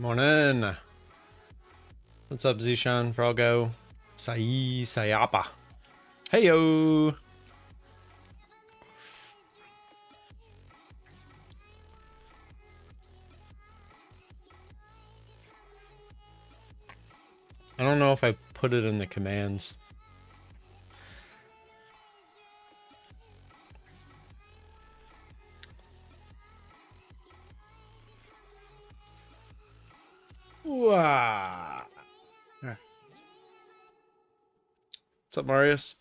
Morning. What's up, Zishan, Froggo, Sayapa? Heyo. I don't know if I put it in the commands. What's up, Marius?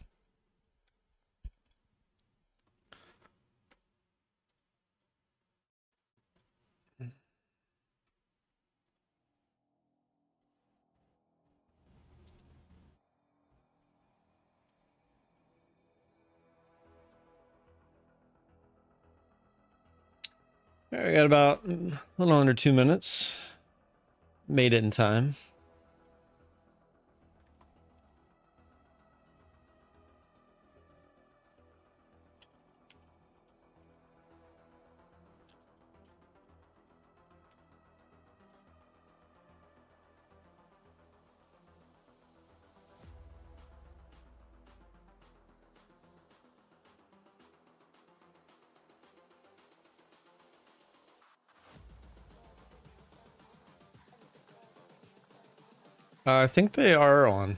All right, we got about a little under 2 minutes. Made it in time. I think they are on.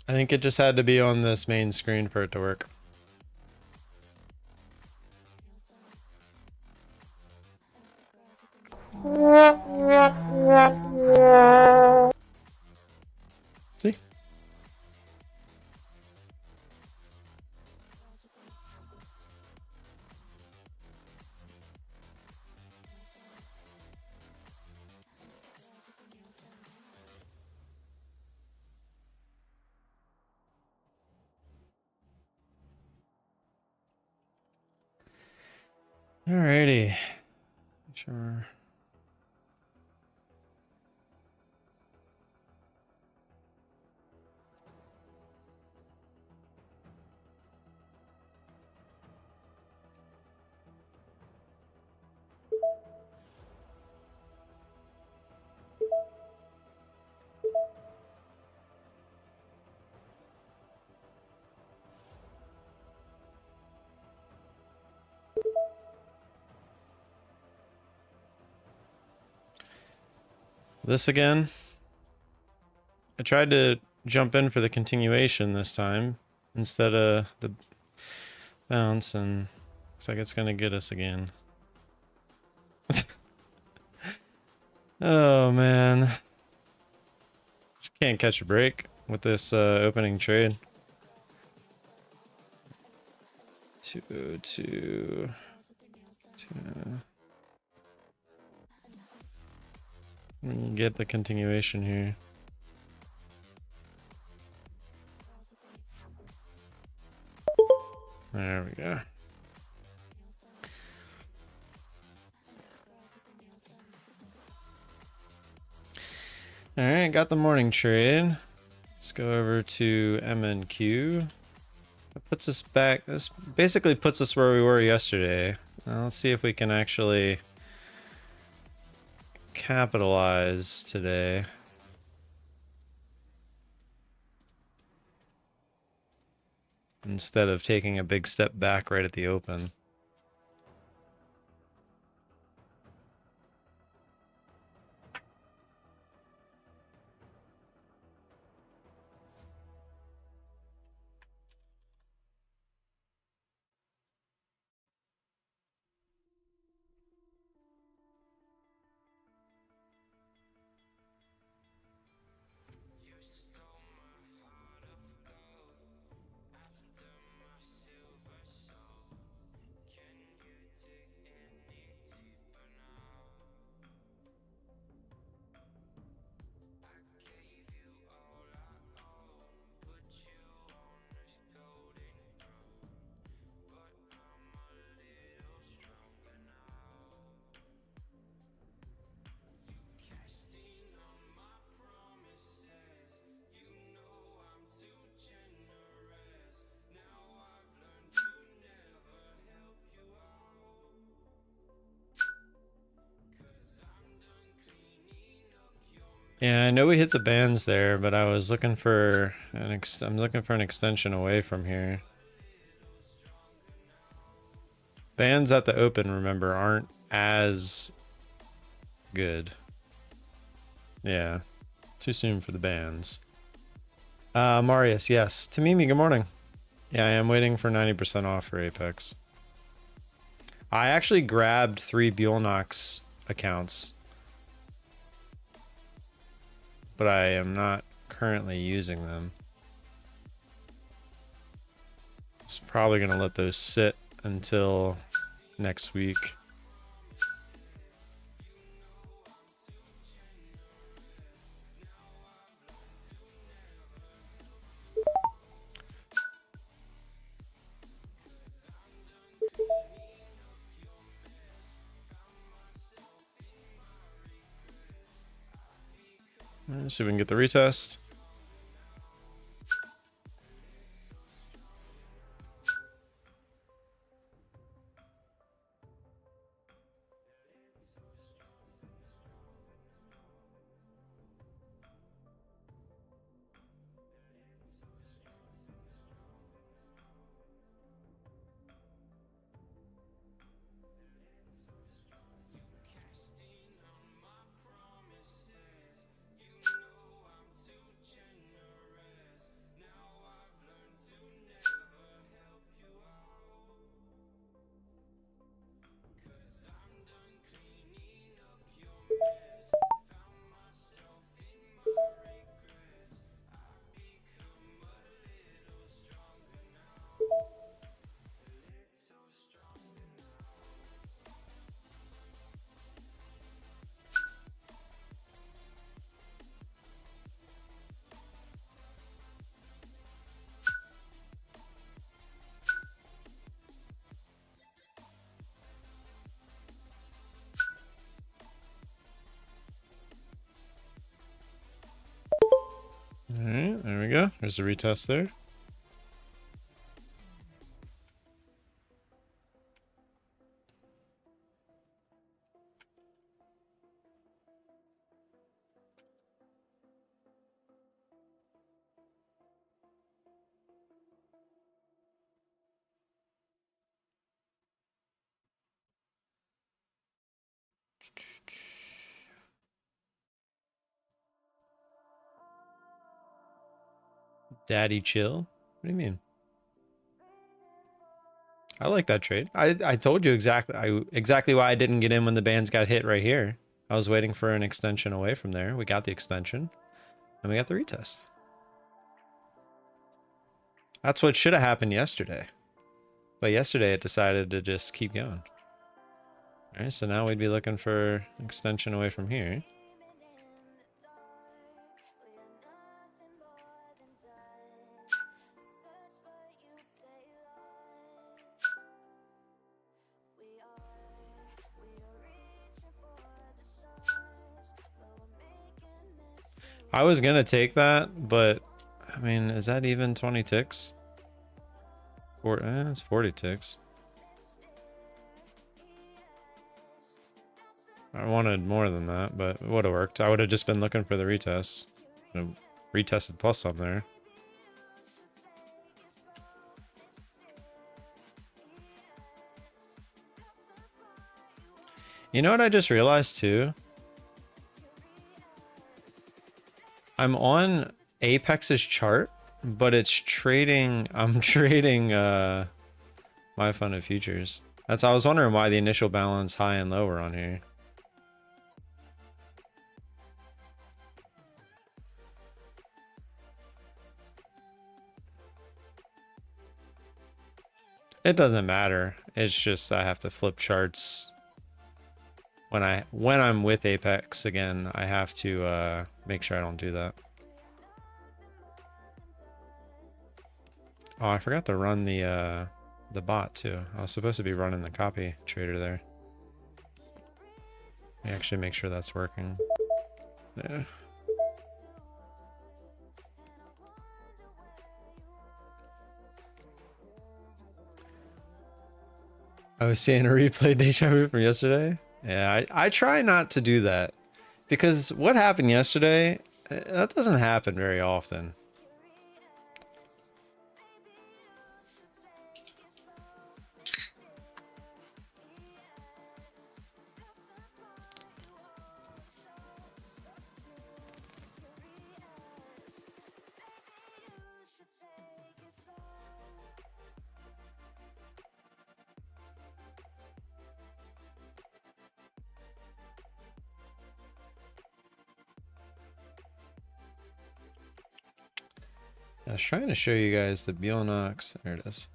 I think it just had to be on this main screen for it to work. See? Alrighty. Sure. This again. I tried to jump in for the continuation this time instead of the bounce, and looks like it's gonna get us again. Oh man, just can't catch a break with this opening trade. 202. Get the continuation here. There we go. All right, got the morning trade. Let's go over to MNQ. That puts us back. This basically puts us where we were yesterday. Let's see if we can actually capitalize today. Instead of taking a big step back right at the open. Yeah, I know we hit the bands there, but I was looking for I'm looking for an extension away from here. Bands at the open, remember, aren't as good. Yeah, too soon for the bands. Marius, yes. Tamimi, good morning. Yeah, I am waiting for 90% off for Apex. I actually grabbed 3 Bulenox accounts, but I am not currently using them. It's probably going to let those sit until next week. Let's see if we can get the retest. All right, there we go. There's a retest there. Daddy chill? What do you mean? I like that trade. I told you exactly why I didn't get in when the bands got hit right here. I was waiting for an extension away from there. We got the extension, and we got the retest. That's what should have happened yesterday. But yesterday it decided to just keep going. All right, so now we'd be looking for an extension away from here. I was gonna take that, but I mean, is that even 20 ticks? It's 40 ticks. I wanted more than that, but it would have worked. I would have just been looking for the retest. Retested plus some there. You know what I just realized too? I'm on Apex's chart, but it's trading. I'm trading my funded futures. That's I was wondering why the initial balance high and low were on here. It doesn't matter. It's just I have to flip charts when I'm with Apex again. I have to make sure I don't do that. Oh, I forgot to run the bot too. I was supposed to be running the copy trader there. Let me actually make sure that's working. Yeah. I was seeing a replay deja vu from yesterday. Yeah, I try not to do that. Because what happened yesterday, that doesn't happen very often. I was trying to show you guys the Bulenox. There it is.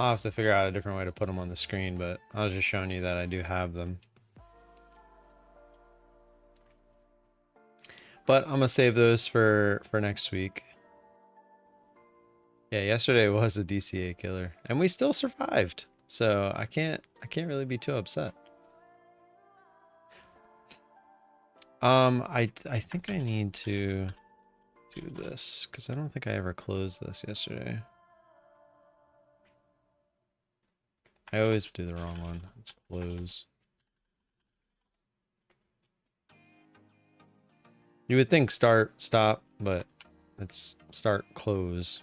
I'll have to figure out a different way to put them on the screen, but I was just showing you that I do have them. But I'm gonna save those for next week. Yeah, yesterday was a DCA killer, and we still survived, so I can't really be too upset. I think I need to do this because I don't think I ever closed this yesterday. I always do the wrong one. Let's close. You would think start, stop, but it's start, close.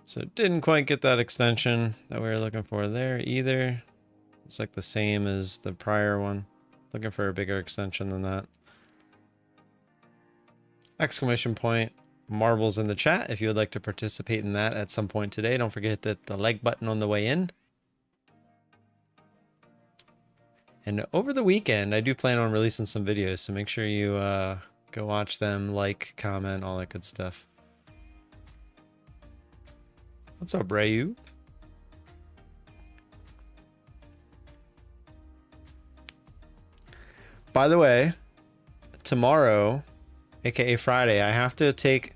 So it didn't quite get that extension that we were looking for there either. It's like the same as the prior one. Looking for a bigger extension than that. Exclamation point. Marbles in the chat if you would like to participate in that at some point today. Don't forget that the like button on the way in. And over the weekend, I do plan on releasing some videos, so make sure you go watch them, like, comment, all that good stuff. What's up, Rayu? By the way, tomorrow, aka Friday, I have to take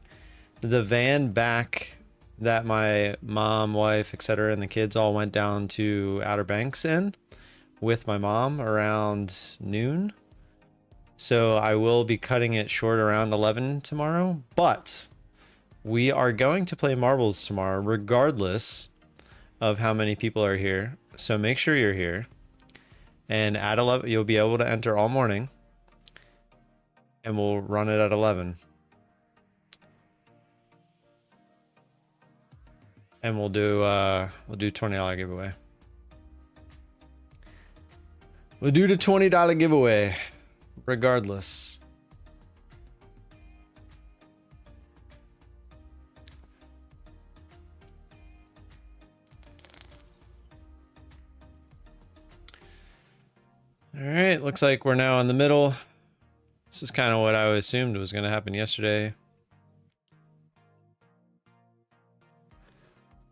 the van back that my mom, wife, etc., and the kids all went down to Outer Banks in with my mom around noon. So I will be cutting it short around 11 tomorrow, but we are going to play marbles tomorrow regardless of how many people are here. So make sure you're here. And at 11, you'll be able to enter all morning. And we'll run it at 11. And we'll do $20 giveaway. We'll do the $20 giveaway regardless. All right, looks like we're now in the middle. This is kind of what I assumed was going to happen yesterday,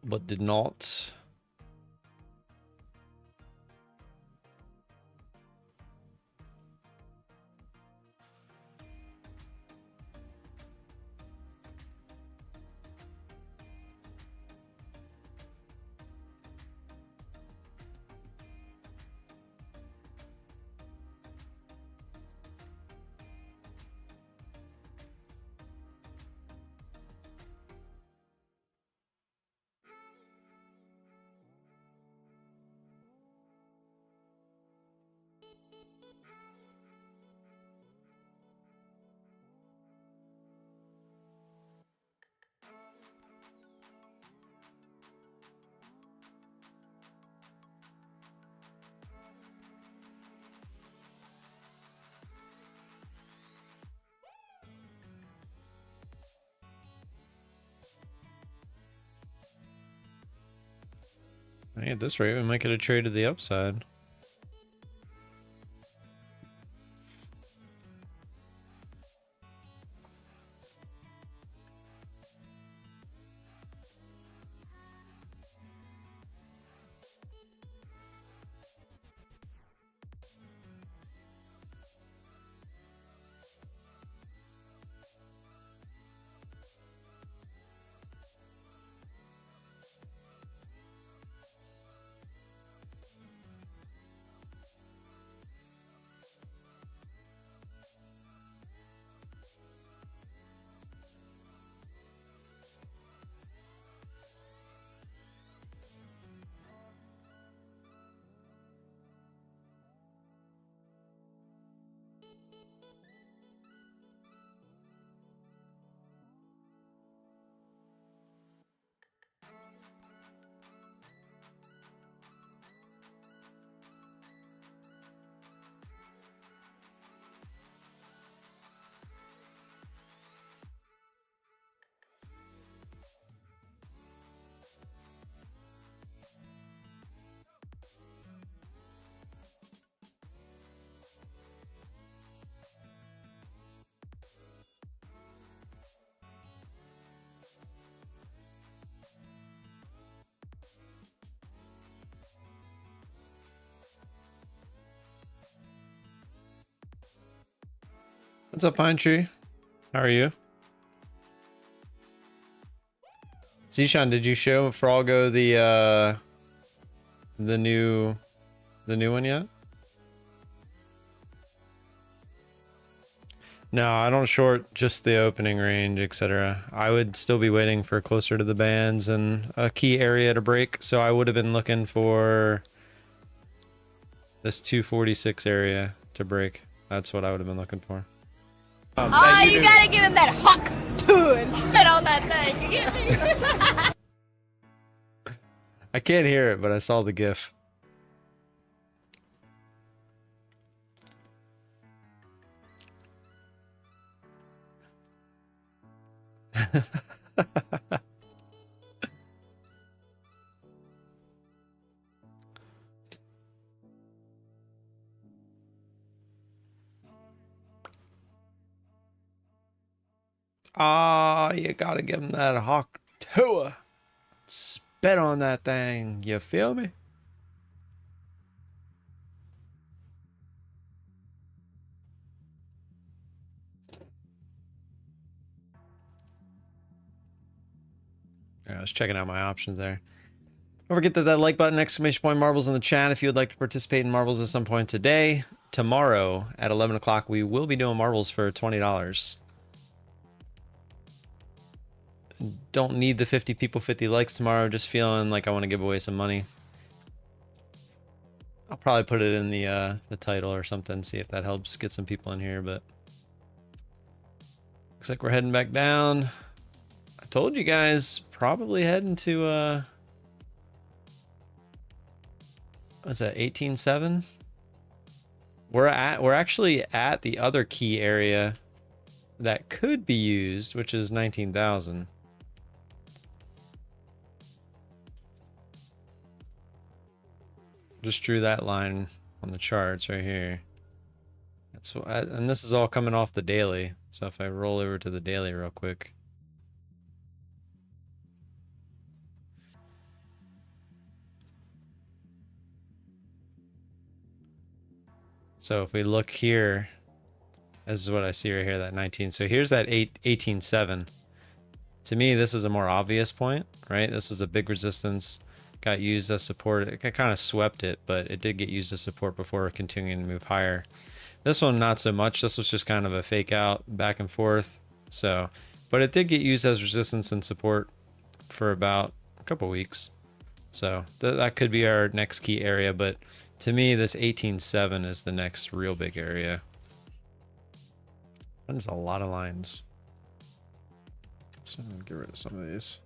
but did not. Hey, at this rate, we might get a trade to the upside. What's up, Pine Tree? How are you? Zishan, did you show Froggo the new one yet? No, I don't short just the opening range, etc. I would still be waiting for closer to the bands and a key area to break. So I would have been looking for this 246 area to break. That's what I would have been looking for. Oh, you gotta give him that hawk too and spit on that thing. You get me? I can't hear it, but I saw the GIF. Ah, you gotta give him that hawk tour. Spit on that thing. You feel me? I was checking out my options there. Don't forget that like button, exclamation point, marbles in the chat if you would like to participate in marbles at some point today. Tomorrow at 11 o'clock, we will be doing marbles for $20. Don't need the 50 people, 50 likes tomorrow. Just feeling like I want to give away some money. I'll probably put it in the title or something, see if that helps get some people in here, but looks like we're heading back down. I told you guys, probably heading to what's that, 18.7? We're actually at the other key area that could be used, which is 19,000. Just drew that line on the charts right here. That's what and this is all coming off the daily. So if I roll over to the daily real quick. So if we look here, this is what I see right here, that 19. So here's that 18.7. To me, this is a more obvious point, right? This is a big resistance, got used as support. It kind of swept it, but it did get used as support before continuing to move higher. This one, not so much. This was just kind of a fake out back and forth. So, but it did get used as resistance and support for about a couple weeks. So that could be our next key area. But to me, this 18.7 is the next real big area. That is a lot of lines. So I'm gonna get rid of some of these.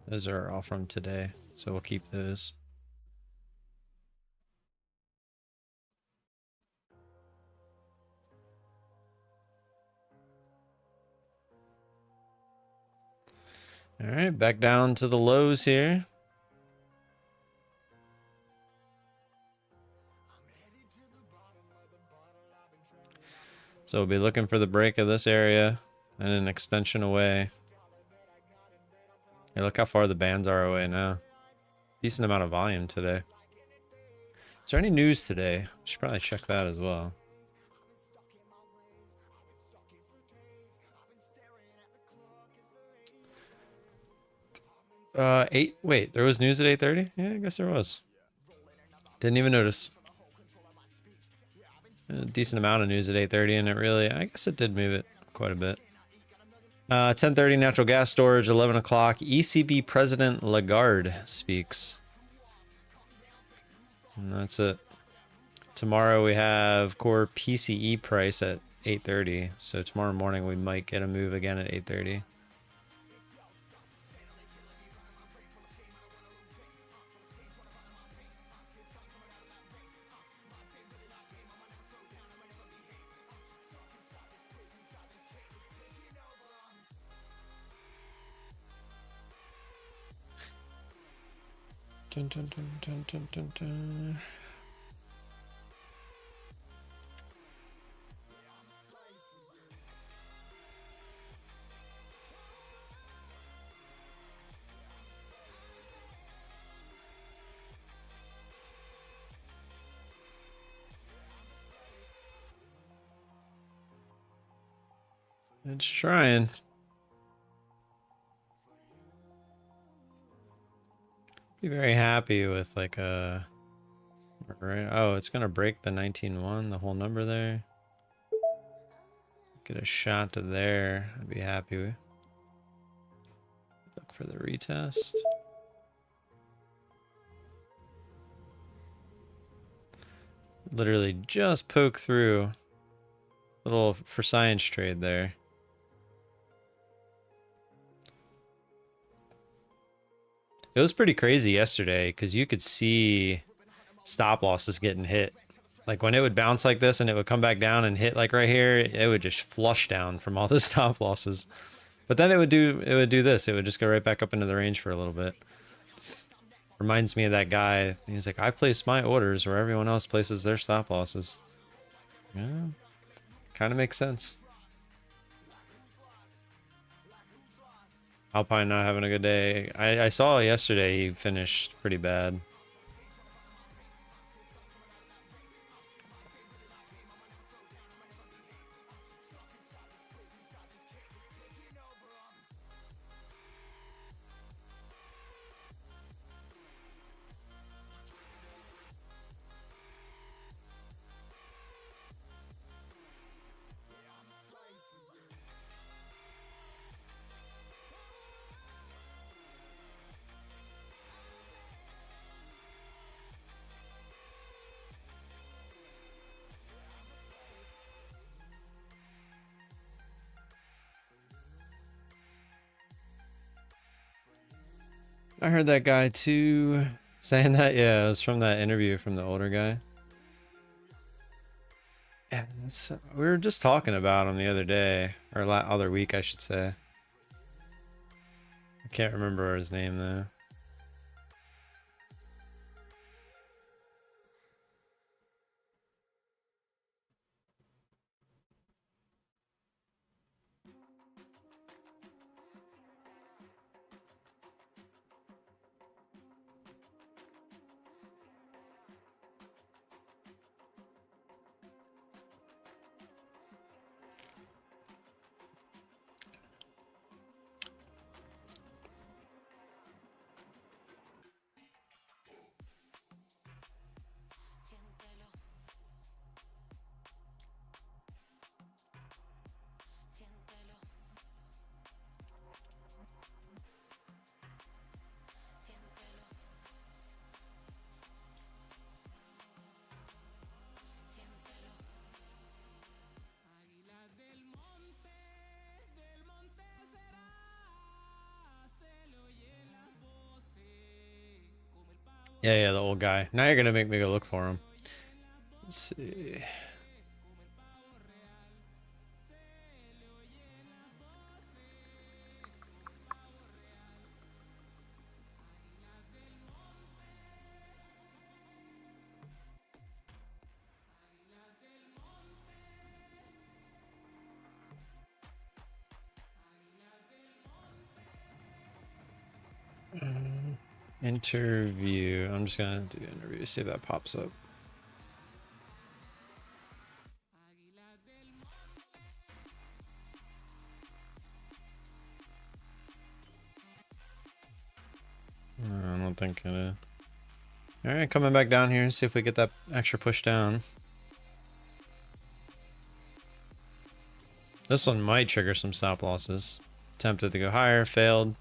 Those are all from today, so we'll keep those. All right, back down to the lows here. So we'll be looking for the break of this area and an extension away. Hey, look how far the bands are away now. Decent amount of volume today. Is there any news today? Should probably check that as well. Wait, there was news at 8:30? Yeah, I guess there was. Didn't even notice. A decent amount of news at 8:30, and it really, I guess it did move it quite a bit. 10:30 natural gas storage, 11 o'clock. ECB President Lagarde speaks. And that's it. Tomorrow we have core PCE price at 8:30. So tomorrow morning we might get a move again at 8:30. Dun, dun, dun, dun, dun, dun, dun. It's trying. Be very happy with like a... Oh, it's gonna break the 19.1, the whole number there. Get a shot to there. I'd be happy with. Look for the retest. Literally just poke through. Little for science trade there. It was pretty crazy yesterday because you could see stop losses getting hit. Like when it would bounce like this and it would come back down and hit like right here, it would just flush down from all the stop losses. But then it would do this. It would just go right back up into the range for a little bit. Reminds me of that guy. He's like, I place my orders where everyone else places their stop losses. Yeah, kind of makes sense. Alpine not having a good day. I saw yesterday he finished pretty bad. I heard that guy too saying that. Yeah, it was from that interview from the older guy. Yeah, we were just talking about him the other day, or other week, I should say. I can't remember his name though. Yeah, the old guy. Now you're gonna make me go look for him. Let's see. Interview. I'm just gonna do interview, see if that pops up. No, I don't think it is. Alright, coming back down here and see if we get that extra push down. This one might trigger some stop losses. Attempted to go higher, failed.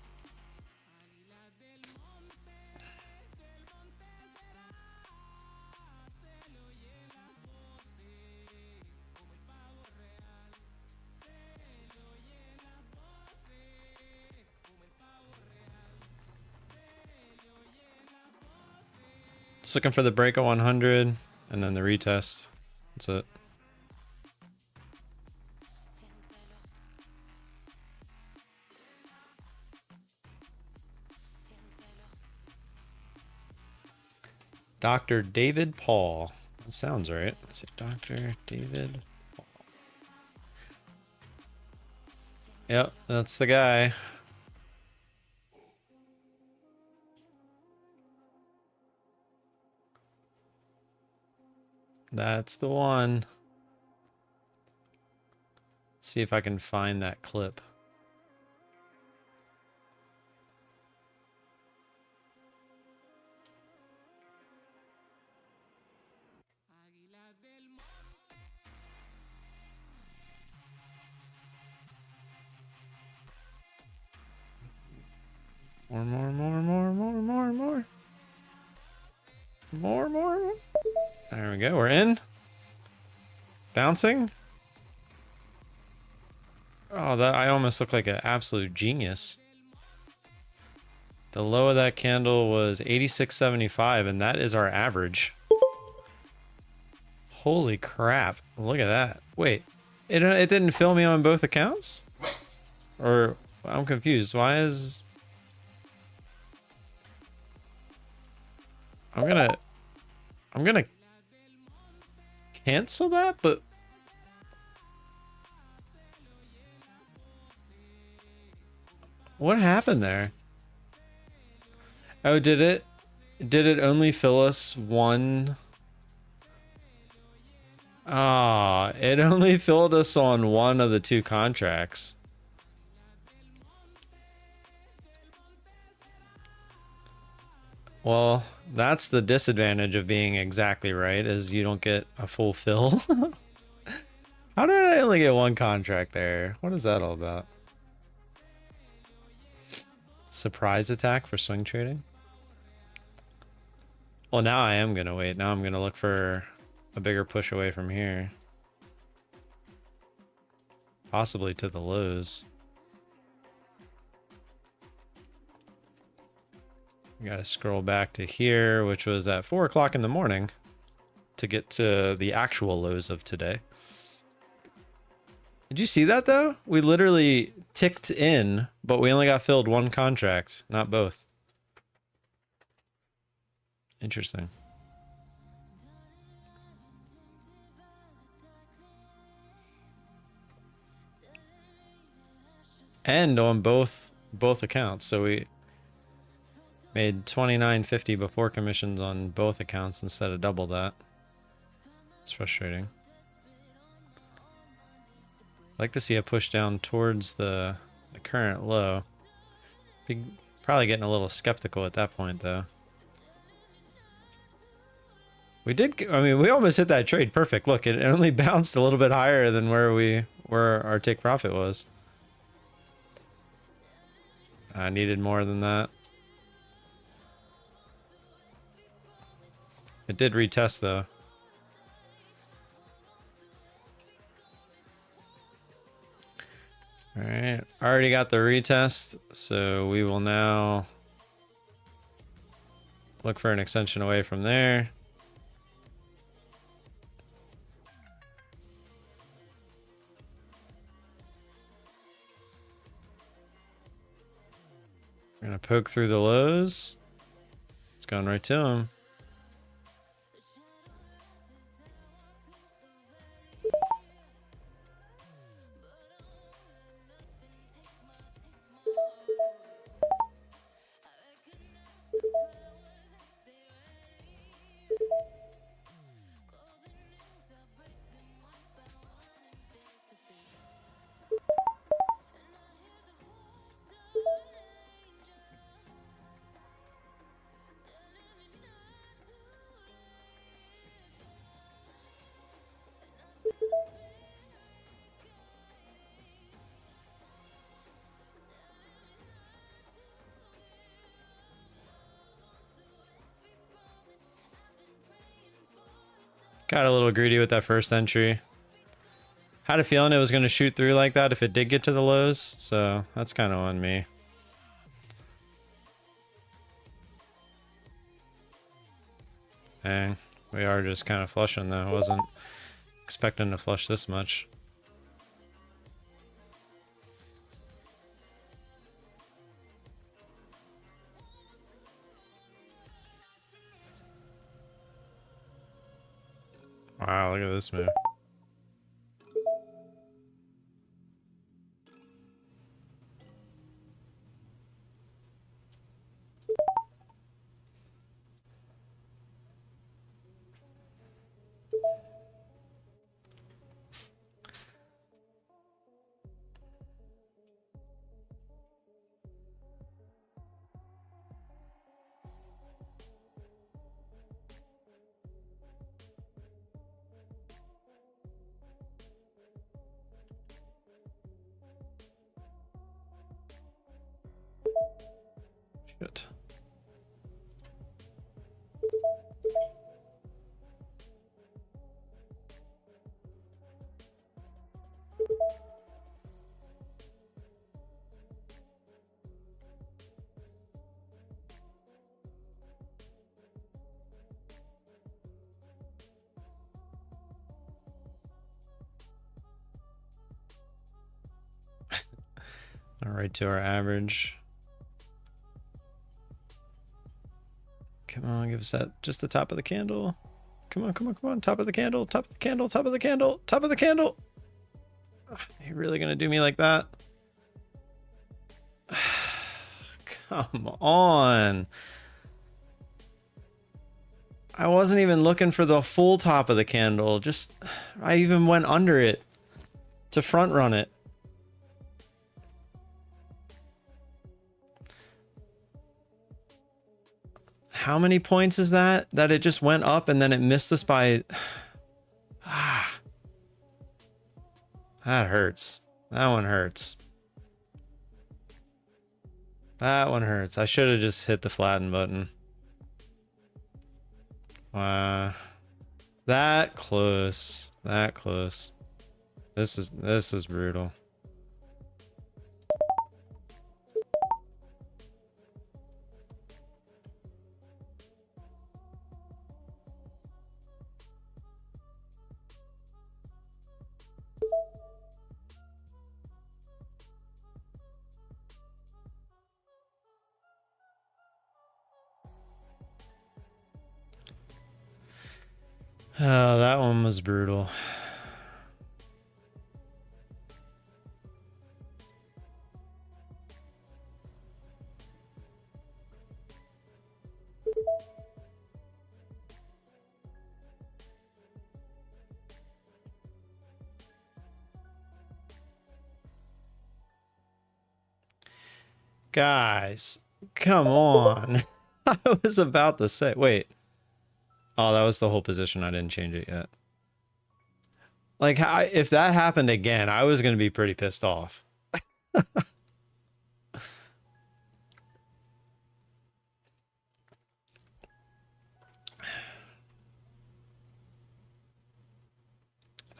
Just looking for the break of 100 and then the retest. That's it. Dr. David Paul. That sounds right. Let's see, Dr. David Paul. Yep, that's the guy. That's the one. Let's see if I can find that clip. More. There we go, we're in. Bouncing. Oh, that I almost look like an absolute genius. The low of that candle was 86.75, and that is our average. Holy crap. Look at that. Wait, it didn't fill me on both accounts? Or, I'm confused. Why is... I'm gonna cancel that, but... What happened there? Oh, did it only fill us one? Ah, it only filled us on one of the two contracts. Well, that's the disadvantage of being exactly right, is you don't get a full fill. How did I only get one contract there? What is that all about? Surprise attack for swing trading? Well, now I am gonna wait. Now I'm gonna look for a bigger push away from here. Possibly to the lows. We gotta scroll back to here, which was at 4 o'clock in the morning, to get to the actual lows of today. Did you see that though? We literally ticked in, but we only got filled one contract, not both. Interesting. And on both accounts, so we made $29.50 before commissions on both accounts instead of double that. It's frustrating. I'd like to see a push down towards the current low. Be probably getting a little skeptical at that point though. We did, I mean, we almost hit that trade perfect. Look, it only bounced a little bit higher than where our take profit was. I needed more than that. It did retest though. All right, already got the retest, so we will now look for an extension away from there. We're gonna poke through the lows. It's going right to him. Got a little greedy with that first entry. Had a feeling it was going to shoot through like that if it did get to the lows, so that's kind of on me. Dang, we are just kind of flushing though. I wasn't expecting to flush this much. Wow, look at this move. Shit. All right, to our average. Come on, give us that, just the top of the candle. Come on, come on, come on, top of the candle, top of the candle, top of the candle, top of the candle. Are you really gonna do me like that? Come on. I wasn't even looking for the full top of the candle. Just, I even went under it to front run it. How many points is that? That it just went up and then it missed us by... Ah. That hurts. That one hurts. That one hurts. I should have just hit the flatten button. That close. That close. This is brutal. Oh, that one was brutal. Guys, come on. I was about to say, wait. Oh, that was the whole position. I didn't change it yet. Like, if that happened again, I was going to be pretty pissed off. All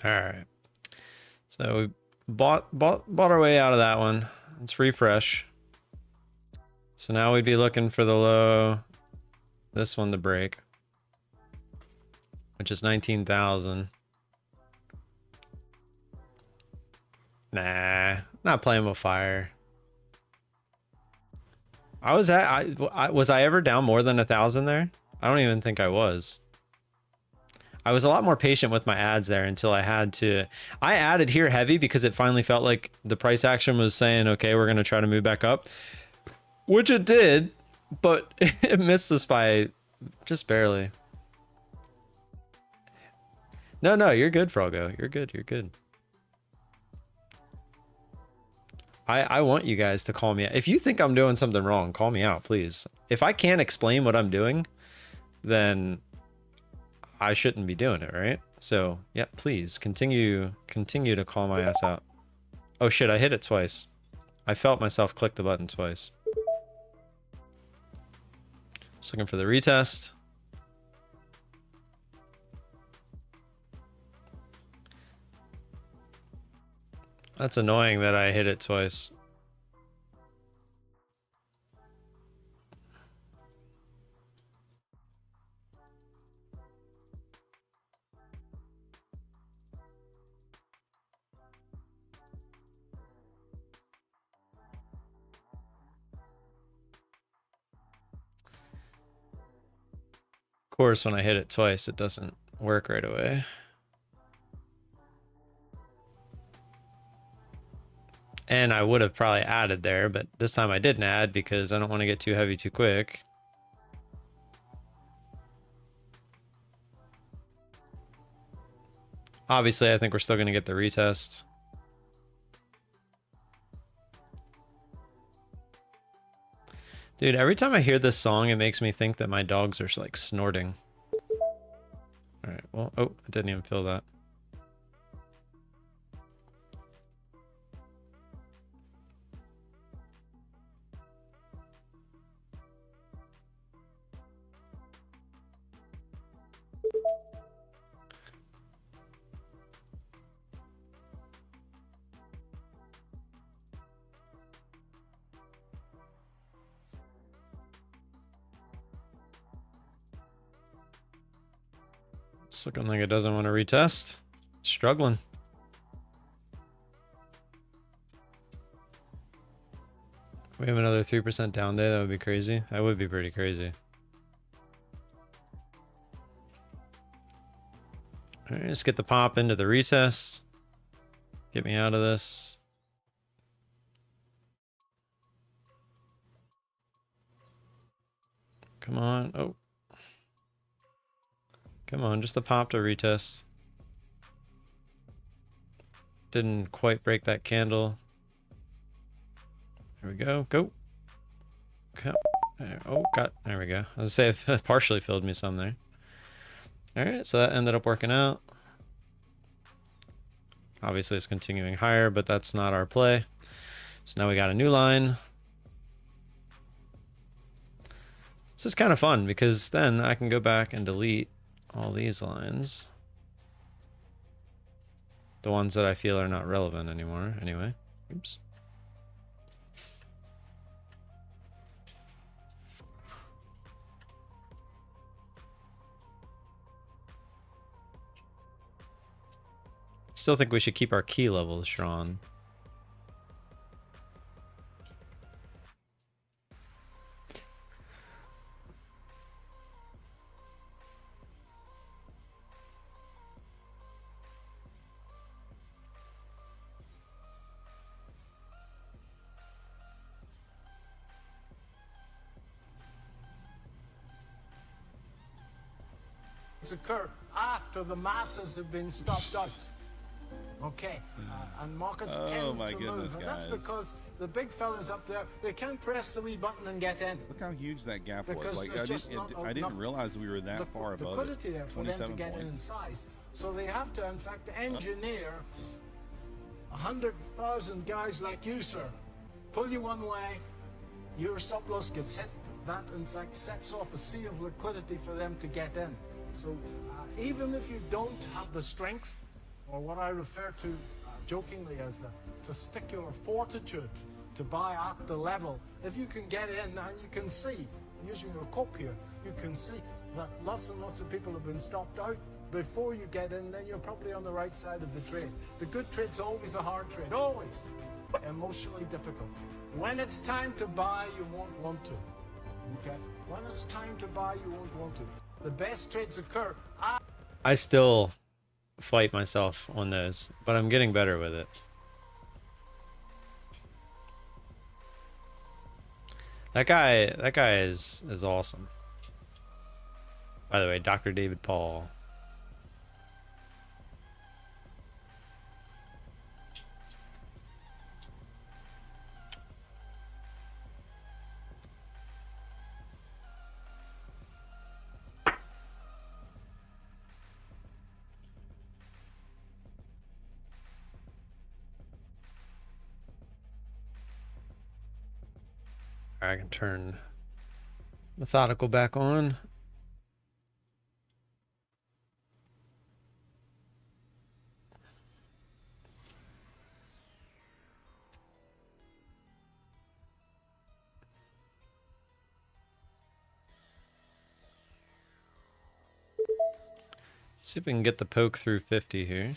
right. So we bought our way out of that one. Let's refresh. So now we'd be looking for the low, this one to break, which is 19,000. Nah, not playing with fire. Was I ever down more than 1,000 there? I don't even think I was. I was a lot more patient with my ads there until I had to. I added here heavy because it finally felt like the price action was saying, okay, we're going to try to move back up, which it did, but it missed us by just barely. No, you're good, Frogo. You're good. You're good. I want you guys to call me out. If you think I'm doing something wrong, call me out, please. If I can't explain what I'm doing, then I shouldn't be doing it, right? So, yeah, please continue to call my ass out. Oh shit, I hit it twice. I felt myself click the button twice. Just looking for the retest. That's annoying that I hit it twice. Of course, when I hit it twice, it doesn't work right away. And I would have probably added there, but this time I didn't add because I don't want to get too heavy too quick. Obviously, I think we're still going to get the retest. Dude, every time I hear this song, it makes me think that my dogs are like snorting. All right, well, oh, I didn't even feel that. It's looking like it doesn't want to retest. Struggling. We have another 3% down day. That would be crazy. That would be pretty crazy. All right, let's get the pop into the retest. Get me out of this. Come on. Oh. Come on, just the pop to retest. Didn't quite break that candle. There we go. Go. Oh, got. There we go. I was gonna say it partially filled me some there. All right, so that ended up working out. Obviously, it's continuing higher, but that's not our play. So now we got a new line. This is kind of fun because then I can go back and delete all these lines. The ones that I feel are not relevant anymore, anyway. Oops. Still think we should keep our key levels drawn. Occur after the masses have been stopped out. Okay, and markets tend to move, and that's because the big fellas up there, they can't press the wee button and get in. Look how huge that gap Because was. Like I didn't realize we were that far above liquidity there for them to 27 get in points. size. So they have to, in fact, engineer 100,000 guys like you, sir. Pull you one way, your stop loss gets hit. That, in fact, sets off a sea of liquidity for them to get in. So even if you don't have the strength, or what I refer to jokingly as the testicular fortitude to buy at the level, if you can get in, and you can see, using your cope here, you can see that lots and lots of people have been stopped out before you get in, then you're probably on the right side of the trade. The good trade's always the hard trade, always. Emotionally difficult. When it's time to buy, you won't want to. Okay? When it's time to buy, you won't want to. The best trades occur. I still fight myself on those, but I'm getting better with it. That guy is awesome. By the way, Dr. David Paul. I can turn methodical back on. See if we can get the poke through 50 here.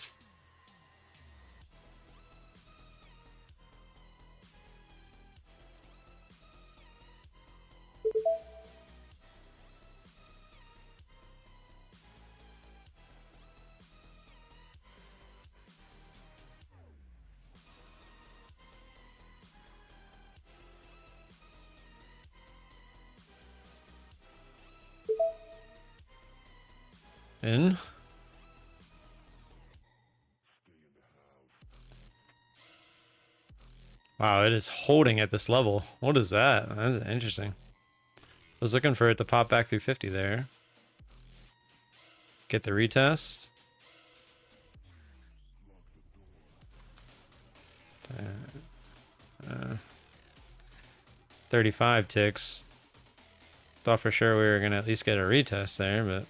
In. Wow, it is holding at this level. What is that? That's interesting. I was looking for it to pop back through 50 there. Get the retest. 35 ticks. Thought for sure we were going to at least get a retest there, but...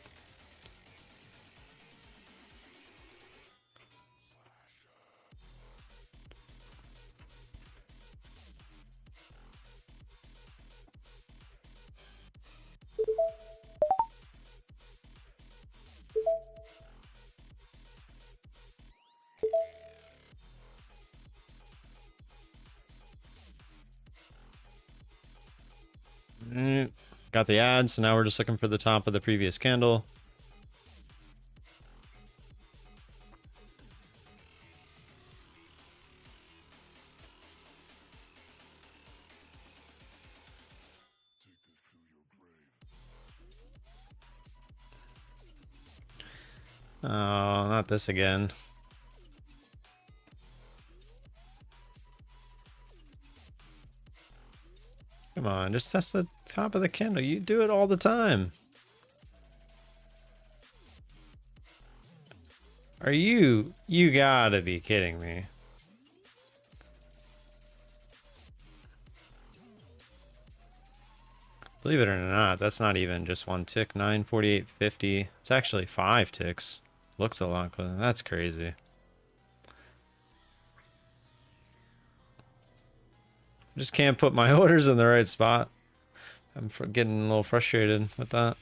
Got the ad, so now we're just looking for the top of the previous candle. Oh, not this again. Come on, just test the top of the candle. You do it all the time. Are you gotta be kidding me. Believe it or not, that's not even just one tick. 948.50. It's actually 5 ticks. Looks a lot closer. That's crazy. Just can't put my orders in the right spot. I'm getting a little frustrated with that.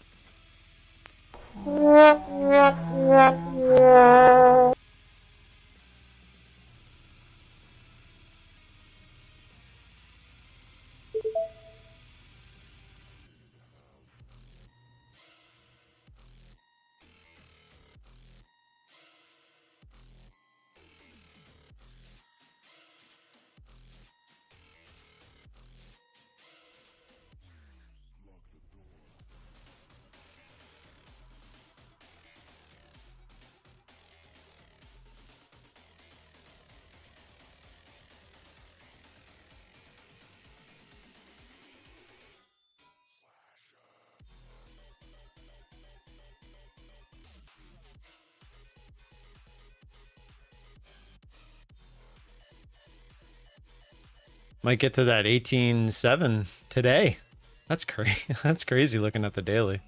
Might get to that 18.7 today. That's crazy. That's crazy looking at the daily.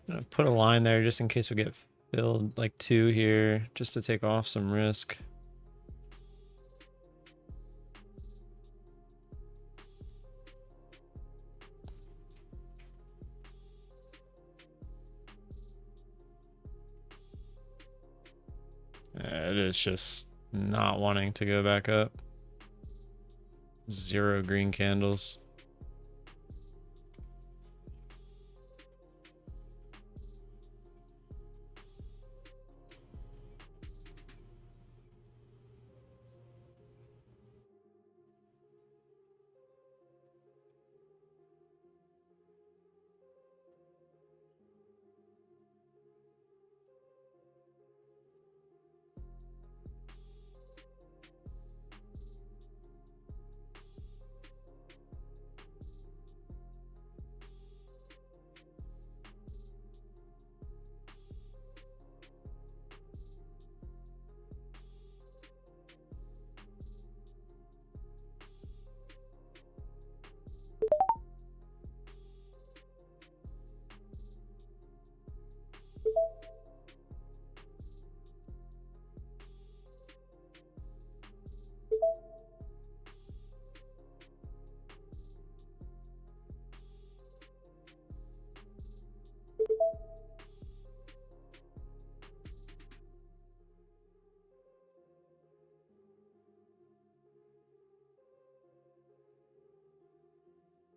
I'm gonna put a line there just in case we get filled, like 2 here, just to take off some risk. It is just not wanting to go back up. 0 green candles.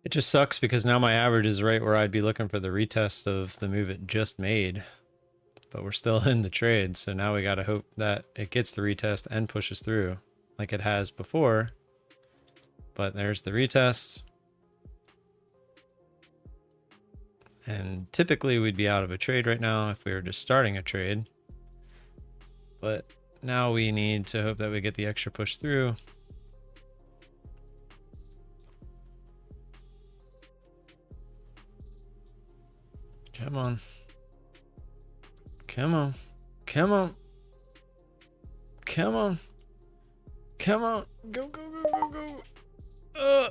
It just sucks because now my average is right where I'd be looking for the retest of the move it just made. But we're still in the trade, so now we gotta hope that it gets the retest and pushes through like it has before. But there's the retest. And typically we'd be out of a trade right now if we were just starting a trade. But now we need to hope that we get the extra push through. Come on. Come on. Come on. Come on. Come on. Go, go, go, go, go.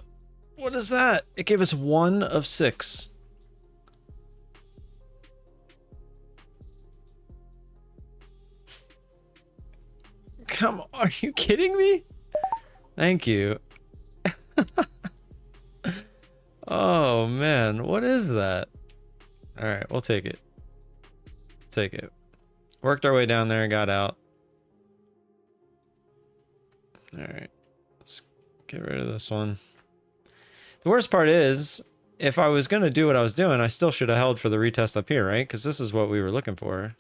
What is that? It gave us 1 of 6. Come on. Are you kidding me? Thank you. Oh, man. What is that? All right. We'll take it. Take it. Worked our way down there and got out. All right. Let's get rid of this one. The worst part is, if I was going to do what I was doing, I still should have held for the retest up here, right? Because this is what we were looking for.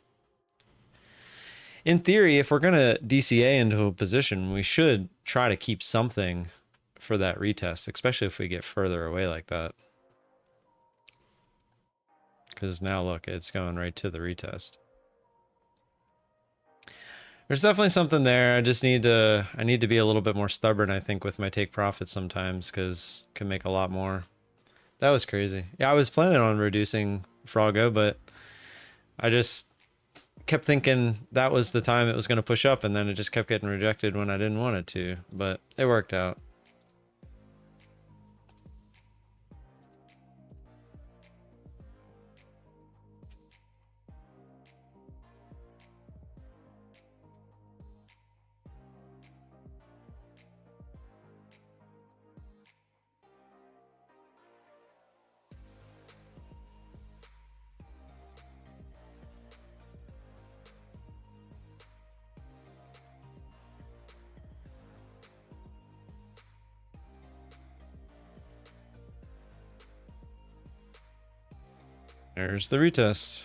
In theory, if we're going to DCA into a position, we should try to keep something for that retest, especially if we get further away like that. Because now look, it's going right to the retest. There's definitely something there. I just need to, be a little bit more stubborn, I think, with my take profits sometimes, because can make a lot more. That was crazy. Yeah, I was planning on reducing Froggo, but I just kept thinking that was the time it was going to push up, and then it just kept getting rejected when I didn't want it to, but it worked out. There's the retest.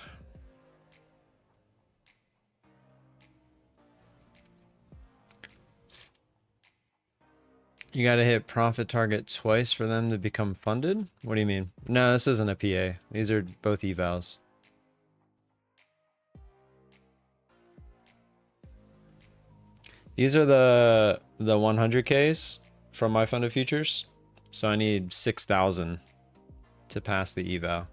You got to hit profit target twice for them to become funded? What do you mean? No, this isn't a PA. These are both evals. These are the 100Ks from my funded futures. So I need 6,000 to pass the eval.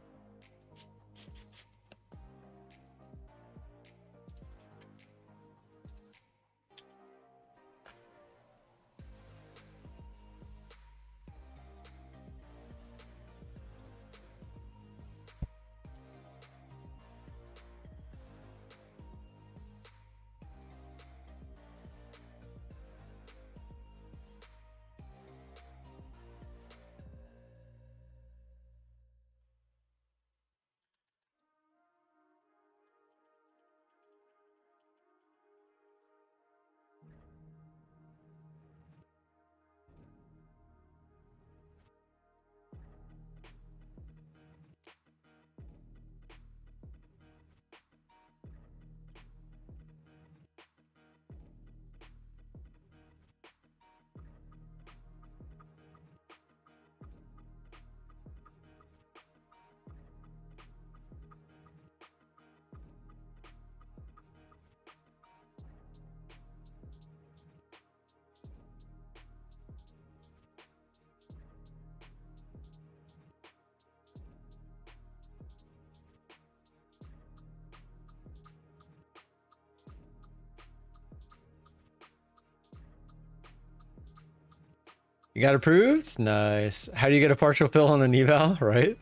You got approved? Nice. How do you get a partial fill on an eval, right?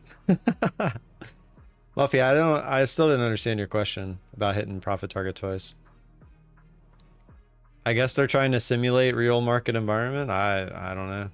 Muffy, I still didn't understand your question about hitting profit target twice. I guess they're trying to simulate real market environment. I don't know.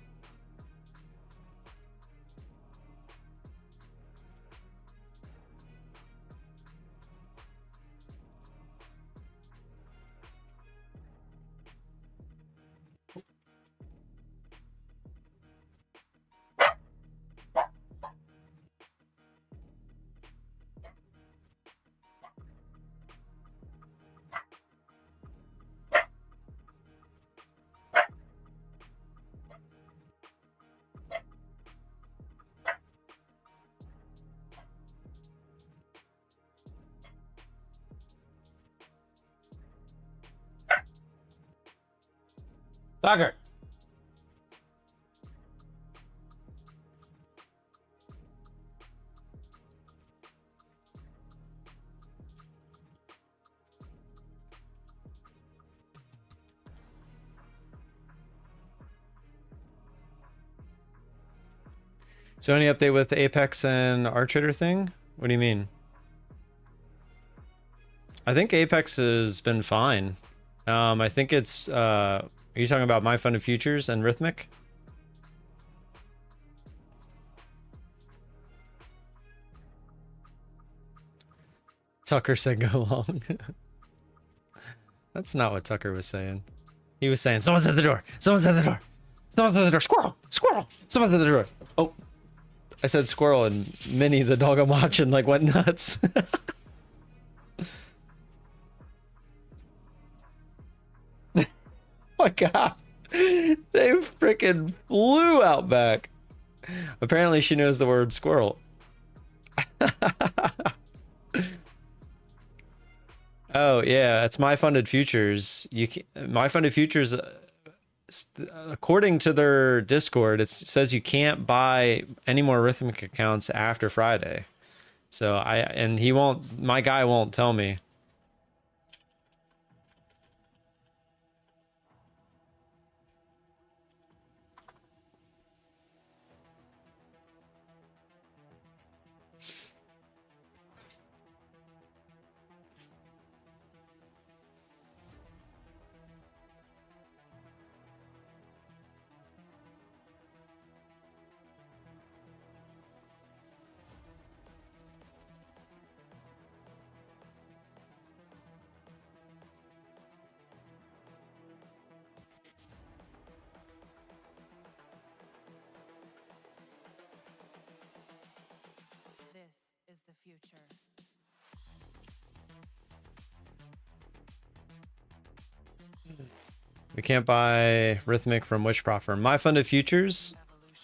Soccer. So any update with Apex and our trader thing? What do you mean? I think Apex has been fine. I think it's, are you talking about My Fund of Futures and Rhythmic? Tucker said go long. That's not what Tucker was saying. He was saying, someone's at the door. Someone's at the door. Someone's at the door. Squirrel! Squirrel! Someone's at the door. Oh. I said squirrel and Minnie, the dog I'm watching, like went nuts. Oh my god. They freaking flew out back. Apparently she knows the word squirrel. Oh yeah, it's My Funded Futures. You can, My Funded Futures, according to their Discord, it says you can't buy any more Rhythmic accounts after Friday. So and he won't, my guy won't tell me. This is the future. We can't buy Rhythmic from which prop firm? My Fund of Futures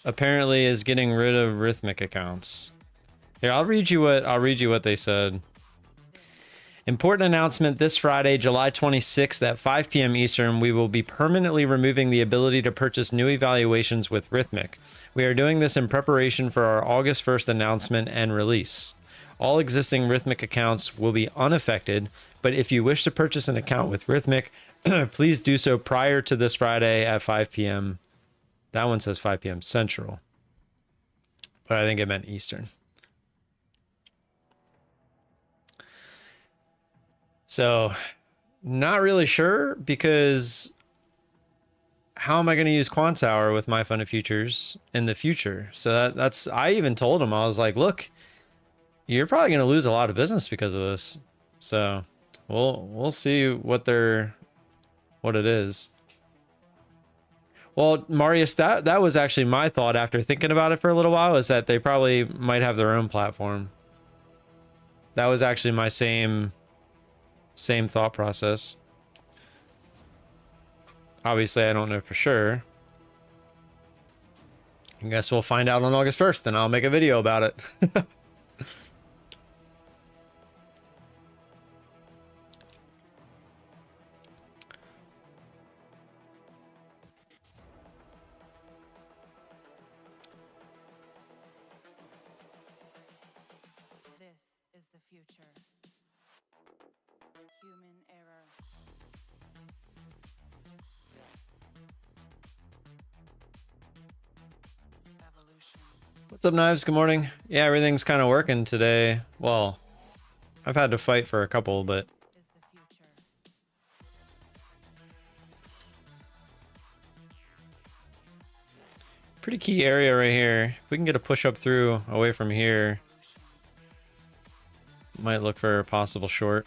apparently is getting rid of Rhythmic accounts. Here, I'll read you what they said. Important announcement this Friday, July 26th at 5 p.m. Eastern, we will be permanently removing the ability to purchase new evaluations with Rhythmic. We are doing this in preparation for our August 1st announcement and release. All existing Rhythmic accounts will be unaffected, but if you wish to purchase an account with Rhythmic, please do so prior to this Friday at 5 p.m. That one says 5 p.m. Central, but I think it meant Eastern. So, not really sure, because how am I going to use Quantower with My Fund of Futures in the future? So that's, I even told him, I was like, look, you're probably going to lose a lot of business because of this. So we'll see what it is. Well, Marius, that was actually my thought after thinking about it for a little while, is that they probably might have their own platform. That was actually my same thought process. Obviously, I don't know for sure. I guess we'll find out on August 1st, and I'll make a video about it. This is the future. Human error. Evolution. What's up, Knives? Good morning. Yeah, everything's kind of working today. Well, I've had to fight for a couple, but Is the future. pretty key area right here. If we can get a push up through away from here, might look for a possible short.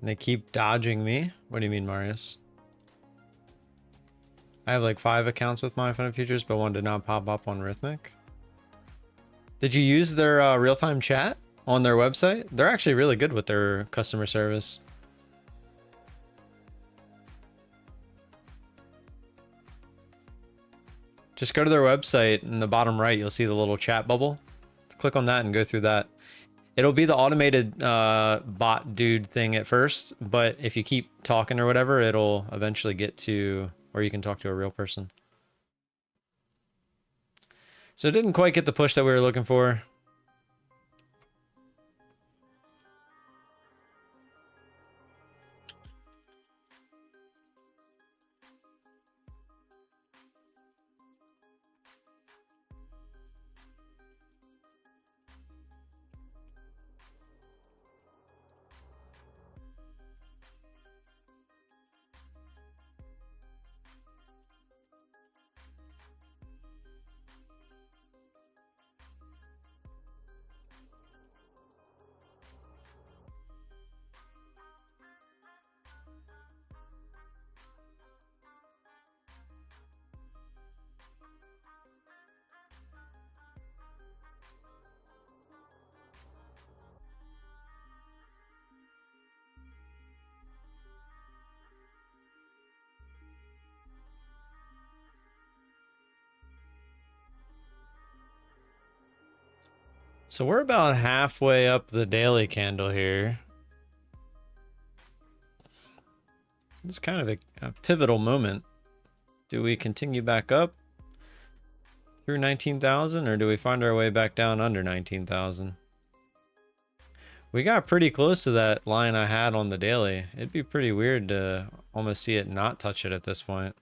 They keep dodging me. What do you mean, Marius? I have like 5 accounts with my Fund Futures, but one did not pop up on Rhythmic. Did you use their real-time chat on their website? They're actually really good with their customer service. Just go to their website in the bottom right, you'll see the little chat bubble. Click on that and go through that. It'll be the automated bot dude thing at first, but if you keep talking or whatever, it'll eventually get to where you can talk to a real person. So it didn't quite get the push that we were looking for. So we're about halfway up the daily candle here. It's kind of a pivotal moment. Do we continue back up through 19,000 or do we find our way back down under 19,000? We got pretty close to that line I had on the daily. It'd be pretty weird to almost see it not touch it at this point.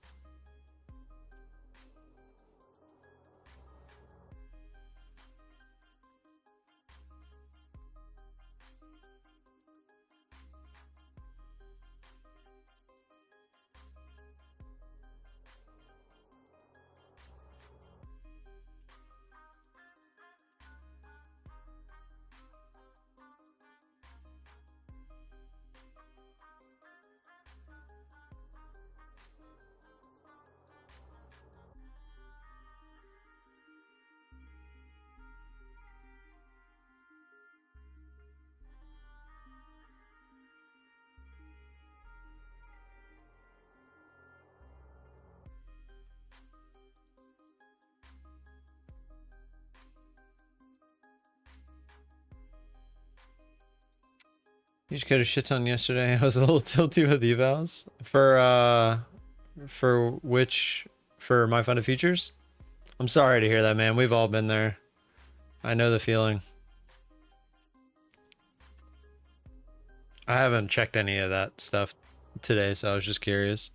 You just got a shit ton yesterday. I was a little tilty with evals. For my Fund of Futures? I'm sorry to hear that, man. We've all been there. I know the feeling. I haven't checked any of that stuff today, so I was just curious.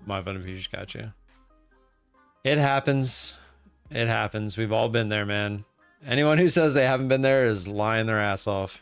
My Fund of Futures got you. It happens. It happens. We've all been there, man. Anyone who says they haven't been there is lying their ass off.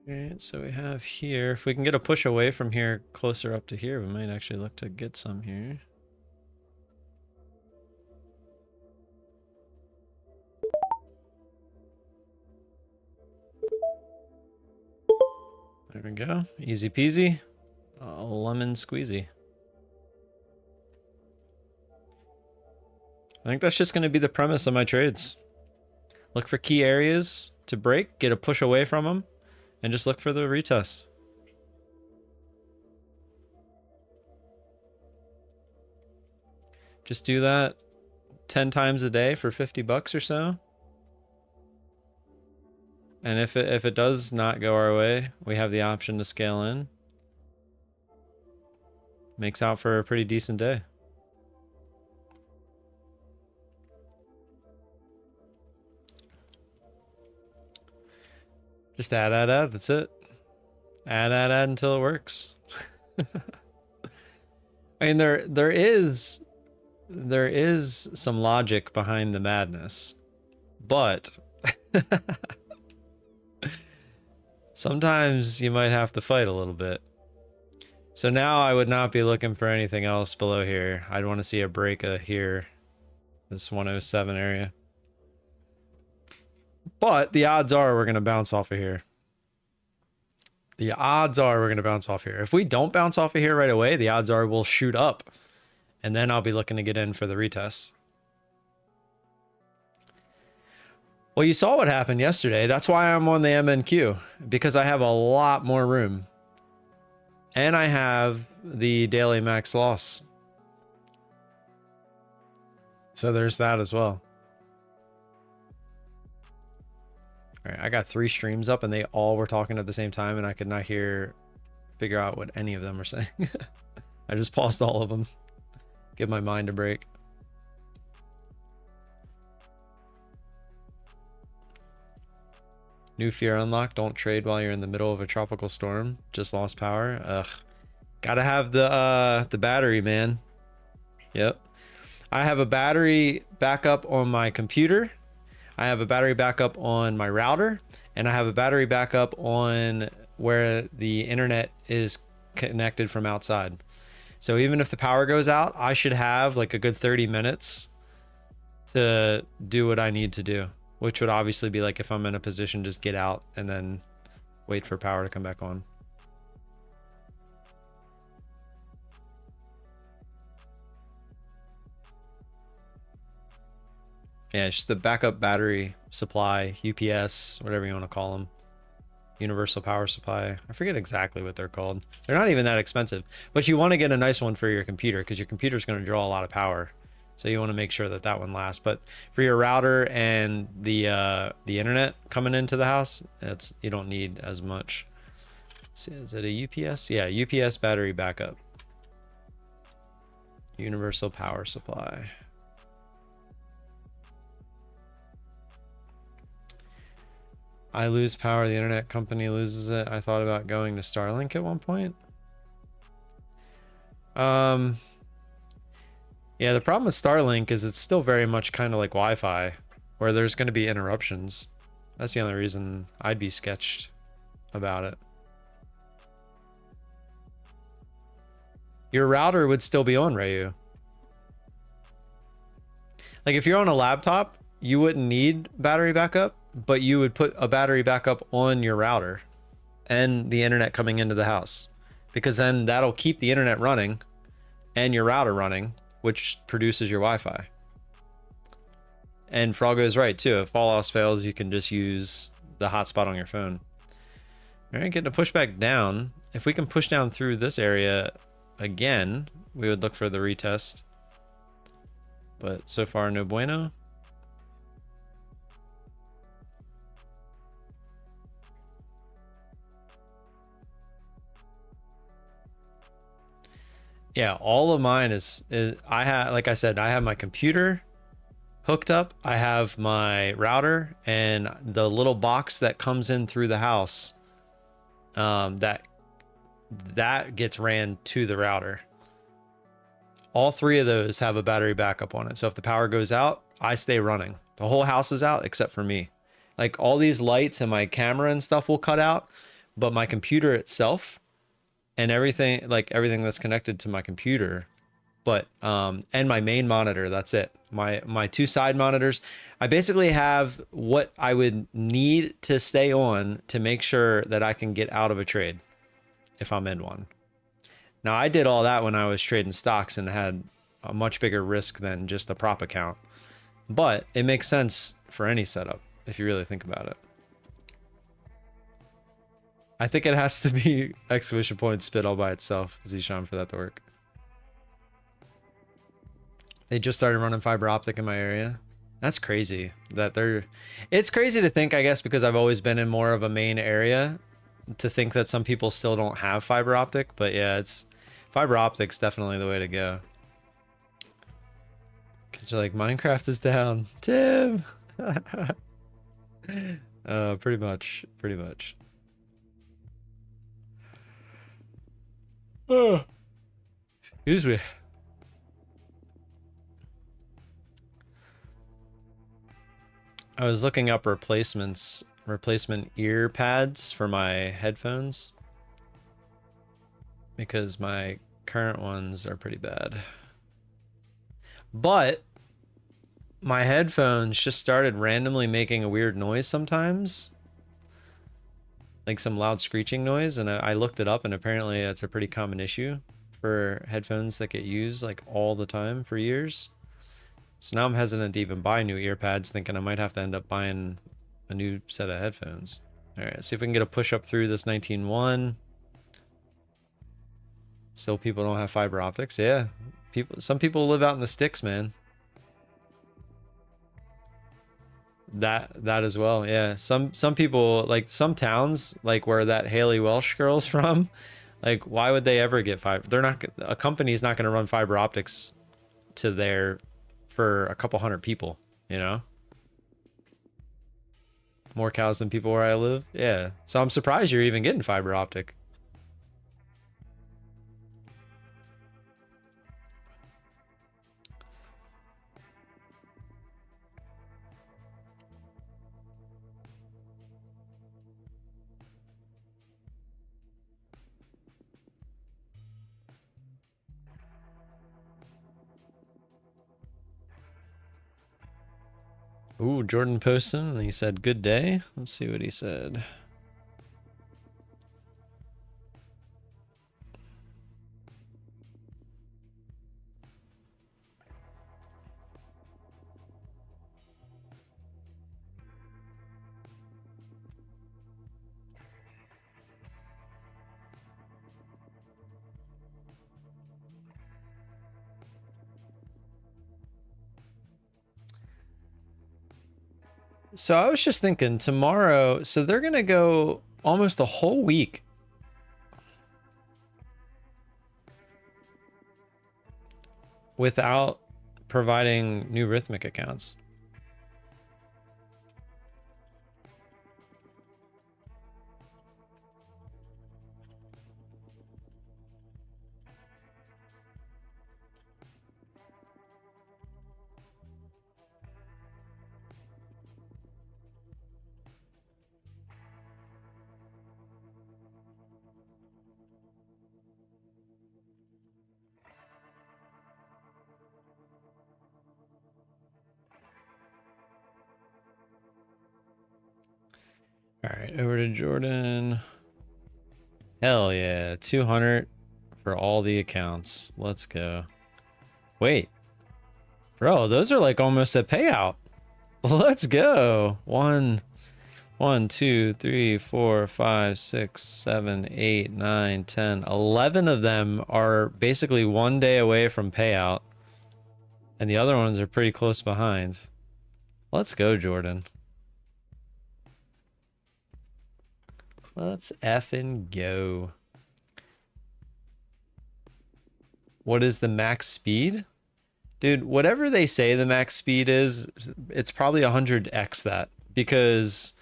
Alright, so we have here, if we can get a push away from here, closer up to here, we might actually look to get some here. There we go, easy peasy, lemon squeezy. I think that's just going to be the premise of my trades. Look for key areas to break, get a push away from them, and just look for the retest. Just do that 10 times a day for 50 bucks or so. And if it does not go our way, we have the option to scale in. makes out for a pretty decent day. Just add, that's it. Add until it works. I mean, there is some logic behind the madness, but sometimes you might have to fight a little bit. So now I would not be looking for anything else below here. I'd want to see a break here, this 107 area. But the odds are we're going to bounce off of here. The odds are we're going to bounce off here. If we don't bounce off of here right away, the odds are we'll shoot up. And then I'll be looking to get in for the retest. Well, you saw what happened yesterday. That's why I'm on the MNQ. Because I have a lot more room. And I have the daily max loss. So there's that as well. All right, I got 3 streams up and they all were talking at the same time and I could not figure out what any of them were saying. I just paused all of them. Give my mind a break. New fear unlocked. Don't trade while you're in the middle of a tropical storm. Just lost power. Ugh. Gotta have the battery, man. Yep. I have a battery backup on my computer. I have a battery backup on my router, and I have a battery backup on where the internet is connected from outside. So even if the power goes out, I should have like a good 30 minutes to do what I need to do, which would obviously be like if I'm in a position, just get out and then wait for power to come back on. Yeah, it's just the backup battery supply, UPS, whatever you want to call them. Universal power supply. I forget exactly what they're called. They're not even that expensive, but you want to get a nice one for your computer because your computer is going to draw a lot of power. So you want to make sure that that one lasts. But for your router and the internet coming into the house, you don't need as much. Let's see, is it a UPS? Yeah, UPS battery backup. Universal power supply. I lose power, the internet company loses it. I thought about going to Starlink at one point. Yeah, the problem with Starlink is it's still very much kind of like Wi-Fi, where there's going to be interruptions. That's the only reason I'd be sketched about it. Your router would still be on, Rayu. Like if you're on a laptop, you wouldn't need battery backup, but you would put a battery backup on your router and the internet coming into the house, because then that'll keep the internet running and your router running, which produces your Wi-Fi. And Froggo is right too. If all else fails, you can just use the hotspot on your phone. All right, getting a pushback down. If we can push down through this area again, we would look for the retest. But so far, no bueno. Yeah, all of mine is I have, like I said, I have my computer hooked up. I have my router and the little box that comes in through the house. That gets ran to the router. All 3 of those have a battery backup on it. So if the power goes out, I stay running. The whole house is out except for me. Like all these lights and my camera and stuff will cut out, but my computer itself and everything that's connected to my computer, but and my main monitor, that's it. My 2 side monitors, I basically have what I would need to stay on to make sure that I can get out of a trade if I'm in one. Now I did all that when I was trading stocks and had a much bigger risk than just the prop account, but it makes sense for any setup if you really think about it. I think it has to be exclamation point spit all by itself, Zishan, for that to work. They just started running fiber optic in my area. That's crazy that it's crazy to think, I guess, because I've always been in more of a main area, to think that some people still don't have fiber optic. But yeah, Fiber optics definitely the way to go. Cause you're like, Minecraft is down. Tim. Pretty much. Pretty much. Oh. Excuse me. I was looking up replacement ear pads for my headphones because my current ones are pretty bad. But my headphones just started randomly making a weird noise sometimes. Like some loud screeching noise, and I looked it up, and apparently it's a pretty common issue for headphones that get used like all the time for years. So now I'm hesitant to even buy new ear pads, thinking I might have to end up buying a new set of headphones. All right, see if we can get a push up through this 19.1. Still people don't have fiber optics. Yeah, some people live out in the sticks, man. That as well. Yeah, some people, like some towns, like where that Haley Welsh girl's from, like why would they ever get fiber? They're not, a company's not going to run fiber optics to their, for a couple hundred people, you know? More cows than people where I live. Yeah, so I'm surprised you're even getting fiber optic. Ooh, Jordan posted and he said, good day. Let's see what he said. So I was just thinking tomorrow, so they're going to go almost a whole week without providing new Rhythmic accounts. All right, over to Jordan. Hell yeah, 200 for all the accounts. Let's go. Wait, bro, those are like almost a payout. Let's go. 1, 2, 3, 4, 5, 6, 7, 8, 9, 10, 11 of them are basically 1 day away from payout, and the other ones are pretty close behind. Let's go, Jordan. Let's effing go. What is the max speed? Dude, whatever they say the max speed is, it's probably 100x that, because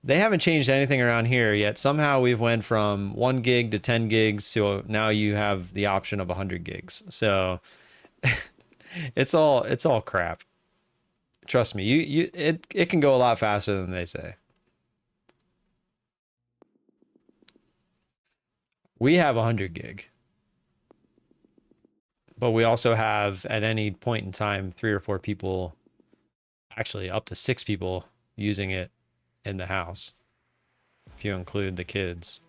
they haven't changed anything around here yet. Somehow we've went from 1 gig to 10 gigs, so now you have the option of 100 gigs. So it's all crap. Trust me, it can go a lot faster than they say. We have 100 gig. But we also have, at any point in time, 3 or 4 people, actually up to 6 people using it in the house, if you include the kids.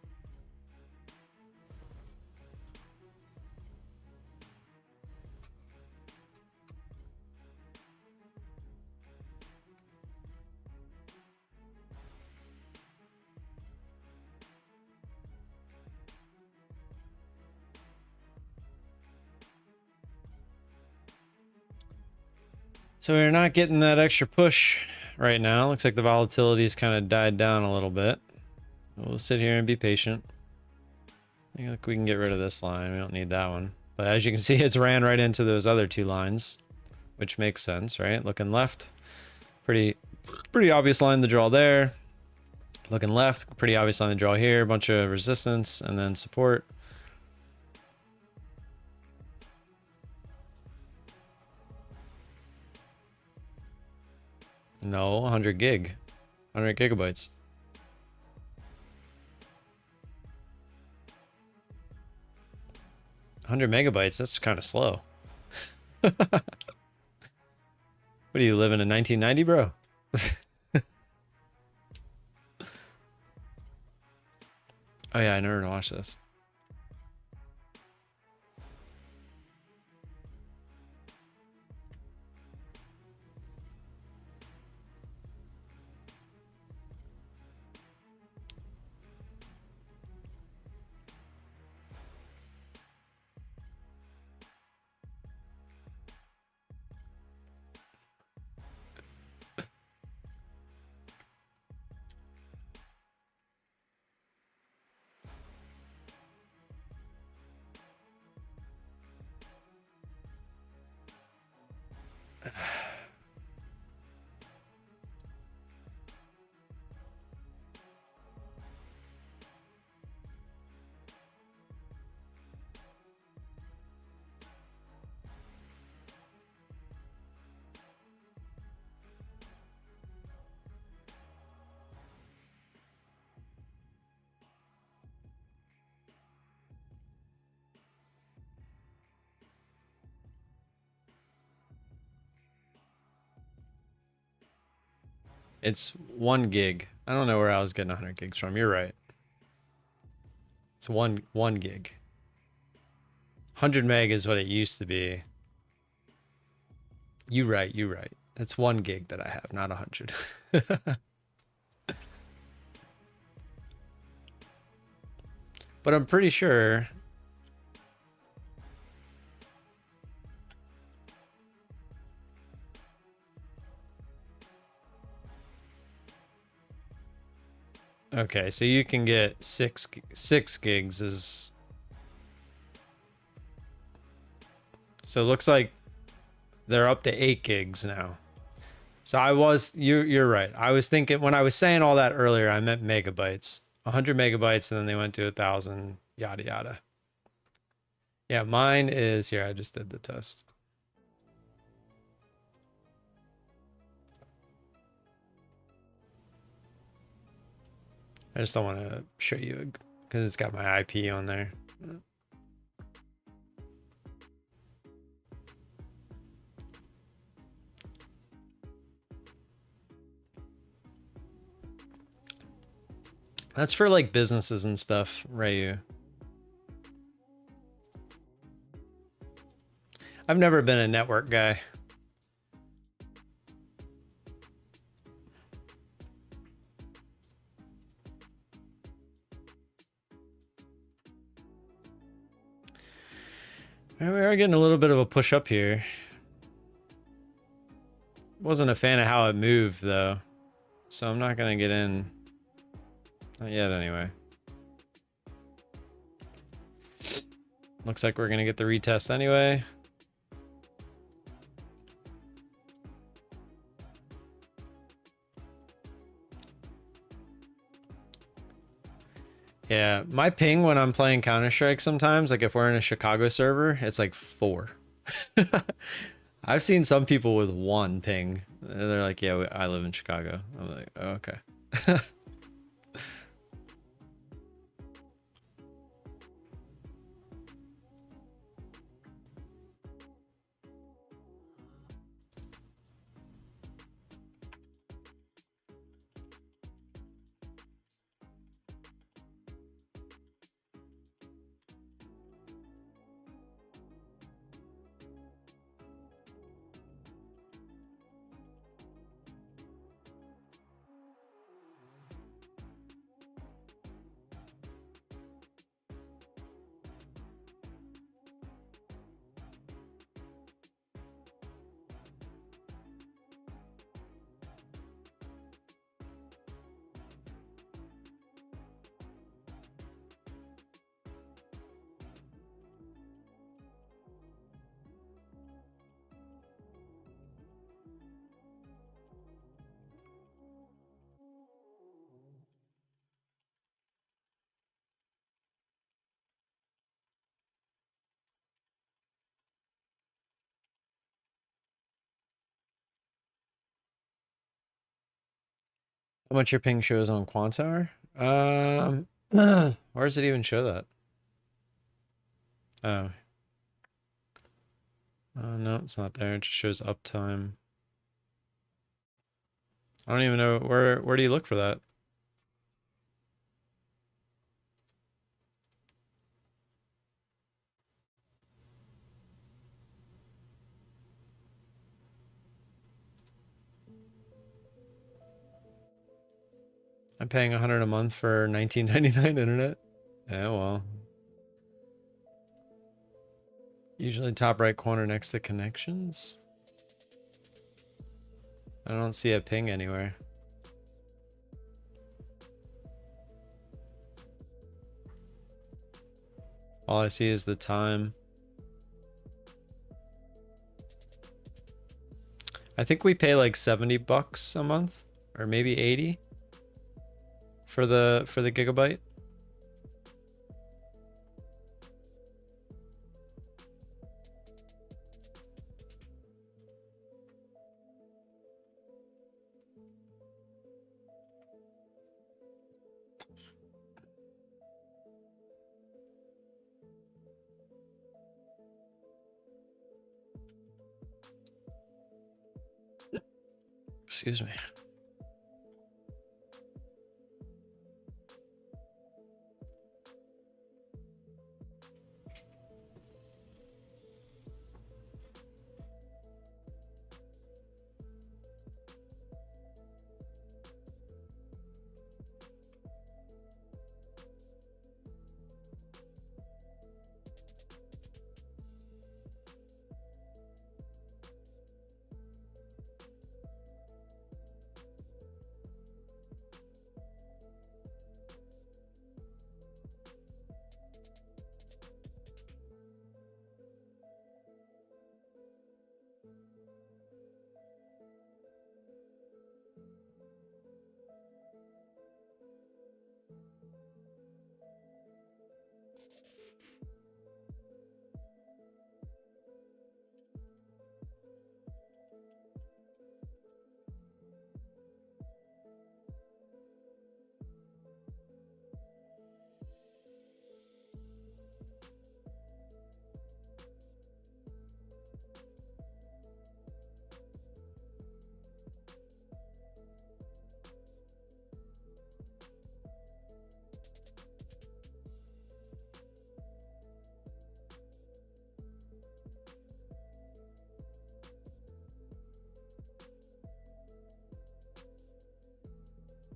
So we're not getting that extra push right now. Looks like the volatility's kind of died down a little bit. We'll sit here and be patient. Look, we can get rid of this line. We don't need that one. But as you can see, it's ran right into those other two lines, which makes sense, right? Looking left, pretty obvious line to draw there. Looking left, pretty obvious line to draw here. A bunch of resistance and then support. No, 100 gig. 100 gigabytes. Hundred megabytes, that's kind of slow. What do you live in 1990, bro? Oh yeah, I never watched this. It's 1 gig. I don't know where I was getting 100 gigs from. You're right. It's one gig. 100 meg is what it used to be. You right. It's 1 gig that I have, not 100. But I'm pretty sure. Okay, so you can get six gigs is. So it looks like they're up to 8 gigs now. So you're right. I was thinking when I was saying all that earlier, I meant megabytes. 100 megabytes, and then they went to 1,000, yada yada. Yeah, mine is here. I just did the test. I just don't want to show you because it's got my IP on there. That's for like businesses and stuff, Rayu. I've never been a network guy. We are getting a little bit of a push up here. Wasn't a fan of how it moved though, so I'm not gonna get in. Not yet anyway. Looks like we're gonna get the retest anyway. Yeah, my ping when I'm playing Counter-Strike sometimes, like if we're in a Chicago server, it's like 4. I've seen some people with 1 ping. They're like, yeah, I live in Chicago. I'm like, oh, okay. How much your ping shows on Quantower? Where does it even show that? Oh. No, it's not there. It just shows uptime. I don't even know where do you look for that? I'm paying $100 a month for $19.99 internet. Yeah, well. Usually top right corner next to connections. I don't see a ping anywhere. All I see is the time. I think we pay like $70 a month, or maybe 80 for the gigabyte. Excuse me.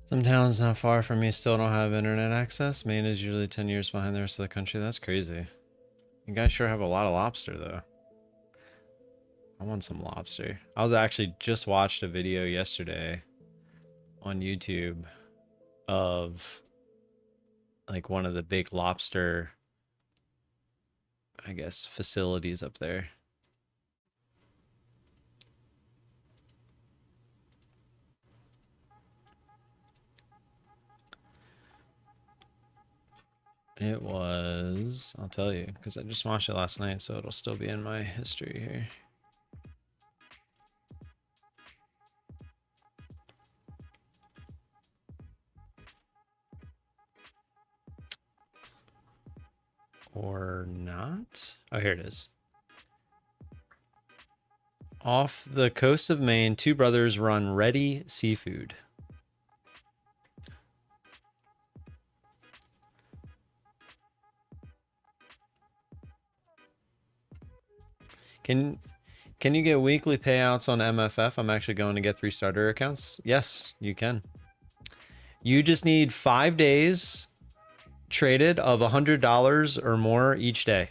Some towns not far from me still don't have internet access. Maine is usually 10 years behind the rest of the country. That's crazy. You guys sure have a lot of lobster, though. I want some lobster. I was actually just watched a video yesterday on YouTube of like one of the big lobster, I guess, facilities up there. It was, I'll tell you, because I just watched it last night, so it'll still be in my history here. Or not? Oh, here it is. Off the coast of Maine, two brothers run Ready Seafood. Can you get weekly payouts on MFF? I'm actually going to get 3 starter accounts. Yes, you can. You just need 5 days traded of $100 or more each day.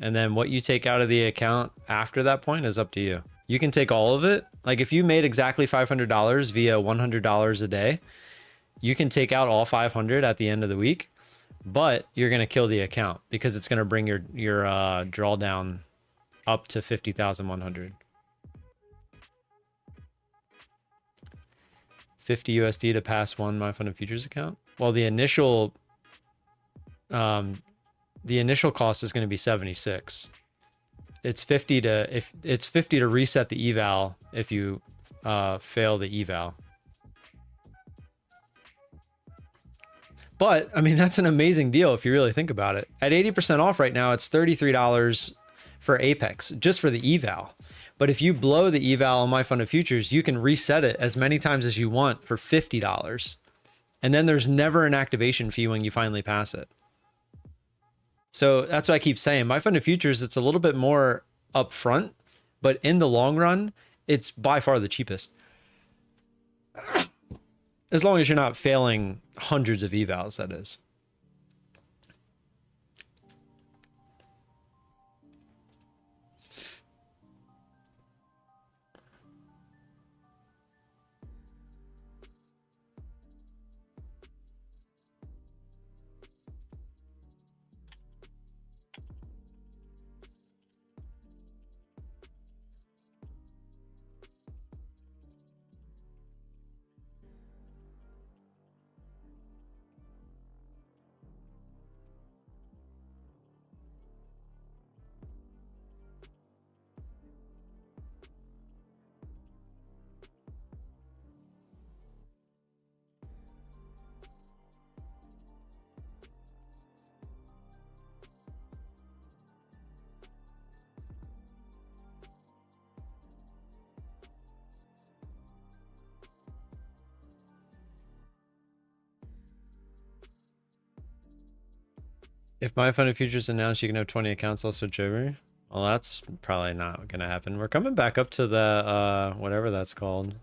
And then what you take out of the account after that point is up to you. You can take all of it. Like if you made exactly $500 via $100 a day, you can take out all 500 at the end of the week, but you're going to kill the account because it's going to bring your drawdown up to 50,100. 50 USD to pass one My Fund of Futures account. Well, the initial cost is going to be 76. It's 50 to reset the eval if you fail the eval. But I mean, that's an amazing deal if you really think about it. At 80% off right now, it's $33 for Apex, just for the eval. But if you blow the eval on My Fund of Futures, you can reset it as many times as you want for $50. And then there's never an activation fee when you finally pass it. So that's what I keep saying. My Fund of Futures, it's a little bit more upfront, but in the long run, it's by far the cheapest. As long as you're not failing hundreds of evals, that is. If My Fund of Futures announced you can have 20 accounts, I'll switch over. Well, that's probably not gonna happen. We're coming back up to the whatever that's called.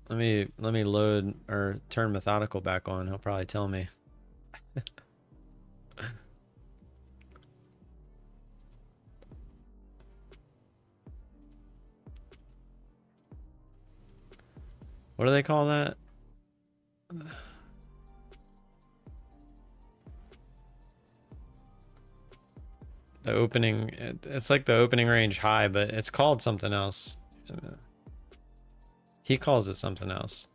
Let me load or turn methodical back on. He'll probably tell me. What do they call that? The opening, it's like the opening range high, but it's called something else. He calls it something else.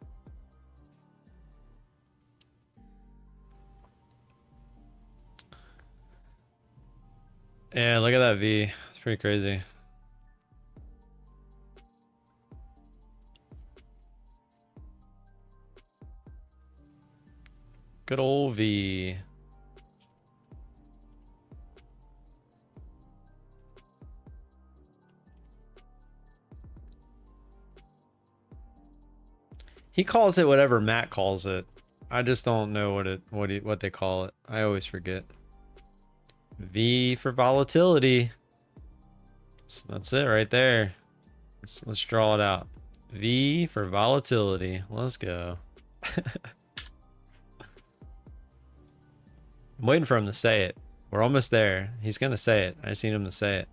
Yeah, look at that V. It's pretty crazy. Good old V. He calls it whatever Matt calls it. I just don't know what they call it. I always forget. V for volatility. That's it right there. Let's draw it out. V for volatility. Let's go. I'm waiting for him to say it. We're almost there. He's gonna say it. I just need him to say it.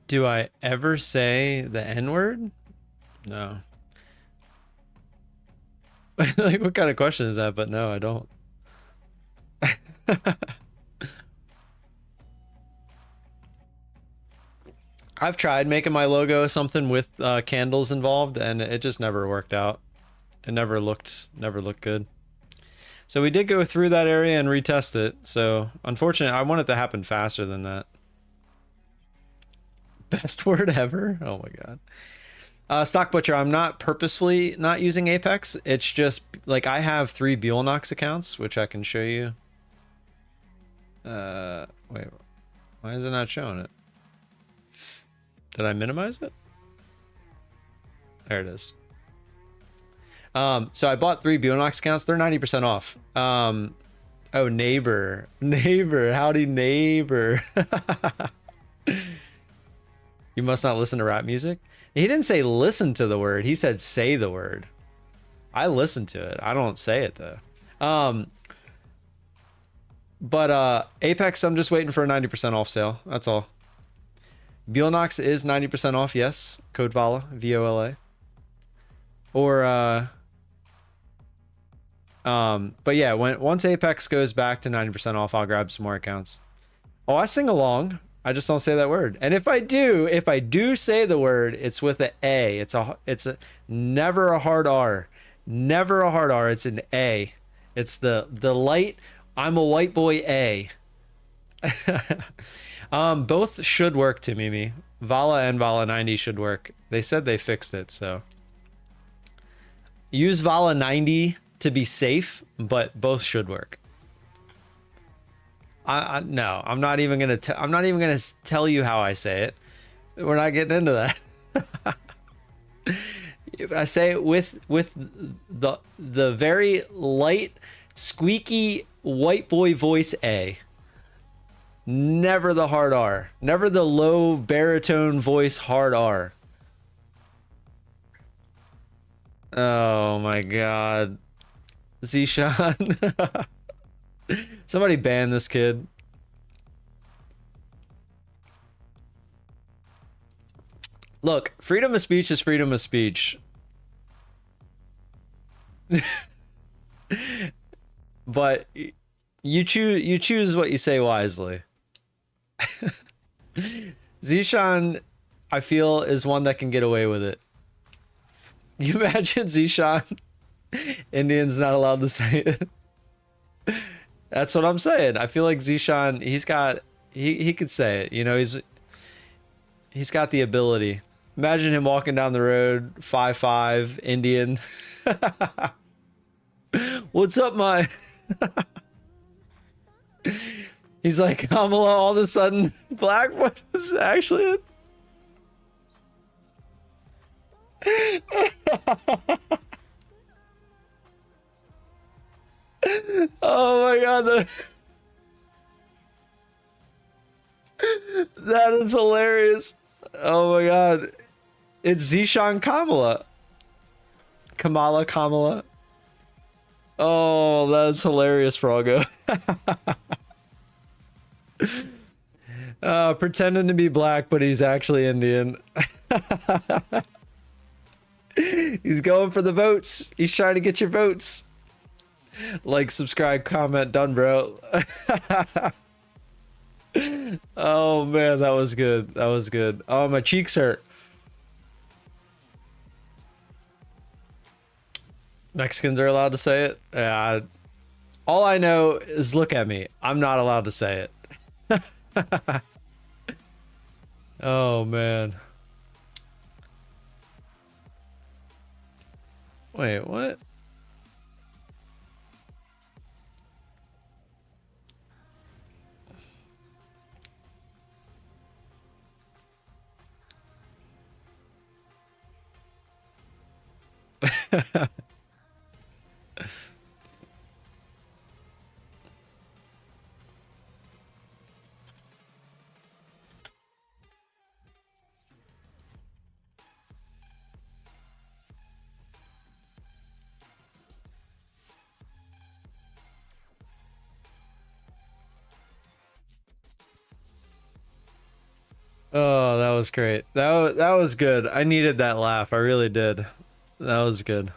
Do I ever say the N-word? No. Like, what kind of question is that? But no, I don't. I've tried making my logo something with candles involved, and it just never worked out. It never looked good. So we did go through that area and retest it. So unfortunately, I want it to happen faster than that. Best word ever? Oh my god. Stock Butcher, I'm not purposefully not using Apex. It's just like I have 3 Bulenox accounts, which I can show you. Wait, why is it not showing it? Did I minimize it? There it is. So I bought 3 Bulenox accounts. They're 90% off. Oh, neighbor, howdy neighbor. You must not listen to rap music. He didn't say listen to the word. He said say the word. I listen to it. I don't say it though. But Apex, I'm just waiting for a 90% off sale. That's all. Bulenox is 90% off, yes. Code VOLA, VOLA. Or but yeah, once Apex goes back to 90% off, I'll grab some more accounts. Oh, I sing along. I just don't say that word. And if I do say the word, it's with an A. It's a never a hard R. Never a hard R. It's an A. It's the light I'm a white boy A. Both should work to Mimi. VOLA and VOLA 90 should work. They said they fixed it, so use VOLA 90 to be safe, but both should work. No, I'm not even gonna tell you how I say it. We're not getting into that. I say it with the very light, squeaky white boy voice A. Never the hard R. Never the low baritone voice hard R. Oh my god. Zishan. Somebody ban this kid. Look, freedom of speech is freedom of speech. But you choose what you say wisely. Zishan, I feel, is one that can get away with it. You imagine Zishan? Indian's not allowed to say it. That's what I'm saying. I feel like Zishan, he could say it. You know, he's got the ability. Imagine him walking down the road, 5'5", Indian. What's up, my? He's like, Kamala, all of a sudden, black. What is actually it? Oh my god, that is hilarious. Oh my god, it's Zishan Kamala. Kamala. Oh, that's hilarious, Froggo. Pretending to be black, but he's actually Indian. He's going for the votes. He's trying to get your votes. Like, subscribe, comment, done, bro. Oh man, that was good. That was good. Oh, my cheeks hurt. Mexicans are allowed to say it? Yeah. All I know is look at me. I'm not allowed to say it. Oh man. Wait, what? Oh, that was great. That was good. I needed that laugh. I really did. That was good.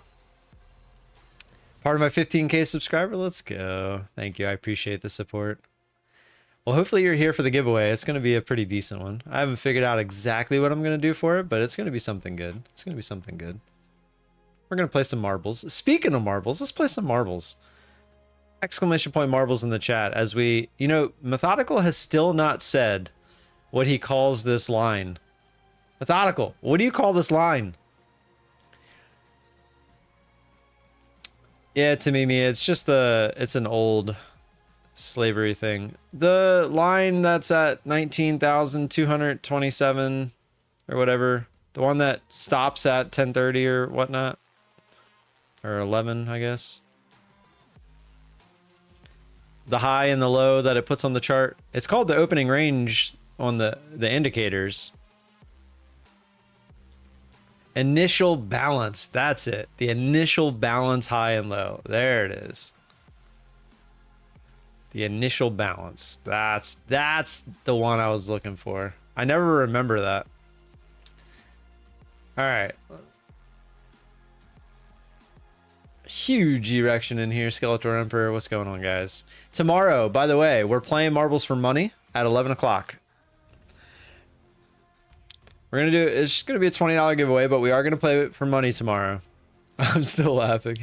Part of my 15K subscriber. Let's go. Thank you. I appreciate the support. Well, hopefully you're here for the giveaway. It's going to be a pretty decent one. I haven't figured out exactly what I'm going to do for it, but it's going to be something good. It's going to be something good. We're going to play some marbles. Speaking of marbles, let's play some marbles. Exclamation point marbles in the chat as we, you know, Methodical has still not said what he calls this line. Methodical, what do you call this line? Yeah, to Mimi, it's just it's an old slavery thing. The line that's at 19,227 or whatever, the one that stops at 10:30 or whatnot, or 11, I guess. The high and the low that it puts on the chart. It's called the opening range on the indicators. Initial balance, that's it. The initial balance high and low. There it is. The initial balance. That's the one I was looking for. I never remember that. All right. Huge erection in here, Skeletor Emperor. What's going on, guys? Tomorrow, by the way, we're playing Marbles for Money at 11 o'clock. We're gonna do it's just gonna be a $20 giveaway, but we are gonna play it for money tomorrow. I'm still laughing.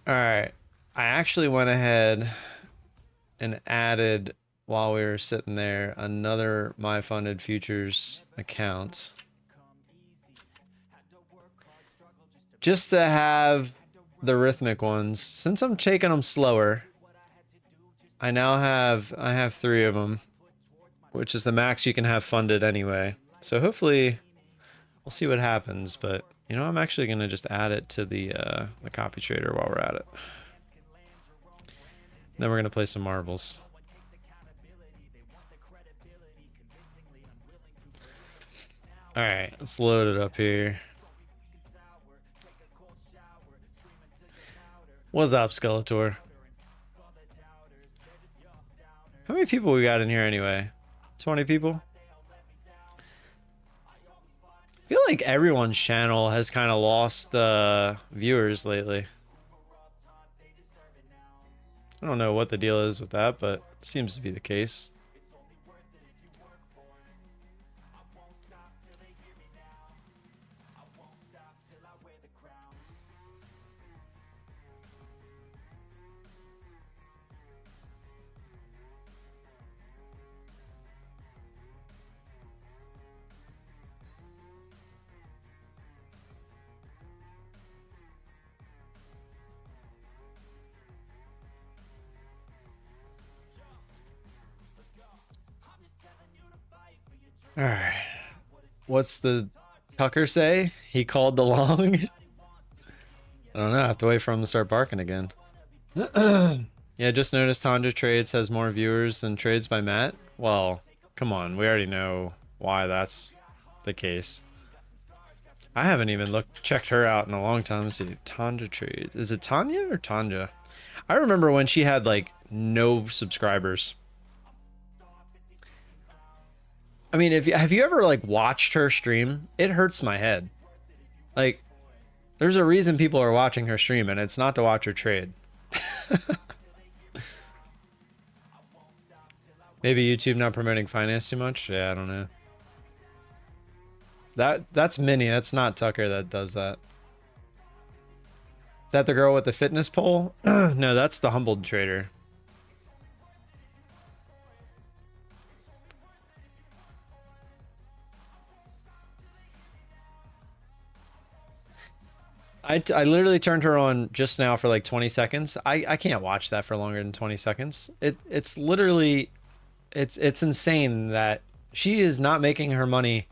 All right, I actually went ahead and added, while we were sitting there, another My Funded Futures account just to have the rhythmic ones. Since I'm taking them slower, I have 3 of them, which is the max you can have funded anyway. So hopefully we'll see what happens, but you know, I'm actually going to just add it to the copy trader while we're at it. Then we're going to play some marbles. All right, let's load it up here. What's up, Skeletor? How many people we got in here anyway? 20 people? I feel like everyone's channel has kind of lost viewers lately. I don't know what the deal is with that, but it seems to be the case. All right. What's the Tucker say? He called the long? I don't know. I have to wait for him to start barking again. Yeah, just noticed Tundra Trades has more viewers than Trades by Matt. Well, come on. We already know why that's the case. I haven't even checked her out in a long time. Let's see. Tundra Trades. Is it Tanya or Tanja? I remember when she had like no subscribers. I mean, have you ever like watched her stream? It hurts my head. Like, there's a reason people are watching her stream, and it's not to watch her trade. Maybe YouTube not promoting finance too much? Yeah, I don't know. That's Minnie. That's not Tucker that does that. Is that the girl with the fitness pole? No, that's the humbled trader. I literally turned her on just now for like 20 seconds. I can't watch that for longer than 20 seconds. It's literally, it's insane that she is not making her money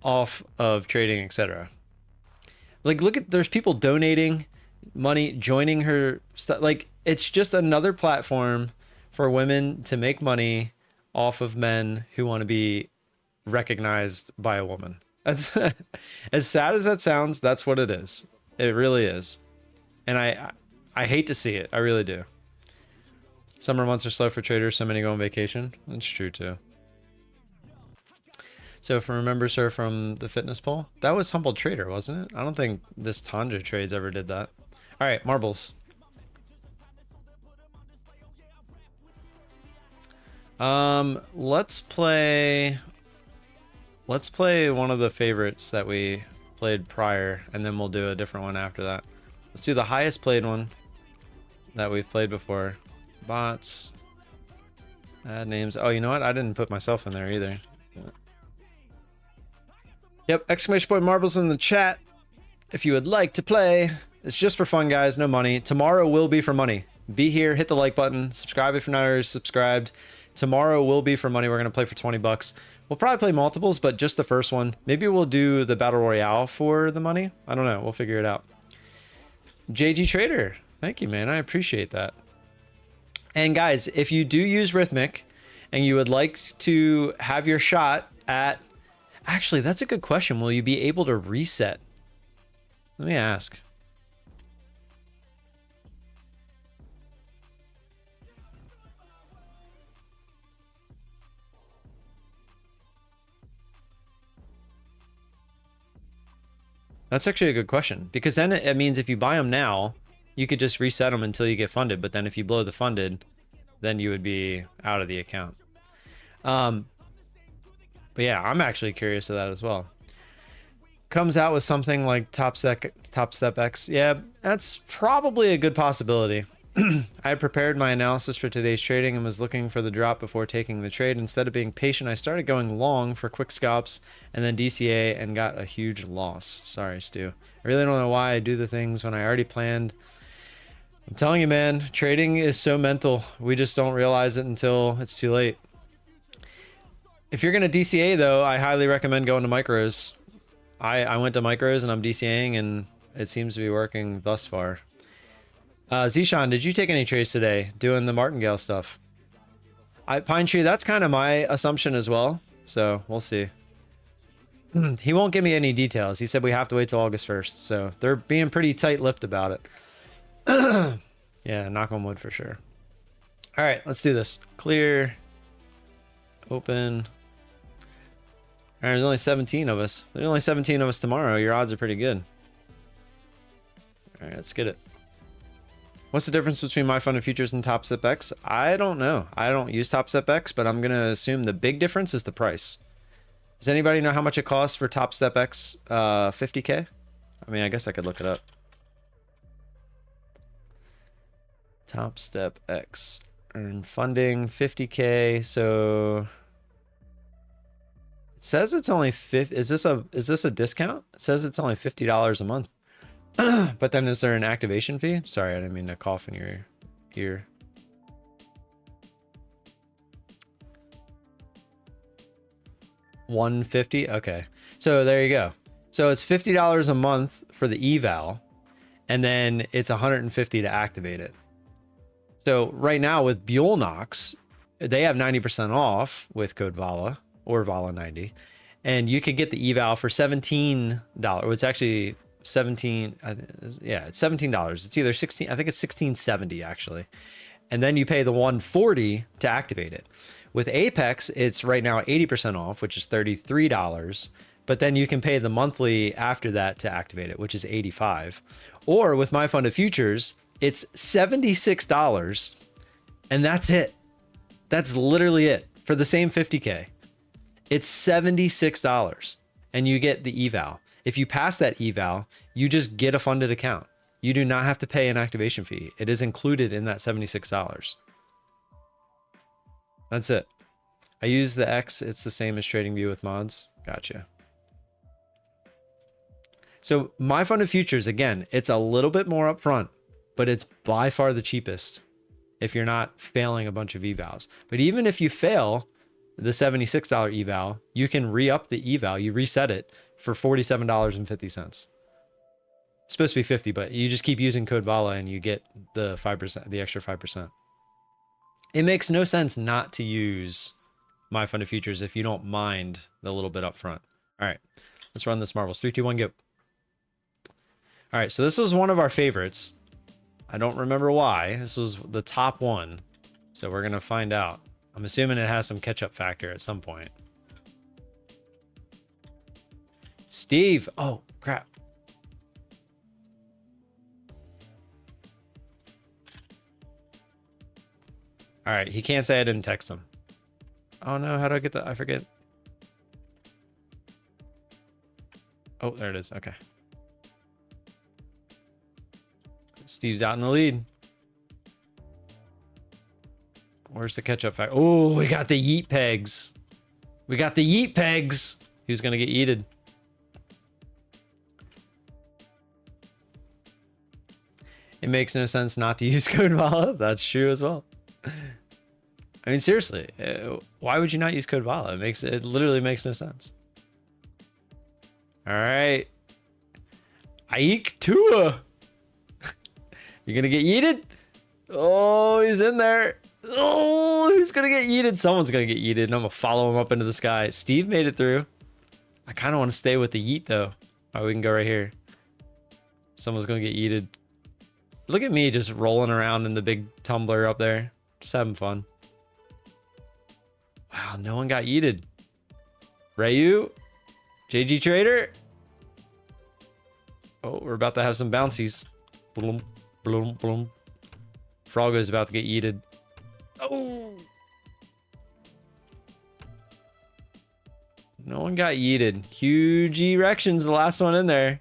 off of trading, etc. Like, look at, there's people donating money, joining her stuff. Like, it's just another platform for women to make money off of men who want to be recognized by a woman. That's as sad as that sounds. That's what it is. It really is. And I hate to see it. I really do. Summer months are slow for traders. So many go on vacation. That's true too. So if remembers her from the fitness poll, that was Humbled Trader, wasn't it? I don't think this Tundra Trades ever did that. All right, marbles. Let's play one of the favorites that we played prior, and then we'll do a different one after that. Let's do the highest played one that we've played before. Bots. Add names. Oh, you know what? I didn't put myself in there either. Yep, exclamation point marbles in the chat if you would like to play. It's just for fun, guys. No money. Tomorrow will be for money. Be here, hit the like button, subscribe if you're not already subscribed. Tomorrow will be for money. We're going to play for 20 bucks. We'll probably play multiples, but just the first one. Maybe we'll do the Battle Royale for the money. I don't know. We'll figure it out. JG Trader. Thank you, man. I appreciate that. And guys, if you do use Rhythmic and you would like to have your shot at Actually, that's a good question. Will you be able to reset? Let me ask. That's actually a good question, because then it means if you buy them now, you could just reset them until you get funded. But then if you blow the funded, then you would be out of the account. But yeah, I'm actually curious of that as well. Comes out with something like Top Step X. Yeah, that's probably a good possibility. I had prepared my analysis for today's trading and was looking for the drop before taking the trade. Instead of being patient, I started going long for quick scalps and then DCA and got a huge loss. Sorry, Stu. I really don't know why I do the things when I already planned. I'm telling you, man, trading is so mental. We just don't realize it until it's too late. If you're going to DCA, though, I highly recommend going to micros. I went to micros and I'm DCAing, and it seems to be working thus far. Zishan, did you take any trades today doing the martingale stuff? Pine Tree, that's kind of my assumption as well. So we'll see. He won't give me any details. He said we have to wait till August 1st. So they're being pretty tight-lipped about it. Yeah, knock on wood for sure. All right, let's do this. Clear. Open. All right, there's only 17 of us. There's only 17 of us tomorrow. Your odds are pretty good. All right, let's get it. What's the difference between my fund of futures and Top Step X? I don't know. I don't use Top Step X, but I'm going to assume the big difference is the price. Does anybody know how much it costs for Top Step X 50K? I mean, I guess I could look it up. Top Step X. Earn funding 50K. So it says it's only 50. Is this a discount? It says it's only $50 a month. But then is there an activation fee? Sorry, I didn't mean to cough in your ear. $150. Okay, so there you go. So it's $50 a month for the eval, and then it's $150 to activate it. So right now with Bulenox, they have 90% off with code VOLA or VOLA90, and you could get the eval for $17. It's actually 17. Yeah, it's $17. It's either 16. I think it's $16.70 actually, and then you pay the $140 to activate it. With Apex, it's right now 80% off, which is $33. But then you can pay the monthly after that to activate it, which is $85. Or with my fund of futures, it's $76, and that's it. That's literally it for the same 50K. It's $76, and you get the eval. If you pass that eval, you just get a funded account. You do not have to pay an activation fee. It is included in that $76. That's it. I use the X. It's the same as TradingView with mods. Gotcha. So my fund of futures, again, it's a little bit more upfront, but it's by far the cheapest if you're not failing a bunch of evals. But even if you fail the $76 eval, you can re-up the eval. You reset it for $47.50. It's supposed to be 50, but you just keep using code VOLA and you get the 5%, the extra 5%. It makes no sense not to use my fund of futures if you don't mind the little bit up front. All right, let's run this marbles. 3, 2, 1, go. All right, so this was one of our favorites. I don't remember why. This was the top one. So we're gonna find out. I'm assuming it has some catch-up factor at some point. Steve, oh crap. All right, he can't say I didn't text him. Oh no, how do I get that? I forget. Oh, there it is. Okay. Steve's out in the lead. Where's the catch-up factor? Oh, we got the yeet pegs. We got the yeet pegs. Who's gonna get yeeted? It makes no sense not to use code VOLA. That's true as well. I mean, seriously, why would you not use code VOLA? It literally makes no sense. All right. Ike Tua. You're going to get yeeted? Oh, he's in there. Oh, who's going to get yeeted? Someone's going to get yeeted, and I'm going to follow him up into the sky. Steve made it through. I kind of want to stay with the yeet though. All right, we can go right here. Someone's gonna get yeeted. Look at me just rolling around in the big tumbler up there. Just having fun. Wow, no one got yeeted. Rayu? JG Trader? Oh, we're about to have some bouncies. Bloom, bloom, bloom. Froggo's about to get yeeted. Oh! No one got yeeted. Huge erections, the last one in there.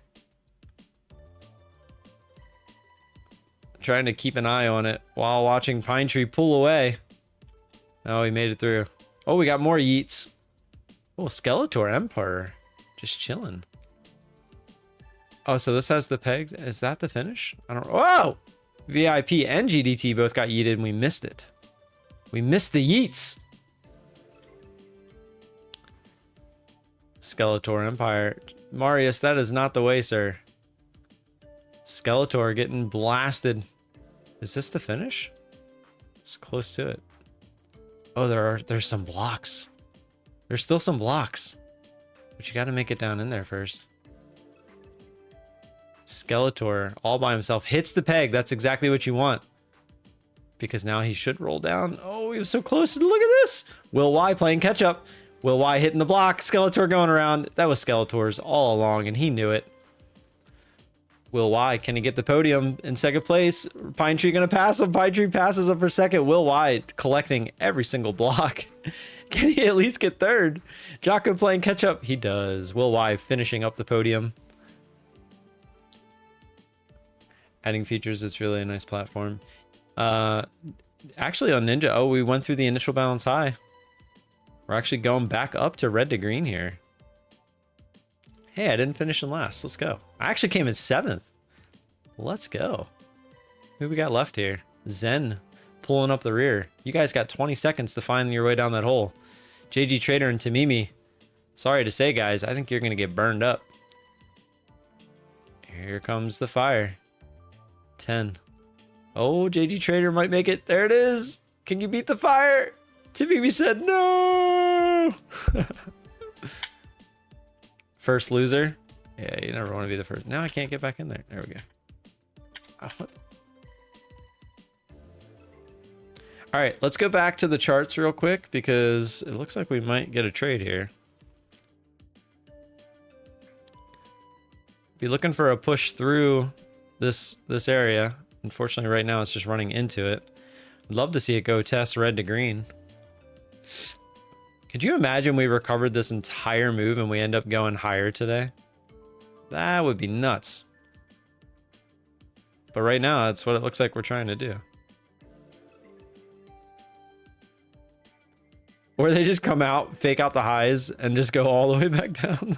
Trying to keep an eye on it while watching Pine Tree pull away. Oh, he made it through. Oh, we got more yeets. Oh, Skeletor Empire. Just chilling. Oh, so this has the pegs. Is that the finish? I don't know. Whoa! VIP and GDT both got yeeted and we missed it. We missed the yeets. Skeletor Empire. Marius, that is not the way, sir. Skeletor getting blasted. Is this the finish? It's close to it. Oh, there's some blocks. There's still some blocks. But you got to make it down in there first. Skeletor all by himself hits the peg. That's exactly what you want. Because now he should roll down. Oh, he was so close. Look at this. Will Y playing catch up. Will Y hitting the block. Skeletor going around. That was Skeletor's all along and he knew it. Will Y, can he get the podium in second place? Pine Tree gonna pass him. Pine Tree passes him for second. Will Y collecting every single block. Can he at least get third? Jocko playing catch up. He does. Will Y finishing up the podium. Adding features, it's really a nice platform. Actually on Ninja, oh, we went through the initial balance high. We're actually going back up to red to green here. Hey, I didn't finish in last. Let's go. I actually came in 7th. Let's go. Who we got left here? Zen pulling up the rear. You guys got 20 seconds to find your way down that hole. JG Trader and Tamimi. Sorry to say, guys. I think you're going to get burned up. Here comes the fire. 10. Oh, JG Trader might make it. There it is. Can you beat the fire? Tamimi said no. First loser. Yeah, you never want to be the first. Now I can't get back in there. There we go. Oh, what? All right, let's go back to the charts real quick because it looks like we might get a trade here. Be looking for a push through this area. Unfortunately, right now it's just running into it. I'd love to see it go test red to green. Could you imagine we recovered this entire move and we end up going higher today? That would be nuts. But right now, that's what it looks like we're trying to do. Or they just come out, fake out the highs, and just go all the way back down.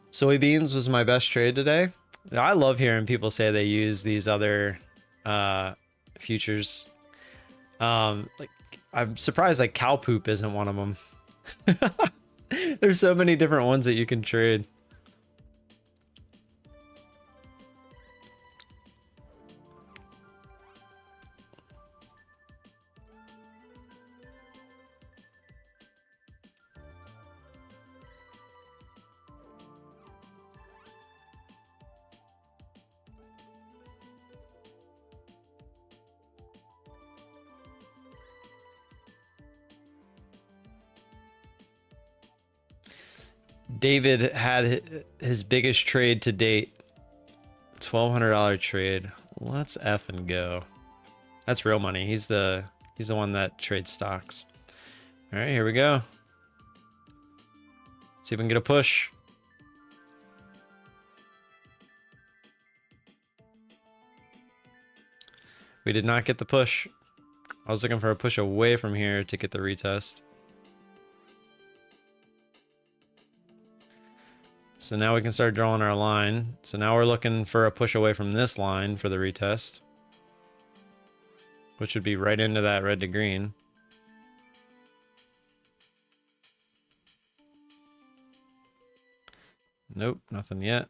Soybeans was my best trade today. I love hearing people say they use these other futures. Like I'm surprised like cow poop isn't one of them. There's so many different ones that you can trade. David had his biggest trade to date. $1,200 trade. Let's effing go. That's real money. He's the one that trades stocks. All right, here we go. See if we can get a push. We did not get the push. I was looking for a push away from here to get the retest. So now we can start drawing our line. So now we're looking for a push away from this line for the retest. which would be right into that red to green. Nope, nothing yet.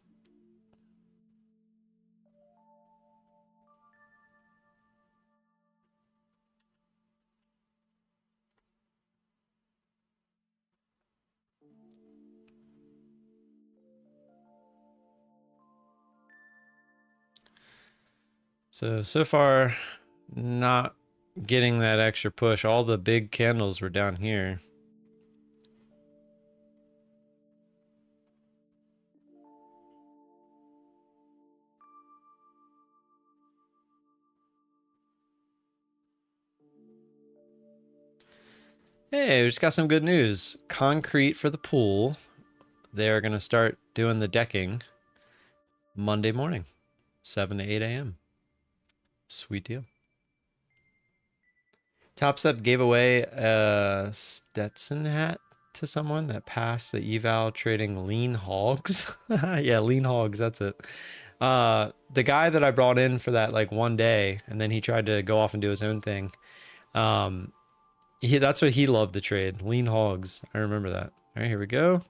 So far, not getting that extra push. All the big candles were down here. Hey, we just got some good news. Concrete for the pool. They are going to start doing the decking Monday morning, 7 to 8 a.m. Sweet deal. Top Step gave away a Stetson hat to someone that passed the eval trading lean hogs. Yeah, lean hogs, that's it. The guy that I brought in for that like one day, and then he tried to go off and do his own thing. That's what he loved to trade. Lean hogs. I remember that. All right, here we go.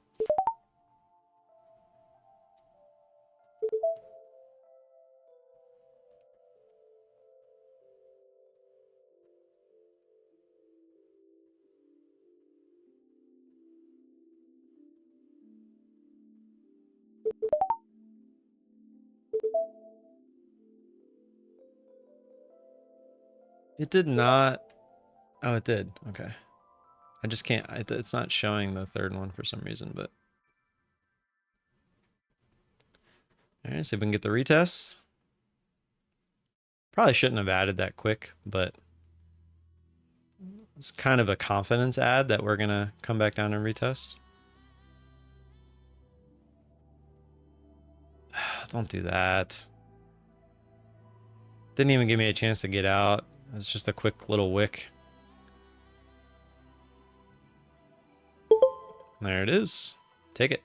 It did not. Oh, it did. Okay. I just can't. It's not showing the third one for some reason, but. All right, see if we can get the retest. Probably shouldn't have added that quick, but it's kind of a confidence ad that we're going to come back down and retest. Don't do that. Didn't even give me a chance to get out. It was just a quick little wick. There it is. Take it.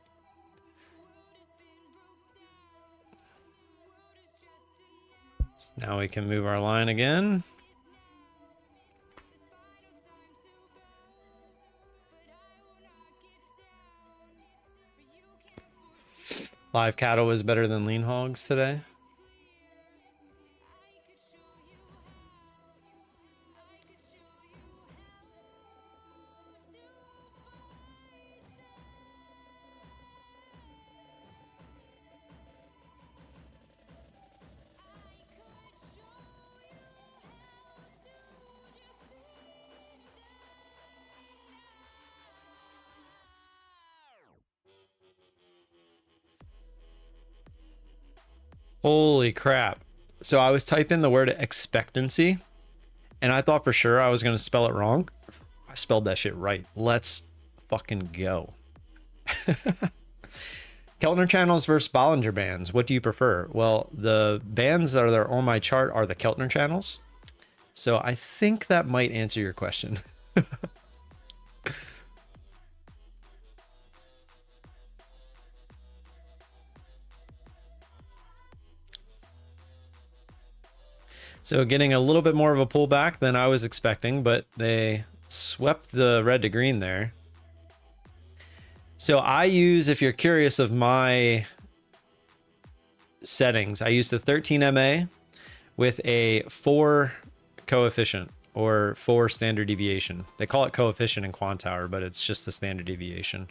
So now we can move our line again. Live cattle was better than lean hogs today. Holy crap. So I was typing the word expectancy and I thought for sure I was going to spell it wrong. I spelled that shit right. Let's fucking go. Keltner channels versus Bollinger Bands. What do you prefer? Well, the bands that are on my chart are the Keltner channels. So I think that might answer your question. So getting a little bit more of a pullback than I was expecting, but they swept the red to green there. So I use, if you're curious of my settings, I use the 13 MA with a 4 coefficient or 4 standard deviation. They call it coefficient in Quantower, but it's just the standard deviation.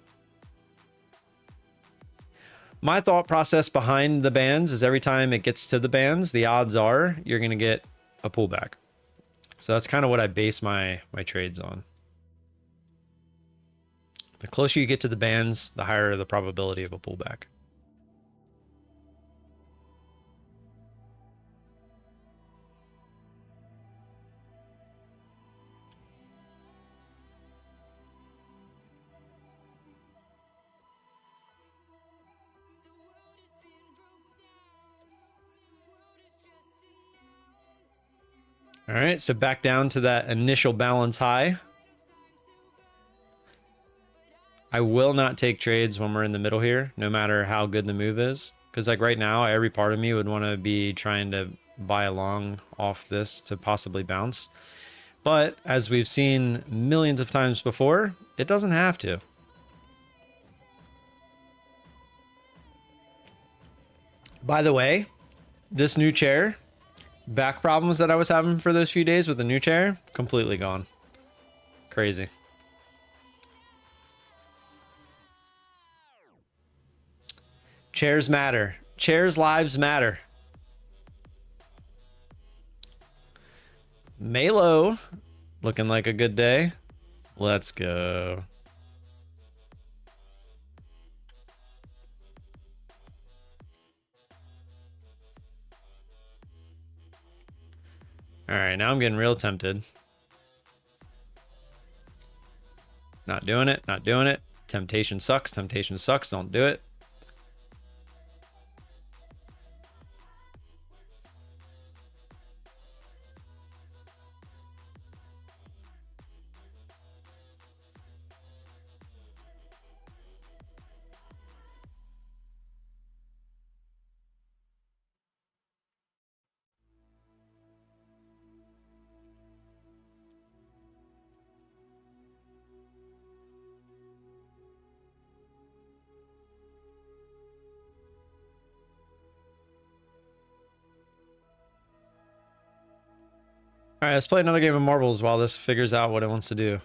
My thought process behind the bands is every time it gets to the bands, the odds are you're going to get a pullback. So that's kind of what I base my trades on. The closer you get to the bands, the higher the probability of a pullback. All right, so back down to that initial balance high. I will not take trades when we're in the middle here, no matter how good the move is. Because like right now, every part of me would want to be trying to buy a long off this to possibly bounce. But as we've seen millions of times before, it doesn't have to. By the way, this new chair, back problems that I was having for those few days with the new chair, completely gone. Crazy. Chairs matter. Chairs' lives matter. Malo, looking like a good day. Let's go. All right, now I'm getting real tempted. Not doing it, not doing it. Temptation sucks, don't do it. All right, let's play another game of marbles while this figures out what it wants to do.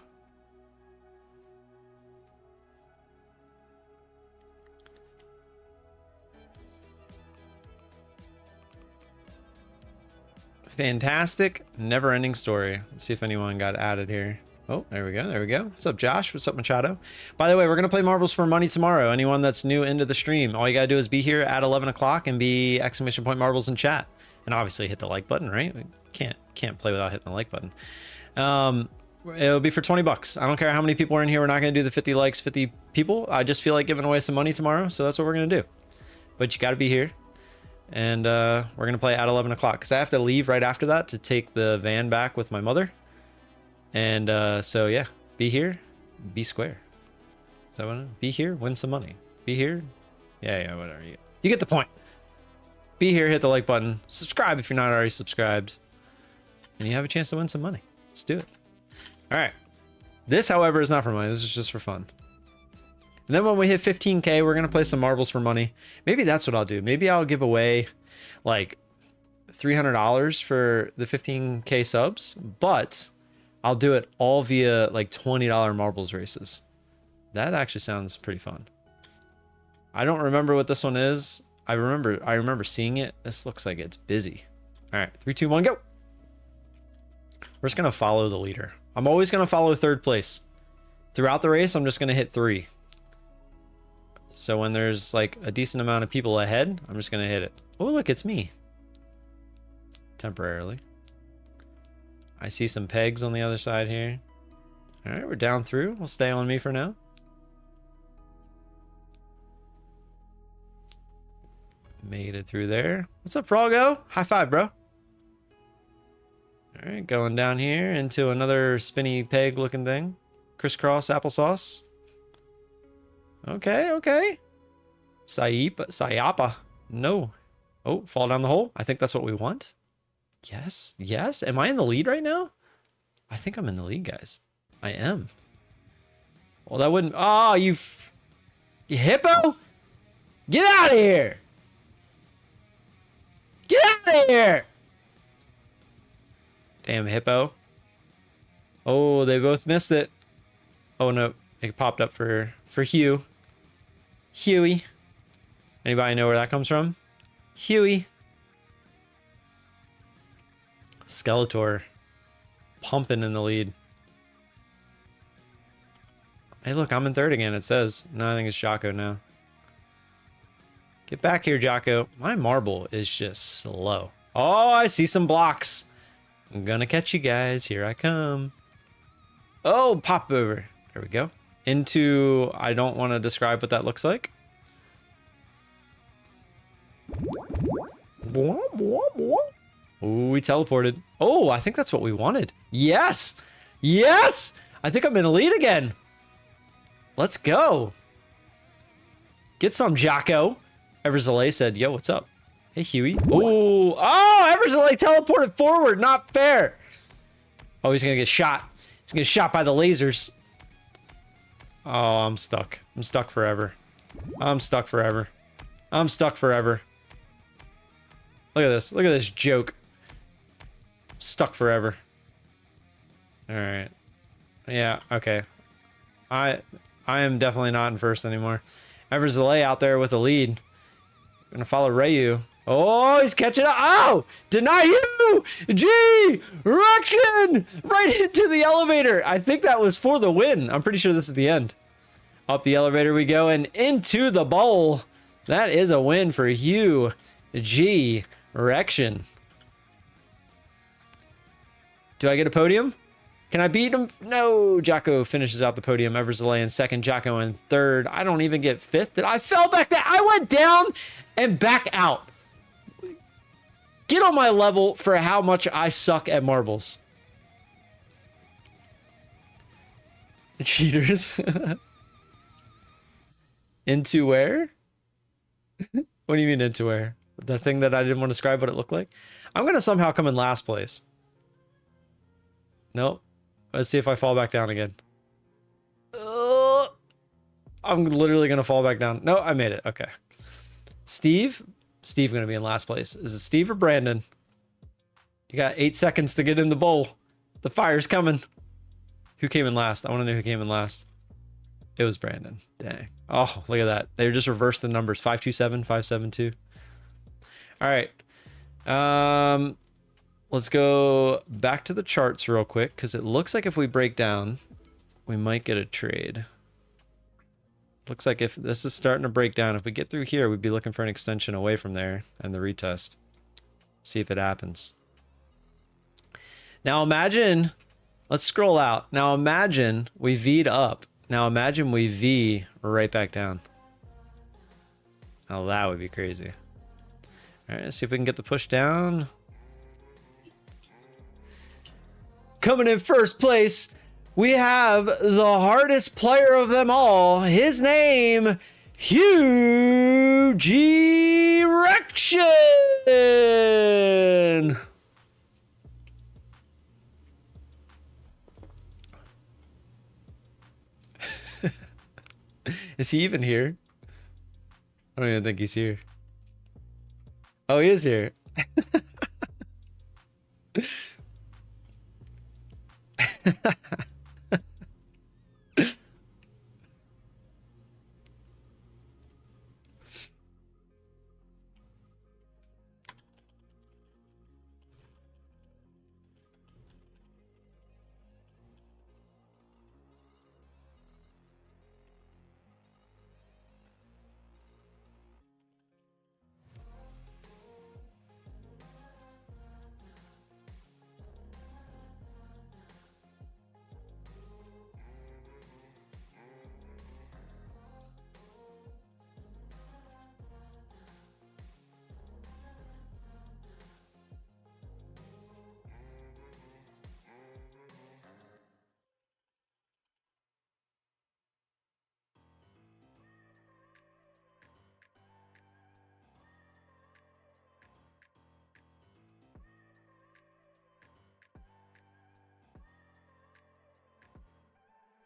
Fantastic, never-ending story. Let's see if anyone got added here. Oh, there we go, there we go. What's up, Josh? What's up, Machado? By the way, we're going to play marbles for money tomorrow. Anyone that's new into the stream, all you got to do is be here at 11 o'clock and be !marbles in chat. And obviously hit the like button, right? We can't play without hitting the like button. It'll be for 20 bucks. I don't care how many people are in here. We're not going to do the 50 likes, 50 people. I just feel like giving away some money tomorrow, so that's what we're going to do. But you got to be here. And we're going to play at 11 o'clock because I have to leave right after that to take the van back with my mother. And so, yeah, be here, be square. So be here, win some money. Be here. Yeah, whatever. You get the point. Be here, hit the like button, subscribe if you're not already subscribed, and you have a chance to win some money. Let's do it. All right. This, however, is not for money. This is just for fun. And then when we hit 15K, we're going to play some marbles for money. Maybe that's what I'll do. Maybe I'll give away like $300 for the 15K subs, but I'll do it all via like $20 marbles races. That actually sounds pretty fun. I don't remember what this one is. I remember seeing it. This looks like it's busy. All right, 3, 2, 1, go. We're just gonna follow the leader. I'm always gonna follow third place. Throughout the race, I'm just gonna hit 3. So when there's like a decent amount of people ahead, I'm just gonna hit it. Oh, look, it's me. Temporarily. I see some pegs on the other side here. All right, we're down through. We'll stay on me for now. Made it through there. What's up, Froggo? High five, bro. All right, going down here into another spinny peg looking thing. Crisscross applesauce. Okay. Sayapa. No. Oh, fall down the hole. I think that's what we want. Yes. Am I in the lead right now? I think I'm in the lead, guys. I am. Well, that wouldn't... Oh, you hippo? Get out of here! Get out of here! Damn hippo. Oh, they both missed it. Oh no, it popped up for Hugh. Huey. Anybody know where that comes from? Huey. Skeletor. Pumping in the lead. Hey look, I'm in third again, it says. No, I think it's Jocko now. Get back here, Jocko. My marble is just slow. Oh, I see some blocks. I'm gonna catch you guys. Here I come. Oh, pop over. There we go. Into, I don't want to describe what that looks like. Ooh, we teleported. Oh, I think that's what we wanted. Yes! Yes! I think I'm in the lead again. Let's go. Get some, Jocko. Everzale said, yo, what's up? Hey, Huey. Oh, Everson like teleported forward. Not fair. Oh, he's gonna get shot. He's gonna get shot by the lasers. Oh, I'm stuck. I'm stuck forever. I'm stuck forever. I'm stuck forever. Look at this. Look at this joke. I'm stuck forever. All right. Yeah. Okay. I am definitely not in first anymore. Everzalay out there with a lead. Gonna follow Rayu. Oh, he's catching up. Oh, deny you. G Rection right into the elevator. I think that was for the win. I'm pretty sure this is the end. Up the elevator we go and into the bowl. That is a win for Hugh G Rection. Do I get a podium? Can I beat him? No. Jocko finishes out the podium. Everzalay in second. Jocko in third. I don't even get fifth. I fell back down. I went down and back out. Get on my level for how much I suck at marbles. Cheaters. Into where? What do you mean into where? The thing that I didn't want to describe what it looked like? I'm going to somehow come in last place. Nope. Let's see if I fall back down again. I'm literally going to fall back down. No, I made it. Okay. Steve? Steve going to be in last place. Is it Steve or Brandon? You got 8 seconds to get in the bowl. The fire's coming. Who came in last? I want to know who came in last. It was Brandon. Dang. Oh, look at that. They just reversed the numbers. 527, 572. All right. Let's go back to the charts real quick because it looks like if we break down, we might get a trade. Looks like if this is starting to break down, if we get through here, we'd be looking for an extension away from there and the retest. See if it happens. Now imagine, let's scroll out. Now imagine we V'd up. Now imagine we V right back down. Now that would be crazy. All right, let's see if we can get the push down. Coming in first place, we have the hardest player of them all. His name, Hugh G Rection. Is he even here? I don't even think he's here. Oh, he is here.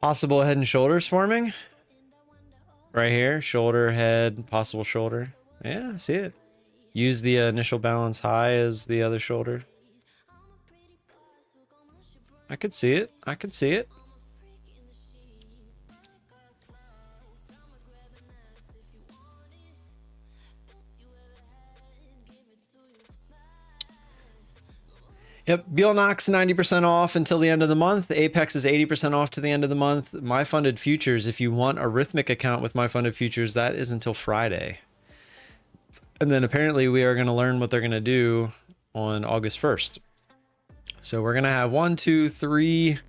Possible head and shoulders forming. Right here, shoulder, head, possible shoulder. Yeah, I see it. Use the initial balance high as the other shoulder. I could see it. I could see it. Yep, Bulenox 90% off until the end of the month. Apex is 80% off to the end of the month. My Funded Futures, if you want a Rhythmic account with My Funded Futures, that is until Friday. And then apparently we are going to learn what they're going to do on August 1st. So we're going to have 1, 2, 3,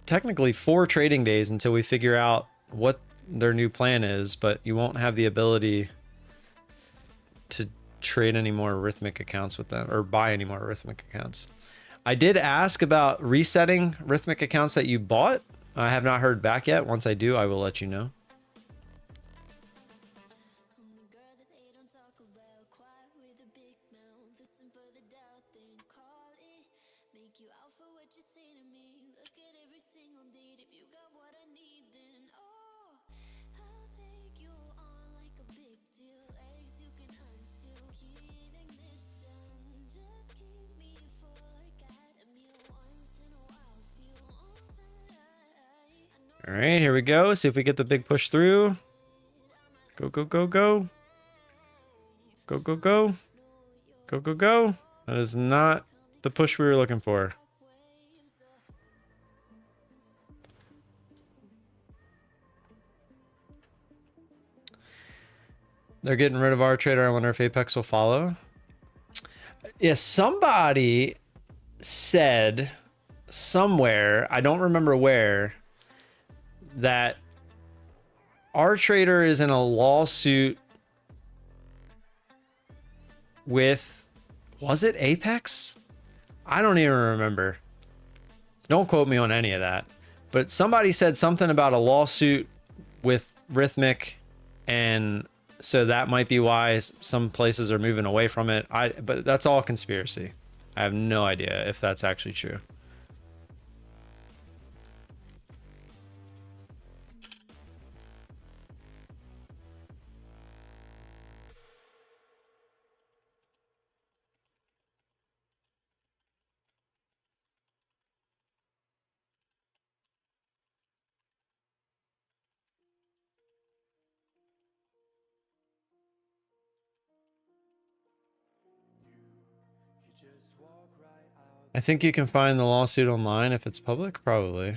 technically 4 trading days until we figure out what their new plan is, but you won't have the ability to trade any more Rhythmic accounts with them or buy any more Rhythmic accounts. I did ask about resetting Rhythmic accounts that you bought. I have not heard back yet. Once I do, I will let you know. All right, here we go. See if we get the big push through. Go, go, go, go. Go, go, go. Go, go, go. That is not the push we were looking for. They're getting rid of our trader. I wonder if Apex will follow. Yeah, somebody said somewhere, I don't remember where, that our trader is in a lawsuit with, was it Apex? I don't even remember. Don't quote me on any of that. But somebody said something about a lawsuit with Rhythmic, and so that might be why some places are moving away from it. But that's all conspiracy. I have no idea if that's actually true. I think you can find the lawsuit online if it's public, probably.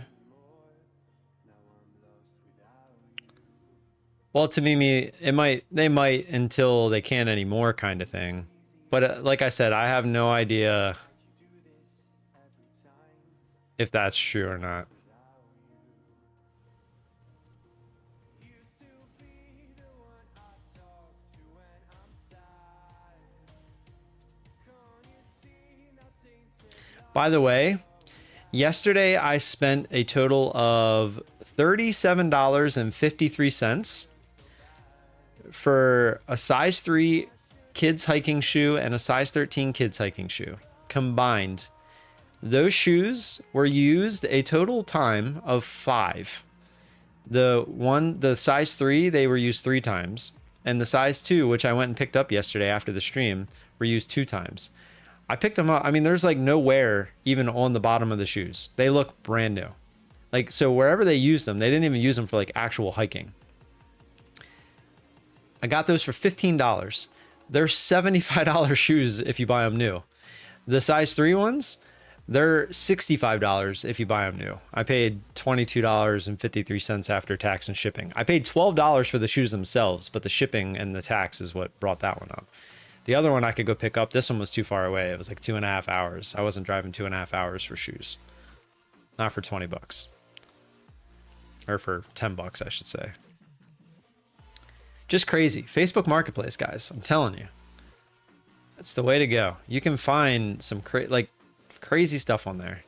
Well, to me, they might until they can't anymore kind of thing. But like I said, I have no idea if that's true or not. By the way, yesterday I spent a total of $37.53 for a size 3 kids hiking shoe and a size 13 kids hiking shoe combined. Those shoes were used a total time of 5. The size 3, they were used 3 times, and the size 2, which I went and picked up yesterday after the stream, were used 2 times. I picked them up. I mean, there's like no wear even on the bottom of the shoes. They look brand new. Like, so wherever they used them, they didn't even use them for like actual hiking. I got those for $15. They're $75 shoes if you buy them new. The size 3 ones, they're $65 if you buy them new. I paid $22.53 after tax and shipping. I paid $12 for the shoes themselves, but the shipping and the tax is what brought that one up. The other one I could go pick up. This one was too far away. It was like 2.5 hours. I wasn't driving 2.5 hours for shoes. Not for 20 bucks. Or for 10 bucks, I should say. Just crazy. Facebook Marketplace, guys. I'm telling you. That's the way to go. You can find some crazy stuff on there.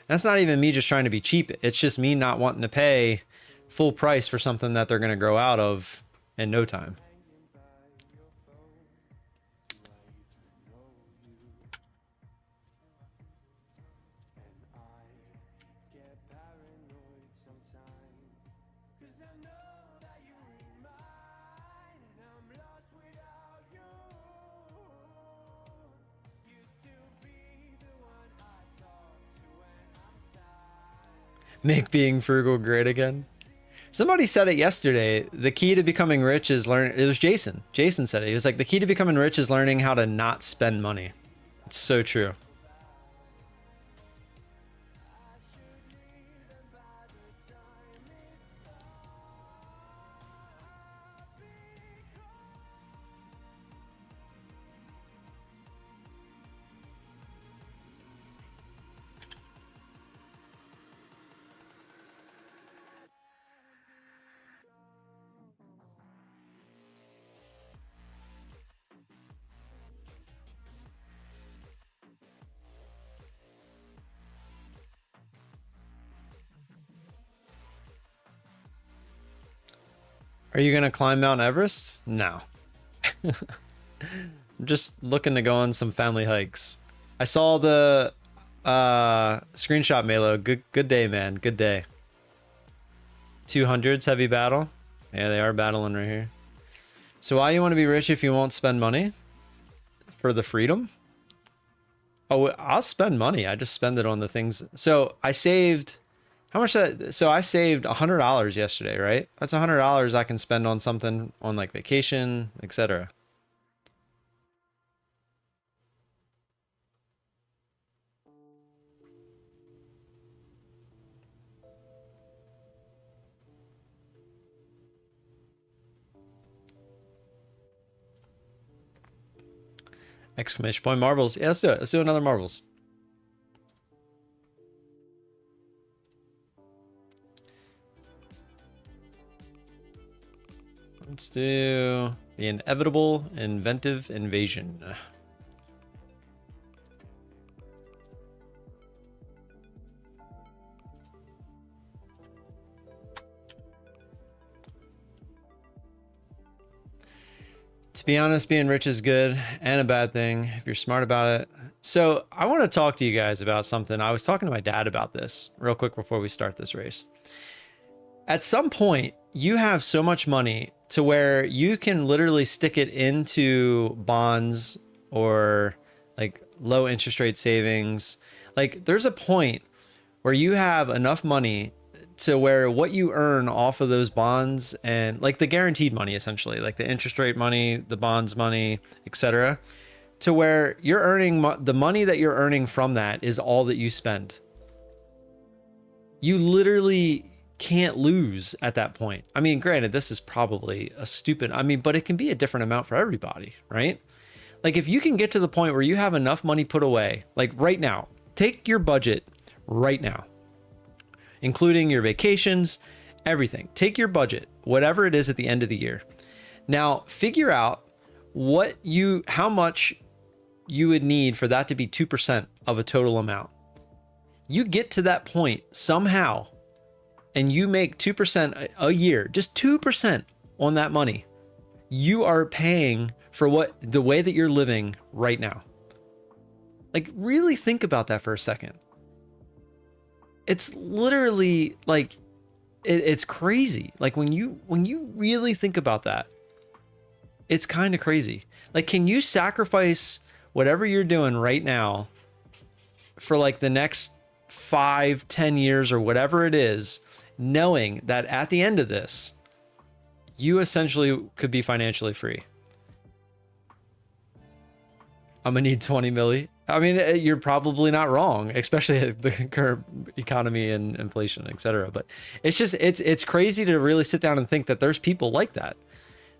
That's not even me just trying to be cheap. It's just me not wanting to pay full price for something that they're going to grow out of in no time. Make being frugal great again. Somebody said it yesterday. The key to becoming rich is learn. It was Jason. Jason said it. He was like, the key to becoming rich is learning how to not spend money. It's so true. Are you gonna climb Mount Everest? No. I'm just looking to go on some family hikes. I saw Screenshot Melo. Good day, man. Good day. 200s heavy battle. Yeah, they are battling right here. So why you want to be rich if you won't spend money? For the freedom? Oh, I'll spend money. I just spend it on the things. So I saved, how much that? So I saved $100 yesterday, right? That's $100 I can spend on something, on like vacation, etc. Exclamation point marbles. Yeah, let's do it. Let's do another marbles. Let's do the inevitable inventive invasion. To be honest, being rich is good and a bad thing if you're smart about it. So I want to talk to you guys about something. I was talking to my dad about this real quick before we start this race. At some point, you have so much money to where you can literally stick it into bonds or like low interest rate savings. Like there's a point where you have enough money to where what you earn off of those bonds and like the guaranteed money, essentially like the interest rate money, the bonds money, etc., to where you're earning the money that you're earning from that is all that you spend. You literally can't lose at that point. I mean, granted, this is probably a stupid, but it can be a different amount for everybody, right? Like if you can get to the point where you have enough money put away, like right now, take your budget right now, including your vacations, everything. Take your budget, whatever it is at the end of the year. Now figure out how much you would need for that to be 2% of a total amount. You get to that point somehow and you make 2% a year, just 2% on that money. You are paying for the way that you're living right now. Like really think about that for a second. It's literally like, it's crazy. Like when you really think about that, it's kind of crazy. Like, can you sacrifice whatever you're doing right now for like the next 5-10 years or whatever it is, knowing that at the end of this, you essentially could be financially free? I'm gonna need 20 milli. I mean, you're probably not wrong, especially at the current economy and inflation, etc. But it's just, it's crazy to really sit down and think that there's people like that.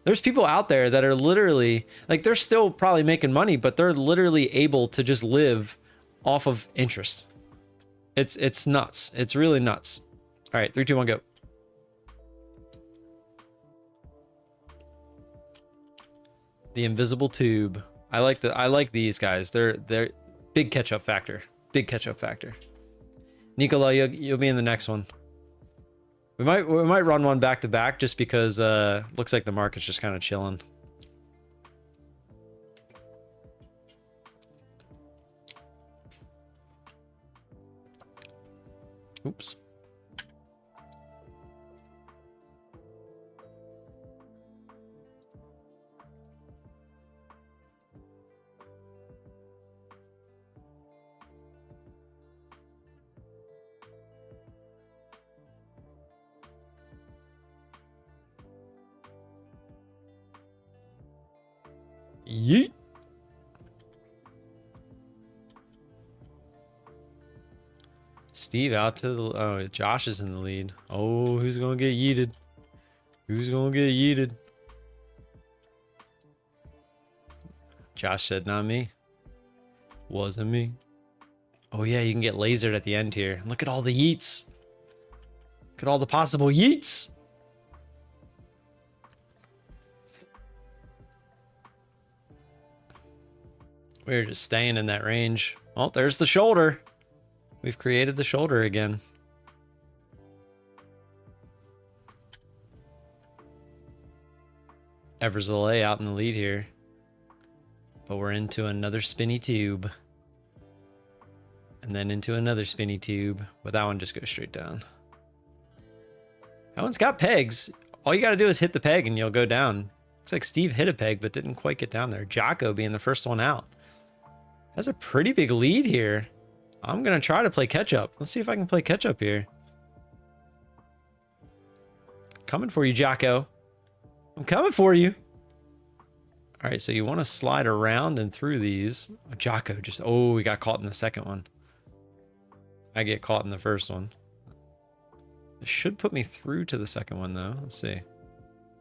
There's people out there that are literally like, they're still probably making money, but they're literally able to just live off of interest. It's nuts. It's really nuts. All right, 3, 2, 1, go. The invisible tube. I like these guys. They're big catch-up factor. Big catch-up factor. Nicola, you'll be in the next one. We might run one back to back just because looks like the market's just kind of chilling. Oops. Yeet. Steve out to the... Oh, Josh is in the lead. Oh, who's going to get yeeted? Who's going to get yeeted? Josh said, not me. Wasn't me. Oh, yeah, you can get lasered at the end here. Look at all the yeets. Look at all the possible yeets. We're just staying in that range. Oh, there's the shoulder. We've created the shoulder again. Eversole out in the lead here. But we're into another spinny tube. And then into another spinny tube. But that one just goes straight down. That one's got pegs. All you got to do is hit the peg and you'll go down. Looks like Steve hit a peg but didn't quite get down there. Jocko being the first one out. Has a pretty big lead here. I'm going to try to play catch up. Let's see if I can play catch up here. Coming for you, Jocko. I'm coming for you. All right, so you want to slide around and through these. Oh, Jocko just, oh, we got caught in the second one. I get caught in the first one. This should put me through to the second one, though. Let's see.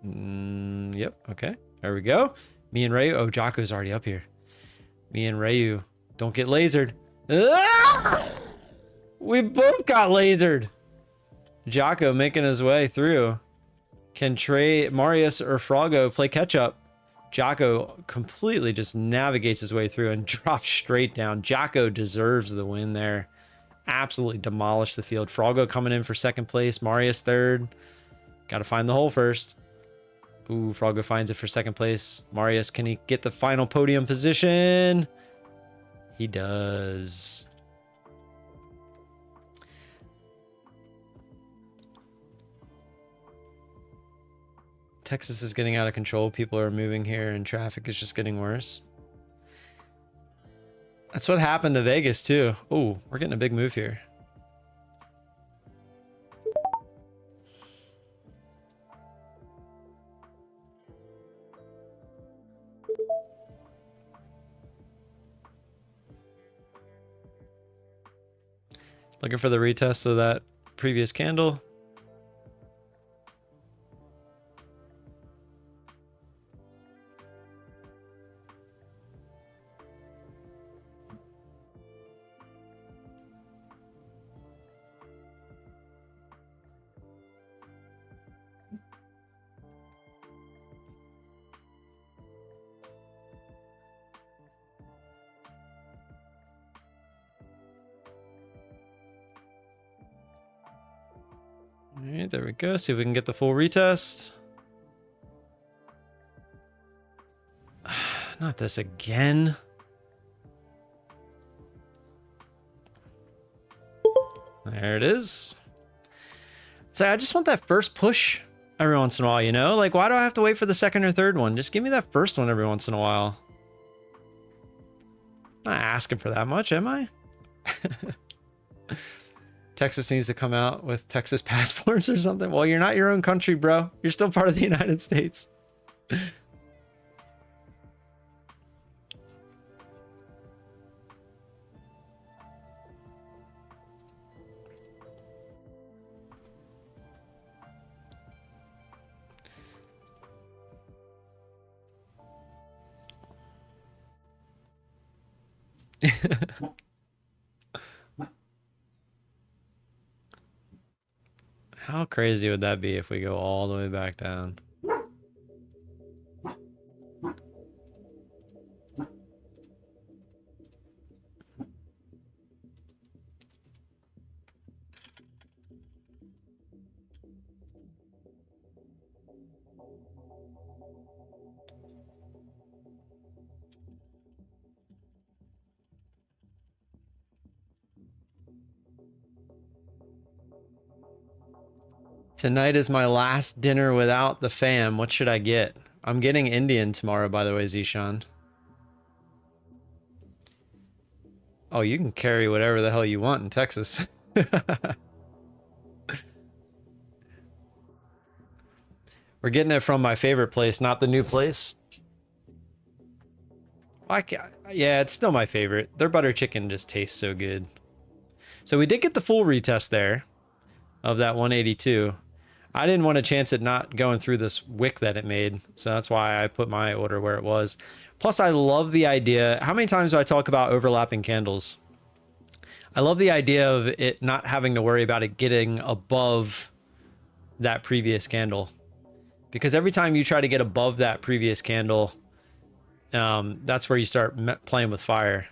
Yep, okay. There we go. Me and Rayu. Oh, Jocko's already up here. Me and Rayu. Don't get lasered. Ah! We both got lasered. Jocko making his way through. Can Marius or Froggo play catch up? Jocko completely just navigates his way through and drops straight down. Jocko deserves the win there. Absolutely demolished the field. Froggo coming in for second place. Marius third. Got to find the hole first. Ooh, Froggo finds it for second place. Marius, can he get the final podium position? He does. Texas is getting out of control. People are moving here and traffic is just getting worse. That's what happened to Vegas too. Oh, we're getting a big move here. Looking for the retest of that previous candle. All right, there we go. See if we can get the full retest. Not this again. There it is. So I just want that first push every once in a while, you know? Like, why do I have to wait for the second or third one? Just give me that first one every once in a while. Not asking for that much, am I? Texas needs to come out with Texas passports or something. Well, you're not your own country, bro. You're still part of the United States. How crazy would that be if we go all the way back down? Tonight is my last dinner without the fam. What should I get? I'm getting Indian tomorrow, by the way, Zishan. Oh, you can carry whatever the hell you want in Texas. We're getting it from my favorite place, not the new place. Yeah, it's still my favorite. Their butter chicken just tastes so good. So we did get the full retest there of that 182. I didn't want to chance it not going through this wick that it made, so that's why I put my order where it was. Plus, I love the idea. How many times do I talk about overlapping candles? I love the idea of it not having to worry about it getting above that previous candle. Because every time you try to get above that previous candle, that's where you start playing with fire.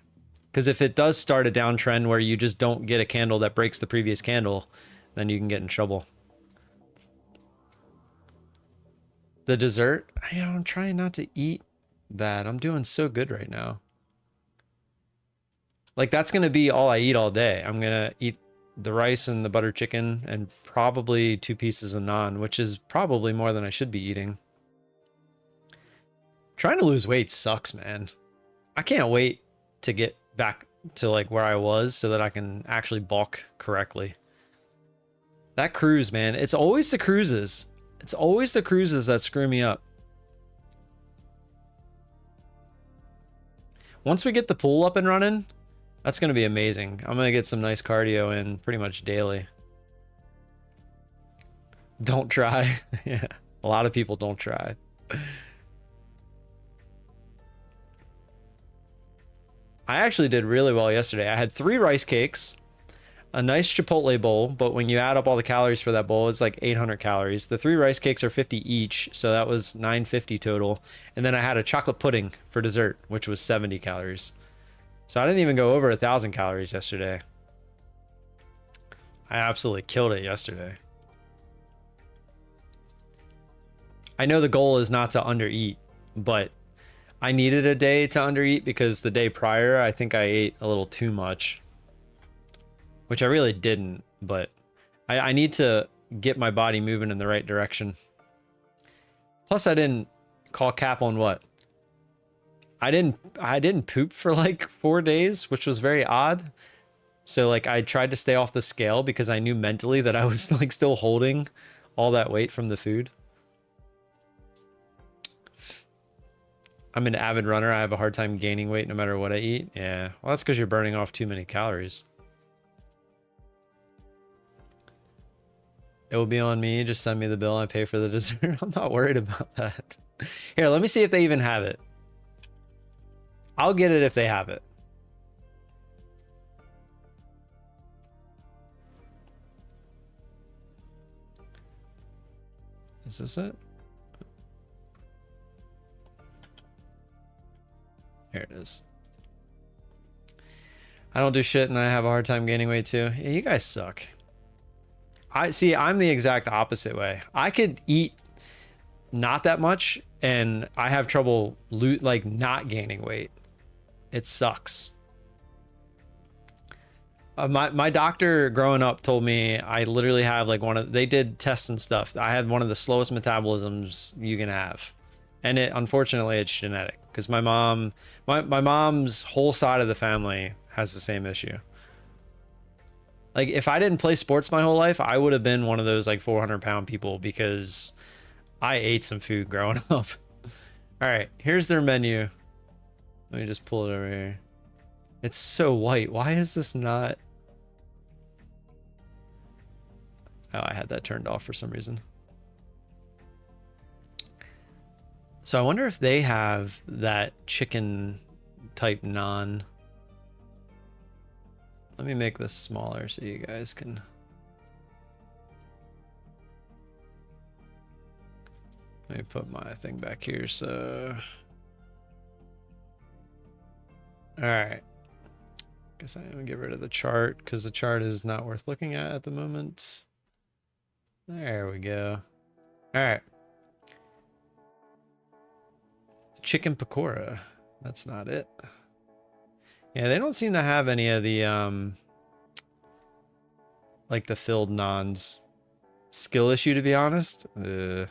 Because if it does start a downtrend where you just don't get a candle that breaks the previous candle, then you can get in trouble. The dessert? I'm trying not to eat that. I'm doing so good right now. Like that's going to be all I eat all day. I'm going to eat the rice and the butter chicken and probably 2 pieces of naan, which is probably more than I should be eating. Trying to lose weight sucks, man. I can't wait to get back to like where I was so that I can actually bulk correctly. That cruise, man. It's always the cruises. It's always the cruises that screw me up. Once we get the pool up and running, that's going to be amazing. I'm going to get some nice cardio in pretty much daily. Don't try. Yeah. A lot of people don't try. I actually did really well yesterday. I had 3 rice cakes, a nice Chipotle bowl, but when you add up all the calories for that bowl, it's like 800 calories. The 3 rice cakes are 50 each, so that was 950 total. And then I had a chocolate pudding for dessert, which was 70 calories. So I didn't even go over 1,000 calories yesterday. I absolutely killed it yesterday. I know the goal is not to undereat, but I needed a day to undereat because the day prior, I think I ate a little too much. Which I really didn't, but I need to get my body moving in the right direction. Plus, I didn't call cap on what? I didn't poop for like 4 days, which was very odd. So like I tried to stay off the scale because I knew mentally that I was like still holding all that weight from the food. I'm an avid runner. I have a hard time gaining weight no matter what I eat. Yeah, well, that's because you're burning off too many calories. It will be on me. Just send me the bill. I pay for the dessert. I'm not worried about that. Here, let me see if they even have it. I'll get it if they have it. Is this it? Here it is. I don't do shit and I have a hard time gaining weight too. Yeah, you guys suck. I'm the exact opposite way. I could eat not that much and I have trouble like not gaining weight. It sucks. My doctor growing up told me I literally have like they did tests and stuff. I had one of the slowest metabolisms you can have. And unfortunately it's genetic because my mom's whole side of the family has the same issue. Like if I didn't play sports my whole life, I would have been one of those like 400-pound people because I ate some food growing up. All right, here's their menu. Let me just pull it over here. It's so white. Why is this not? Oh, I had that turned off for some reason. So I wonder if they have that chicken type naan. Let me make this smaller so you guys can. Let me put my thing back here. So, all right. Guess I'm gonna get rid of the chart because the chart is not worth looking at the moment. There we go. All right. Chicken pakora. That's not it. Yeah, they don't seem to have any of the like the filled naans. Skill issue, to be honest. I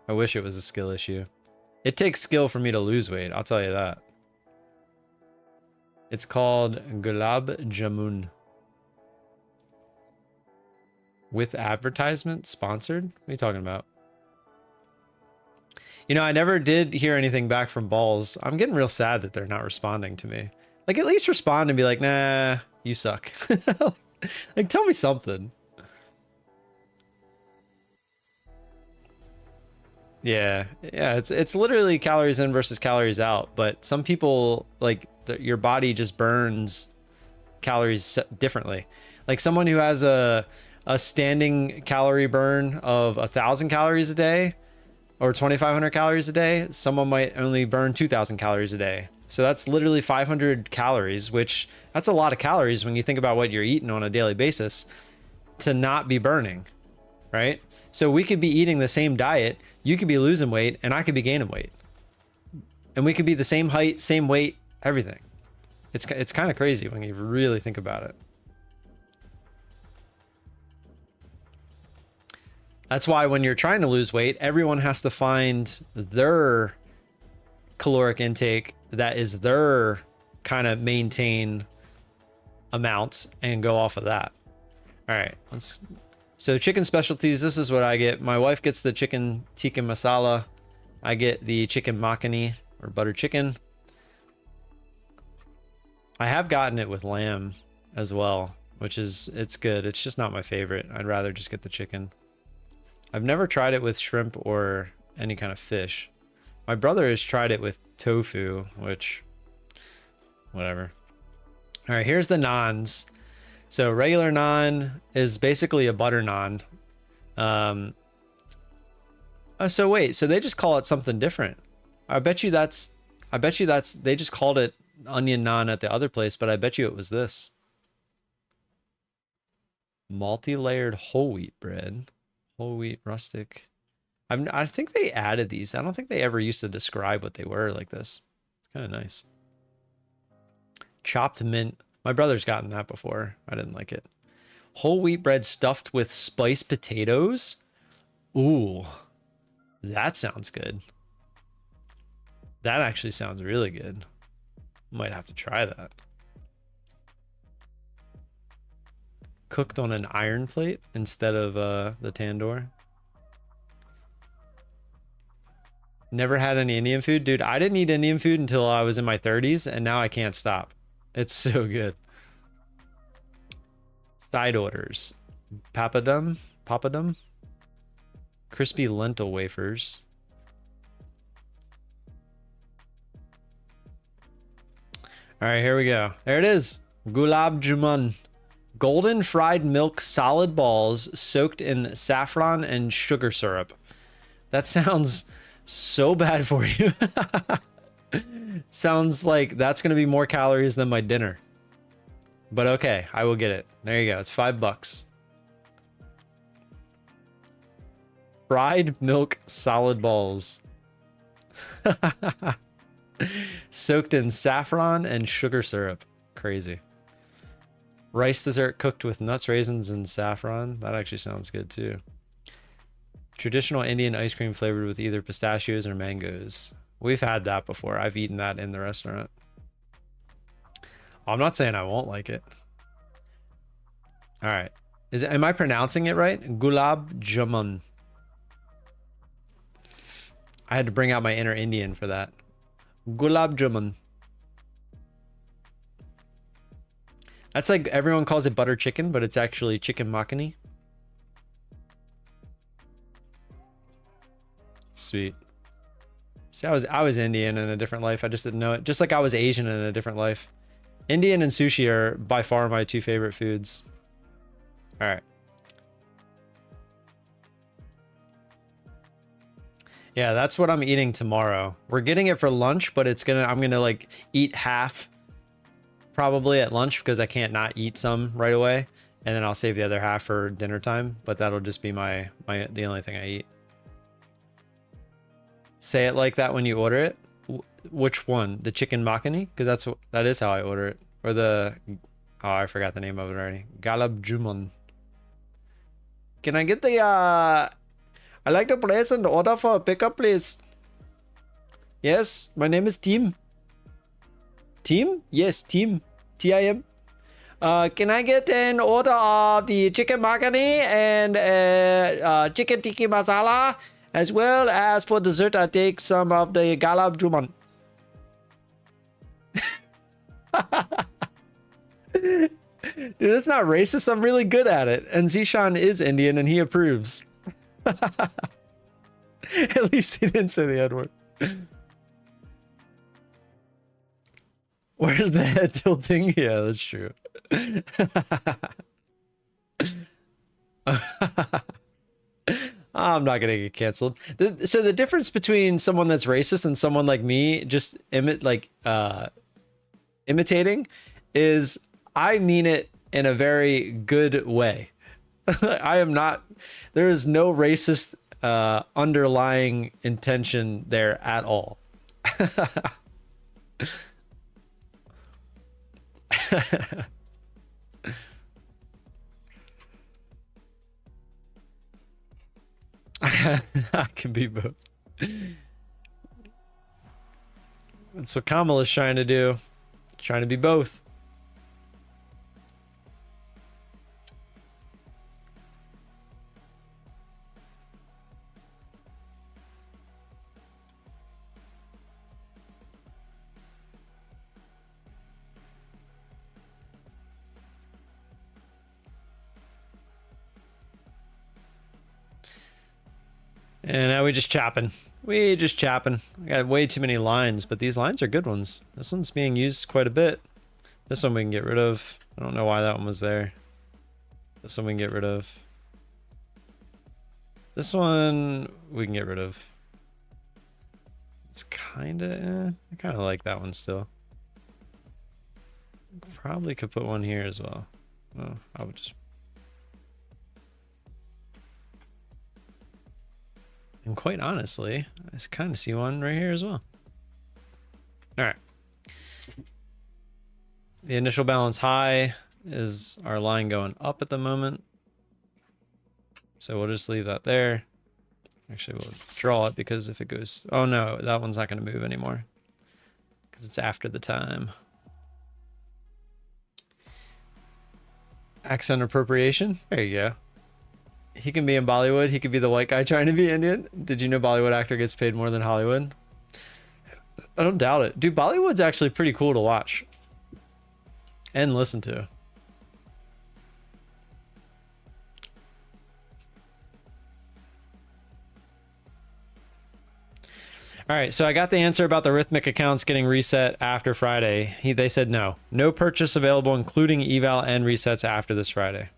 wish it was a skill issue. It takes skill for me to lose weight, I'll tell you that. It's called Gulab Jamun. With advertisement? Sponsored? What are you talking about? You know, I never did hear anything back from Balls. I'm getting real sad that they're not responding to me. Like, at least respond and be like, nah, you suck. Like, tell me something. Yeah, it's literally calories in versus calories out. But some people, like, your body just burns calories differently. Like, someone who has a standing calorie burn of 1,000 calories a day, or 2,500 calories a day, someone might only burn 2,000 calories a day. So that's literally 500 calories, which that's a lot of calories when you think about what you're eating on a daily basis to not be burning, right? So we could be eating the same diet, you could be losing weight, and I could be gaining weight. And we could be the same height, same weight, everything. It's kind of crazy when you really think about it. That's why when you're trying to lose weight, everyone has to find their caloric intake that is their kind of maintain amounts and go off of that. All right, so chicken specialties, this is what I get. My wife gets the chicken tikka masala. I get the chicken makhani or butter chicken. I have gotten it with lamb as well, which is, it's good. It's just not my favorite. I'd rather just get the chicken. I've never tried it with shrimp or any kind of fish. My brother has tried it with tofu, which, whatever. All right, here's the naans. So regular naan is basically a butter naan. Oh, so wait, so they just call it something different. I bet you that's, they just called it onion naan at the other place, but I bet you it was this. Multi-layered whole wheat bread. Whole wheat rustic. I think they added these. I don't think they ever used to describe what they were like this. It's kind of nice. Chopped mint. My brother's gotten that before. I didn't like it. Whole wheat bread stuffed with spiced potatoes. Ooh, that sounds good. That actually sounds really good. Might have to try that. Cooked on an iron plate instead of the tandoor. Never had any Indian food. Dude, I didn't eat Indian food until I was in my 30s, and now I can't stop. It's so good. Side orders. Papadum. Crispy lentil wafers. All right, here we go. There it is. Gulab Jamun. Golden fried milk solid balls soaked in saffron and sugar syrup. That sounds so bad for you. Sounds like that's going to be more calories than my dinner. But okay, I will get it. There you go. It's $5. Fried milk solid balls. Soaked in saffron and sugar syrup. Crazy. Rice dessert cooked with nuts, raisins, and saffron. That actually sounds good too. Traditional Indian ice cream flavored with either pistachios or mangoes. We've had that before. I've eaten that in the restaurant. I'm not saying I won't like it. All right. Am I pronouncing it right? Gulab Jamun. I had to bring out my inner Indian for that. Gulab Jamun. That's like everyone calls it butter chicken, but it's actually chicken makhani. Sweet. See, I was Indian in a different life. I just didn't know it. Just like I was Asian in a different life. Indian and sushi are by far my two favorite foods. All right. Yeah, that's what I'm eating tomorrow. We're getting it for lunch, but I'm gonna like eat half probably at lunch because I can't not eat some right away, and then I'll save the other half for dinner time, but that'll just be the only thing I eat. Say it like that when you order it. Which one? The chicken makhani? Because that is how I order it. Or the, oh, I forgot the name of it already. Gulab Jamun. Can I get the I'd like to place an order for a pickup, please. Yes, my name is Tim. Tim? Yes, Tim. Tim. Can I get an order of the chicken makhani and chicken tikka masala, as well as for dessert I take some of the gulab jamun. Dude, that's not racist. I'm really good at it. And Zishan is Indian and he approves. At least he didn't say the N-word. Where's the head tilting? Yeah, that's true. I'm not gonna get canceled. So the difference between someone that's racist and someone like me just imitating is I mean it in a very good way. I am not, there is no racist underlying intention there at all. I can be both. That's what Kamala's trying to do. Trying to be both. And now we just chopping. We just chopping. I got way too many lines, but these lines are good ones. This one's being used quite a bit. This one we can get rid of. I don't know why that one was there. This one we can get rid of. This one we can get rid of. It's kind of, I kind of like that one still. Probably could put one here as well. Oh, I would just. And quite honestly, I kind of see one right here as well. All right. The initial balance high is our line going up at the moment. So we'll just leave that there. Actually, we'll draw it because if it goes... Oh no, that one's not going to move anymore. Because it's after the time. Accent appropriation. There you go. He can be in Bollywood. He could be the white guy trying to be Indian. Did you know Bollywood actor gets paid more than Hollywood? I don't doubt it. Dude, Bollywood's actually pretty cool to watch. And listen to. All right, so I got the answer about the Rhythmic accounts getting reset after Friday. They said no. No purchase available, including eval and resets after this Friday.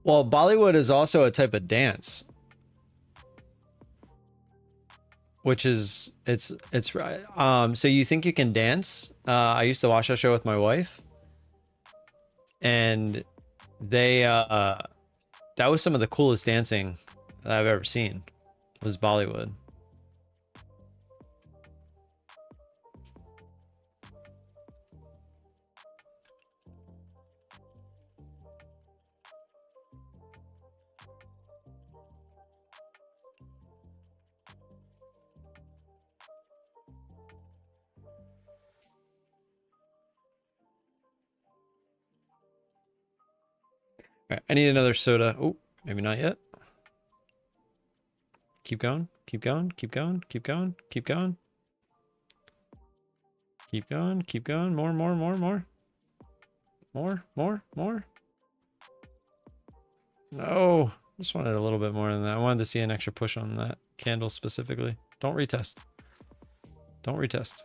Well, Bollywood is also a type of dance, which is it's so you think you can dance? I used to watch that show with my wife, and they that was some of the coolest dancing that I've ever seen. Was Bollywood. All right, I need another soda. Oh, maybe not yet. Keep going, keep going, keep going, keep going, keep going. Keep going, keep going. More, more, more, more. More, more, more. No, just wanted a little bit more than that. I wanted to see an extra push on that candle specifically. Don't retest. Don't retest.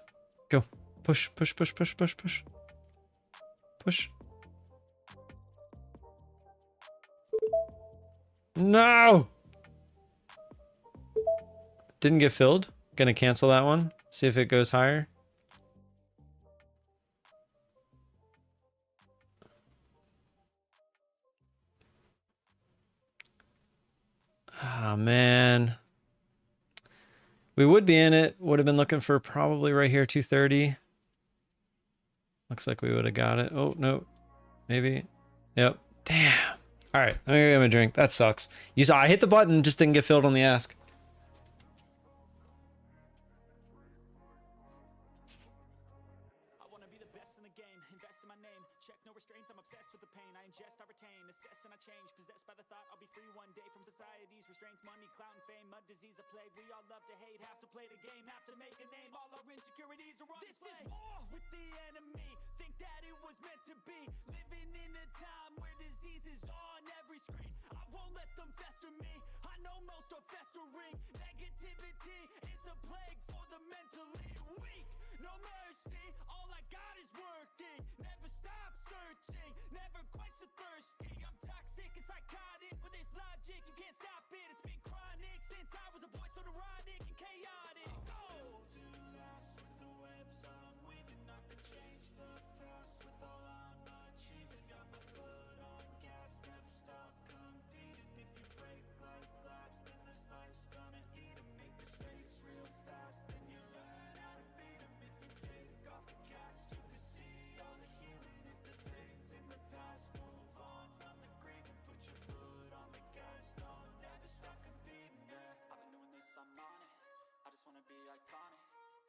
Go. Push, push, push, push, push, push. Push. No! Didn't get filled. Gonna cancel that one. See if it goes higher. Ah, man. We would be in it. Would have been looking for probably right here, 230. Looks like we would have got it. Oh, no. Maybe. Yep. Damn. All right, I'm gonna get my drink. That sucks. You saw I hit the button, just didn't get filled on the ask. I wanna be the best in the game, invest in my name, check no restraints, I'm obsessed with the pain, I ingest, I retain, assess and I change, possessed by the thought I'll be free one day from society's restraints, money, clout and fame, mud, disease, a plague, we all love to hate, have to play the game, have to make a name, all our insecurities are on display. This is war with the enemy, think that it was meant to be, living in a time where disease is on every screen, I won't let them fester me, I know most are festering, negativity is a plague for the mentally weak, no mercy, all I got is working, never stop searching, never quench the thirsty, I'm toxic and psychotic with this logic, you can't stop it, it's been chronic since I was a boy, so neurotic and chaotic. Go! To last with the webs I'm weaving, I could change the past with all I'm achieving, got my foot on gas, never stop competing, if you break like glass, then this life's gonna eat 'em, make mistakes real fast, then you learn how to beat 'em, if you take off the cast, you can see all the healing, if the pain's in the past, move on from the grieving, put your foot on the gas, no, never stop competing, yeah. I've been doing this, I'm on it, I just wanna be iconic,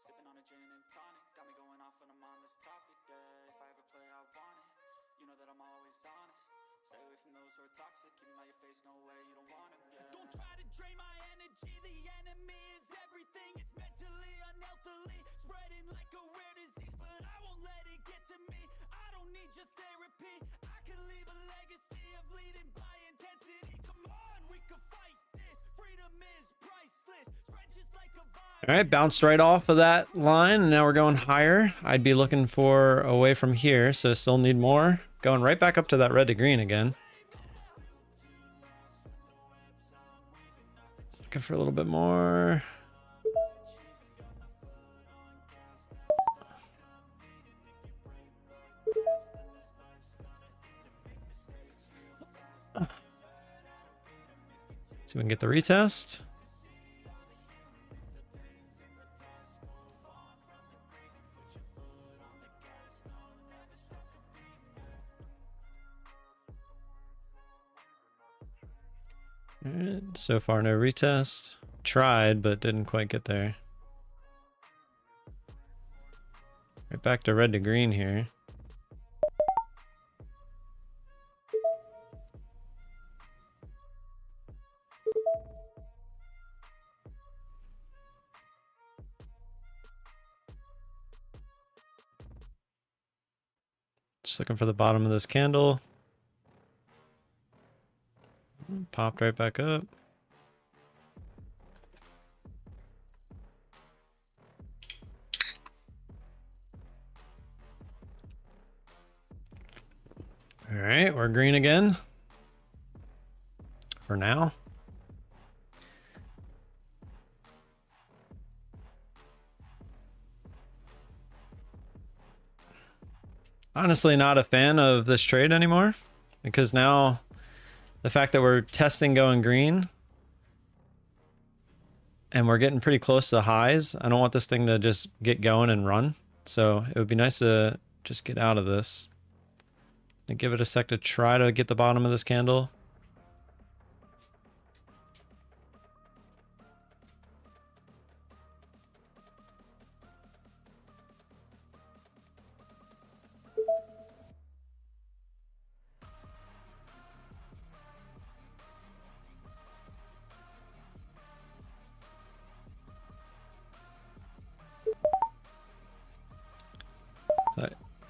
sipping on a gin and tonic, got me going off when I'm on this topic, yeah, if I ever play I want it, you know that I'm always honest, stay away from those who are toxic, keep 'em out your face, no way, you don't want 'em, yeah. Don't try to drain my energy, the enemy is everything, it's mentally, unhealthily, spreading like a rare disease, but I won't let it get to me, I don't need your therapy, I can leave a legacy of leading by intensity, come on, we can fight this, freedom is priceless, spread just like a virus. All right, bounced right off of that line, and now we're going higher. I'd be looking for away from here, so still need more. Going right back up to that red to green again. Looking for a little bit more. See if we can get the retest. All right, so far no retest. Tried, but didn't quite get there. Right back to red to green here. Just looking for the bottom of this candle. Popped right back up. All right, we're green again. For now. Honestly, not a fan of this trade anymore, because now the fact that we're testing going green and we're getting pretty close to the highs, I don't want this thing to just get going and run. So it would be nice to just get out of this and give it a sec to try to get the bottom of this candle.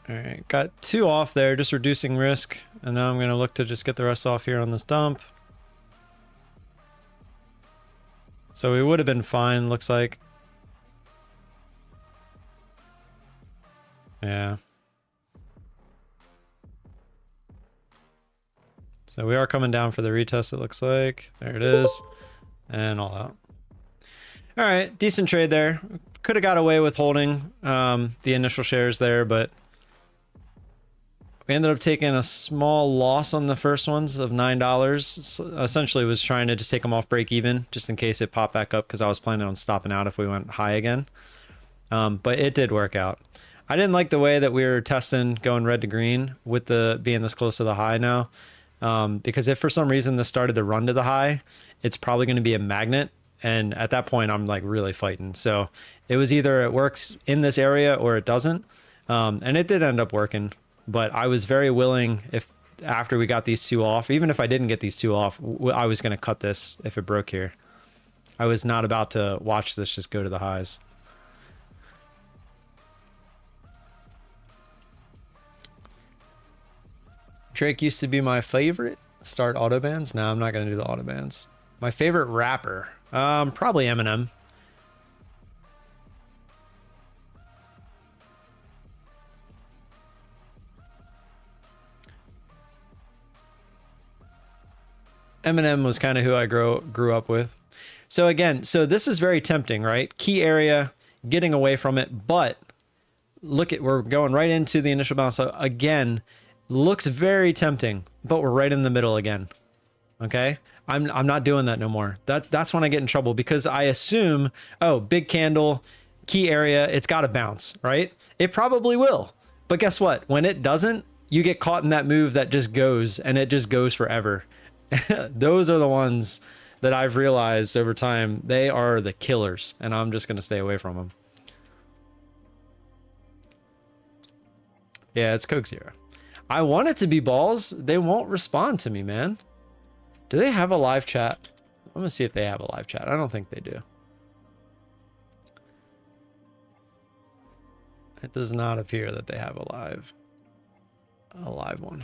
All right, got 2 off there, just reducing risk, and now I'm going to look to just get the rest off here on this dump. So we would have been fine, looks like. Yeah. So we are coming down for the retest, it looks like. There it is. And all out. All right, decent trade there. Could have got away with holding the initial shares there, but we ended up taking a small loss on the first ones of $9. Essentially was trying to just take them off break even, just in case it popped back up, because I was planning on stopping out if we went high again. But it did work out. I didn't like the way that we were testing going red to green with the being this close to the high now. Because if for some reason this started to run to the high, it's probably going to be a magnet. And at that point, I'm like really fighting. So it was either it works in this area or it doesn't. And it did end up working. But I was very willing, if after we got these two off, even if I didn't get these two off, I was going to cut this if it broke here. I was not about to watch this just go to the highs. Drake used to be my favorite. Start autobans? No, I'm not going to do the autobans. My favorite rapper? Probably Eminem. Eminem was kind of who I grew up with. So again, so this is very tempting, right? Key area, getting away from it, but look at, we're going right into the initial bounce. So again, looks very tempting, but we're right in the middle again. Okay? I'm not doing that no more. That's when I get in trouble, because I assume, oh, big candle, key area, it's got to bounce, right? It probably will. But guess what? When it doesn't, you get caught in that move that just goes, and it just goes forever. Those are the ones that I've realized over time, they are the killers, and I'm just going to stay away from them. Yeah, it's Coke Zero. I want it to be balls. They won't respond to me, man. Do they have a live chat? I'm going to see if they have a live chat. I don't think they do. It does not appear that they have a live one.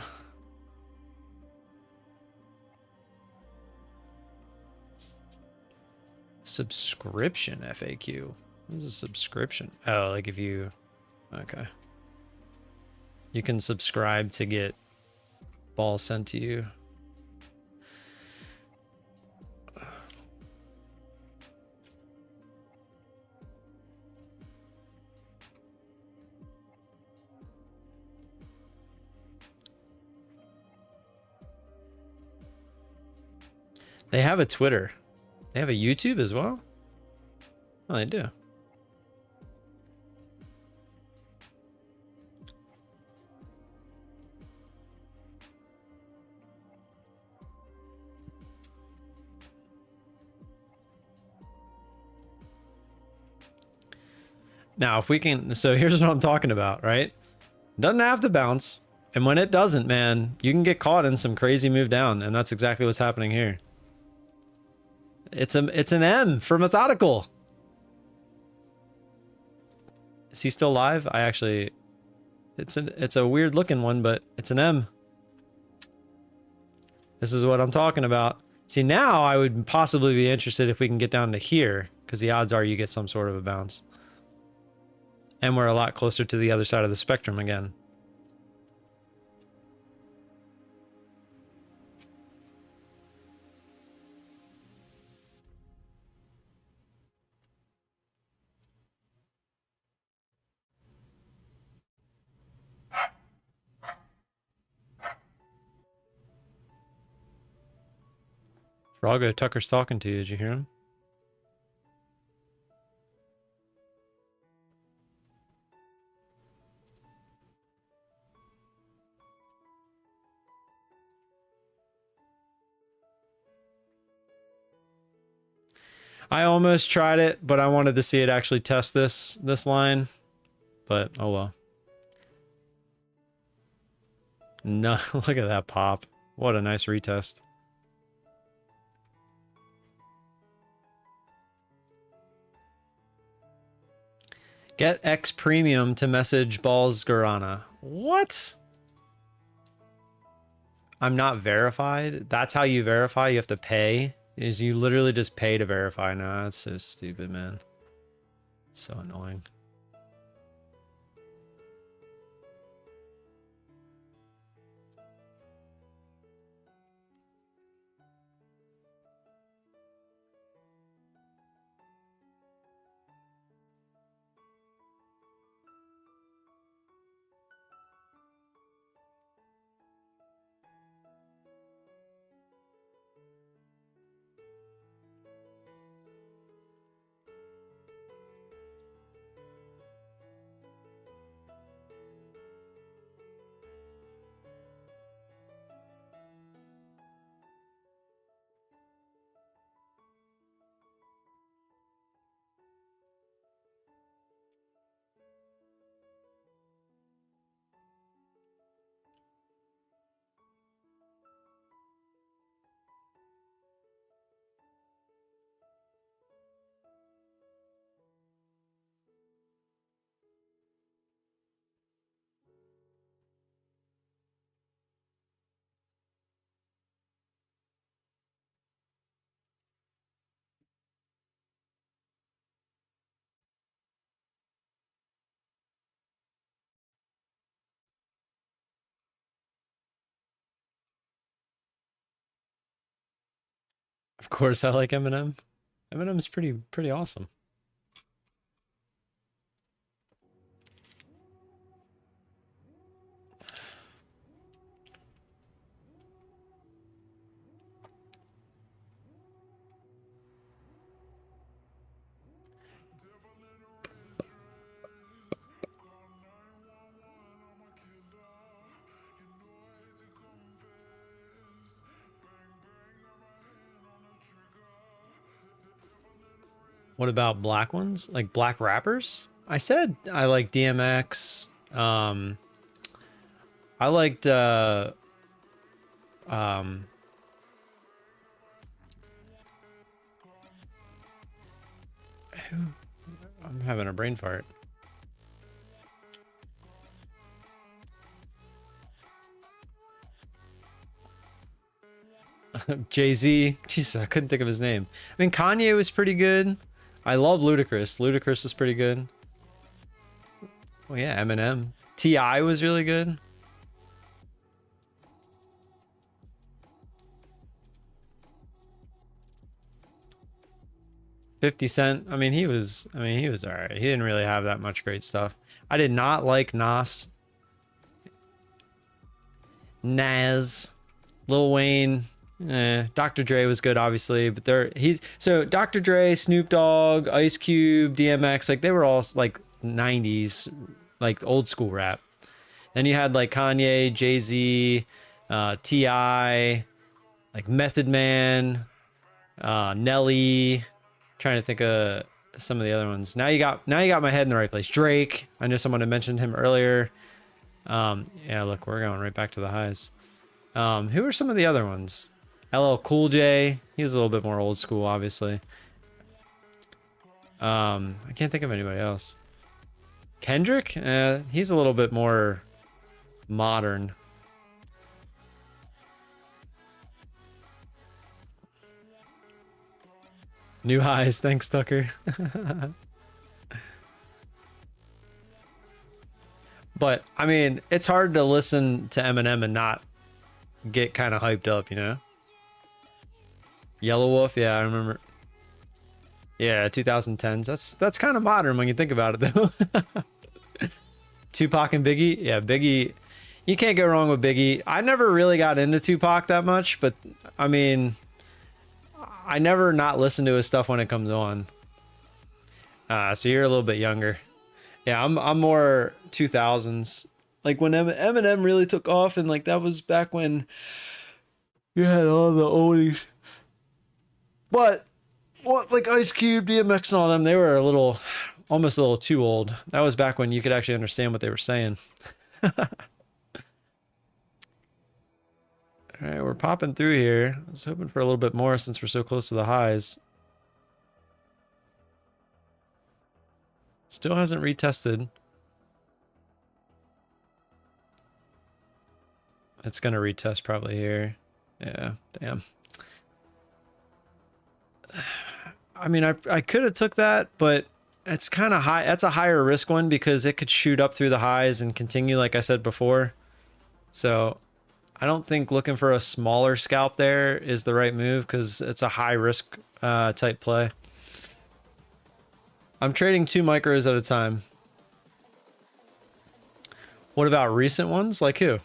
Subscription FAQ. What is a subscription? Oh, like if you... Okay. You can subscribe to get balls sent to you. They have a Twitter. They have a YouTube as well? Oh, they do. Now, if we can... So here's what I'm talking about, right? Doesn't have to bounce. And when it doesn't, man, you can get caught in some crazy move down. And that's exactly what's happening here. It's an M for methodical. Is he still live? I actually, it's a weird looking one, but it's an M. This is what I'm talking about. See, now I would possibly be interested if we can get down to here, because the odds are you get some sort of a bounce. And we're a lot closer to the other side of the spectrum again. Froggo, Tucker's talking to you. Did you hear him? I almost tried it, but I wanted to see it actually test this line. But oh well. No, look at that pop. What a nice retest. Get X Premium to message Balls Guarana. What? I'm not verified? That's how you verify? You have to pay? Is you literally just pay to verify? Nah, that's so stupid, man. It's so annoying. Of course, I like Eminem. Eminem's pretty awesome. What about black ones? Like black rappers? I said I like DMX. I liked I'm having a brain fart. Jay-Z. Jesus, I couldn't think of his name. I mean, Kanye was pretty good. I love Ludacris. Ludacris was pretty good. Oh yeah, Eminem. T.I. was really good. $50 I mean, he was all right. He didn't really have that much great stuff. I did not like Nas. Lil Wayne. Dr. Dre was good, obviously, but so Dr. Dre, Snoop Dogg, Ice Cube, DMX, like they were all like 90s, like old school rap. Then you had like Kanye, Jay-Z, T.I., like Method Man, Nelly. Trying to think of some of the other ones. Now you got my head in the right place. Drake. I know someone had mentioned him earlier. Yeah, look, we're going right back to the highs. Who are some of the other ones? LL Cool J. He was a little bit more old school, obviously. I can't think of anybody else. Kendrick? He's a little bit more modern. New highs. Thanks, Tucker. But, I mean, it's hard to listen to Eminem and not get kind of hyped up, you know? Yellow Wolf, yeah, I remember. Yeah, 2010s. That's kind of modern when you think about it, though. Tupac and Biggie, yeah, Biggie. You can't go wrong with Biggie. I never really got into Tupac that much, but I mean, I never not listen to his stuff when it comes on. So you're a little bit younger. Yeah, I'm more 2000s. Like when Eminem really took off, and like that was back when you had all the oldies. But what, like Ice Cube, DMX, and all them, they were almost a little too old. That was back when you could actually understand what they were saying. All right, we're popping through here. I was hoping for a little bit more since we're so close to the highs. Still hasn't retested. It's gonna retest probably here. Yeah, damn. I mean, I could have took that, but it's kind of high. That's a higher risk one because it could shoot up through the highs and continue, like I said before. So I don't think looking for a smaller scalp there is the right move because it's a high risk type play. I'm trading 2 micros at a time. What about recent ones? Like who?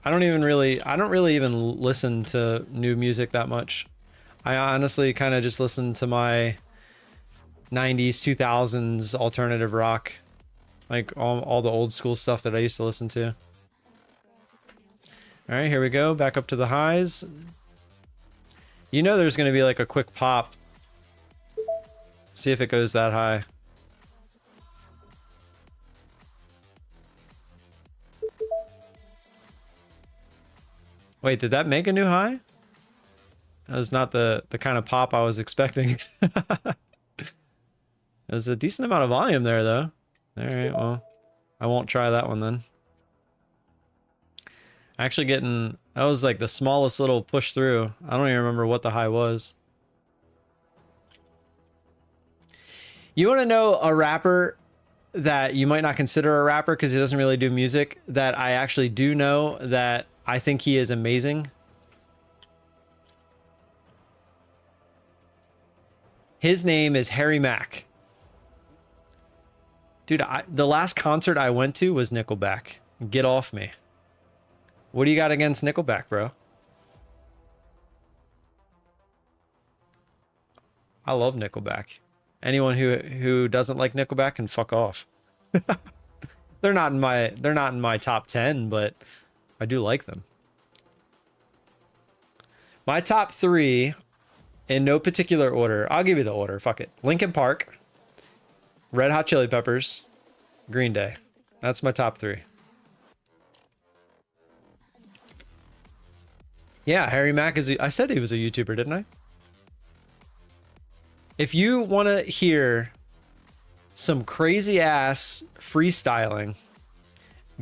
I don't really even listen to new music that much. I honestly kind of just listen to my 90s, 2000s alternative rock. Like all the old school stuff that I used to listen to. All right, here we go. Back up to the highs. You know there's going to be like a quick pop. See if it goes that high. Wait, did that make a new high? That was not the kind of pop I was expecting. There's a decent amount of volume there, though. All right, well, I won't try that one then. Actually getting... That was like the smallest little push through. I don't even remember what the high was. You want to know a rapper that you might not consider a rapper because he doesn't really do music, that I actually do know that I think he is amazing? His name is Harry Mack. Dude, the last concert I went to was Nickelback. Get off me. What do you got against Nickelback, bro? I love Nickelback. Anyone who doesn't like Nickelback can fuck off. They're not in my top 10, but I do like them. My top 3 in no particular order. I'll give you the order. Fuck it. Linkin Park, Red Hot Chili Peppers, Green Day. That's my top 3. Yeah, Harry Mack is I said he was a YouTuber, didn't I? If you want to hear some crazy ass freestyling,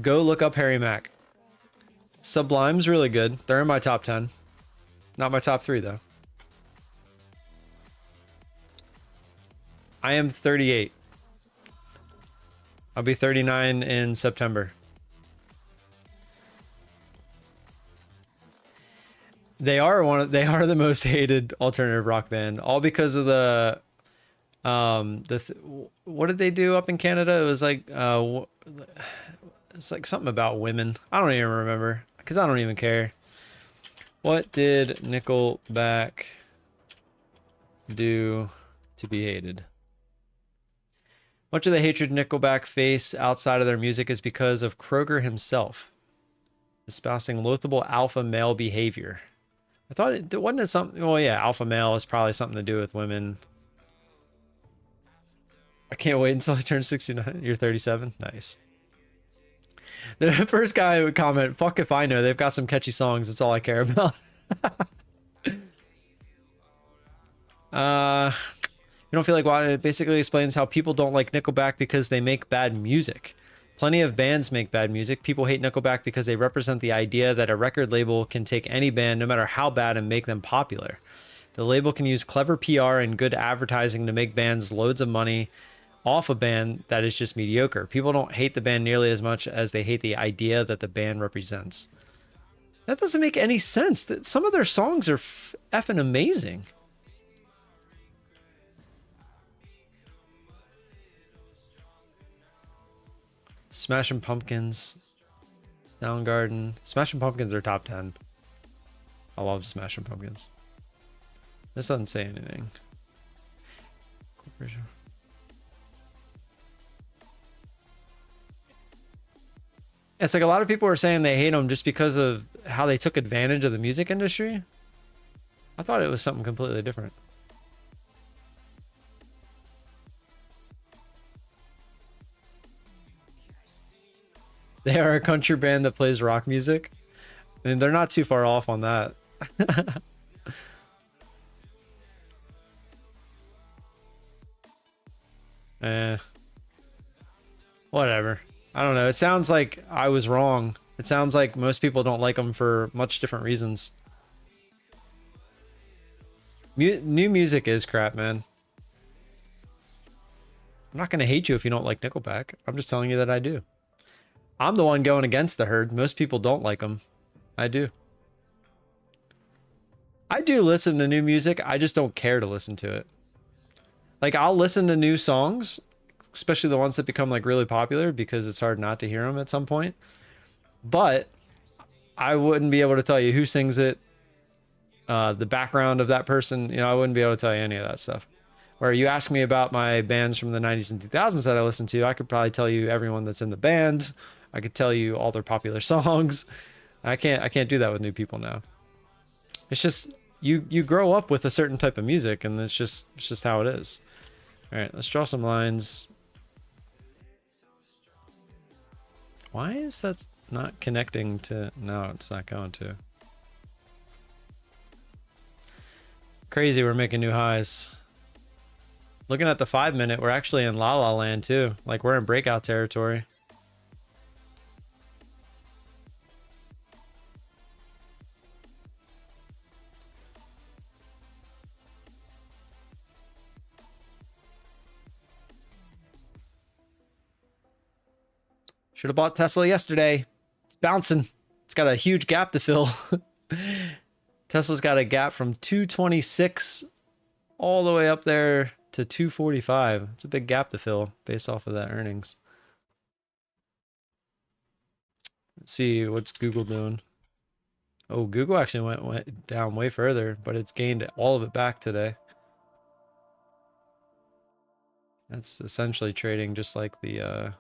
go look up Harry Mack. Sublime's really good. They're in my top 10. Not my top 3 though. I am 38. I'll be 39 in September. They are the most hated alternative rock band, all because of the what did they do up in Canada? It was like it's like something about women. I don't even remember because I don't even care. What did Nickelback do to be hated? Much of the hatred Nickelback face outside of their music is because of Kroger himself, espousing loathable alpha male behavior. I thought it wasn't something. Well, yeah, alpha male is probably something to do with women. I can't wait until I turn 69. You're 37. Nice. The first guy would comment, "Fuck if I know. They've got some catchy songs. That's all I care about." You don't feel like why? It basically explains how people don't like Nickelback because they make bad music. Plenty of bands make bad music. People hate Nickelback because they represent the idea that a record label can take any band, no matter how bad, and make them popular. The label can use clever PR and good advertising to make bands loads of money off a band that is just mediocre. People don't hate the band nearly as much as they hate the idea that the band represents. That doesn't make any sense. Some of their songs are effing amazing. Smashing Pumpkins, Soundgarden. Smashing Pumpkins are top 10. I love Smashing Pumpkins. This doesn't say anything. It's like a lot of people are saying they hate them just because of how they took advantage of the music industry. I thought it was something completely different. They are a country band that plays rock music. I mean, they're not too far off on that. Whatever. I don't know. It sounds like I was wrong. It sounds like most people don't like them for much different reasons. New music is crap, man. I'm not going to hate you if you don't like Nickelback. I'm just telling you that I do. I'm the one going against the herd. Most people don't like them. I do. I do listen to new music. I just don't care to listen to it. Like, I'll listen to new songs, especially the ones that become like really popular, because it's hard not to hear them at some point. But I wouldn't be able to tell you who sings it, the background of that person. You know, I wouldn't be able to tell you any of that stuff. Where you ask me about my bands from the 90s and 2000s that I listen to, I could probably tell you everyone that's in the band. I could tell you all their popular songs. I can't do that with new people now. It's just you grow up with a certain type of music, and it's just how it is. All right, let's draw some lines. Why is that not connecting to? No, it's not going to. Crazy, we're making new highs. Looking at the 5 minute, we're actually in La La Land too. Like, we're in breakout territory. Should have bought Tesla yesterday. It's bouncing. It's got a huge gap to fill. Tesla's got a gap from 226 all the way up there to 245. It's a big gap to fill based off of that earnings. Let's see what's Google doing. Oh, Google actually went down way further, but it's gained all of it back today. That's essentially trading just like the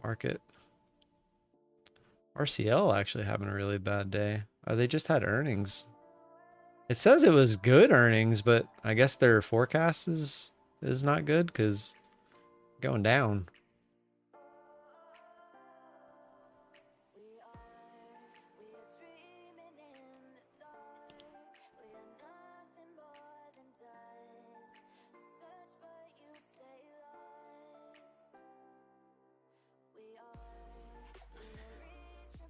market. RCL actually having a really bad day. Oh, they just had earnings. It says it was good earnings, but I guess their forecast is not good because going down.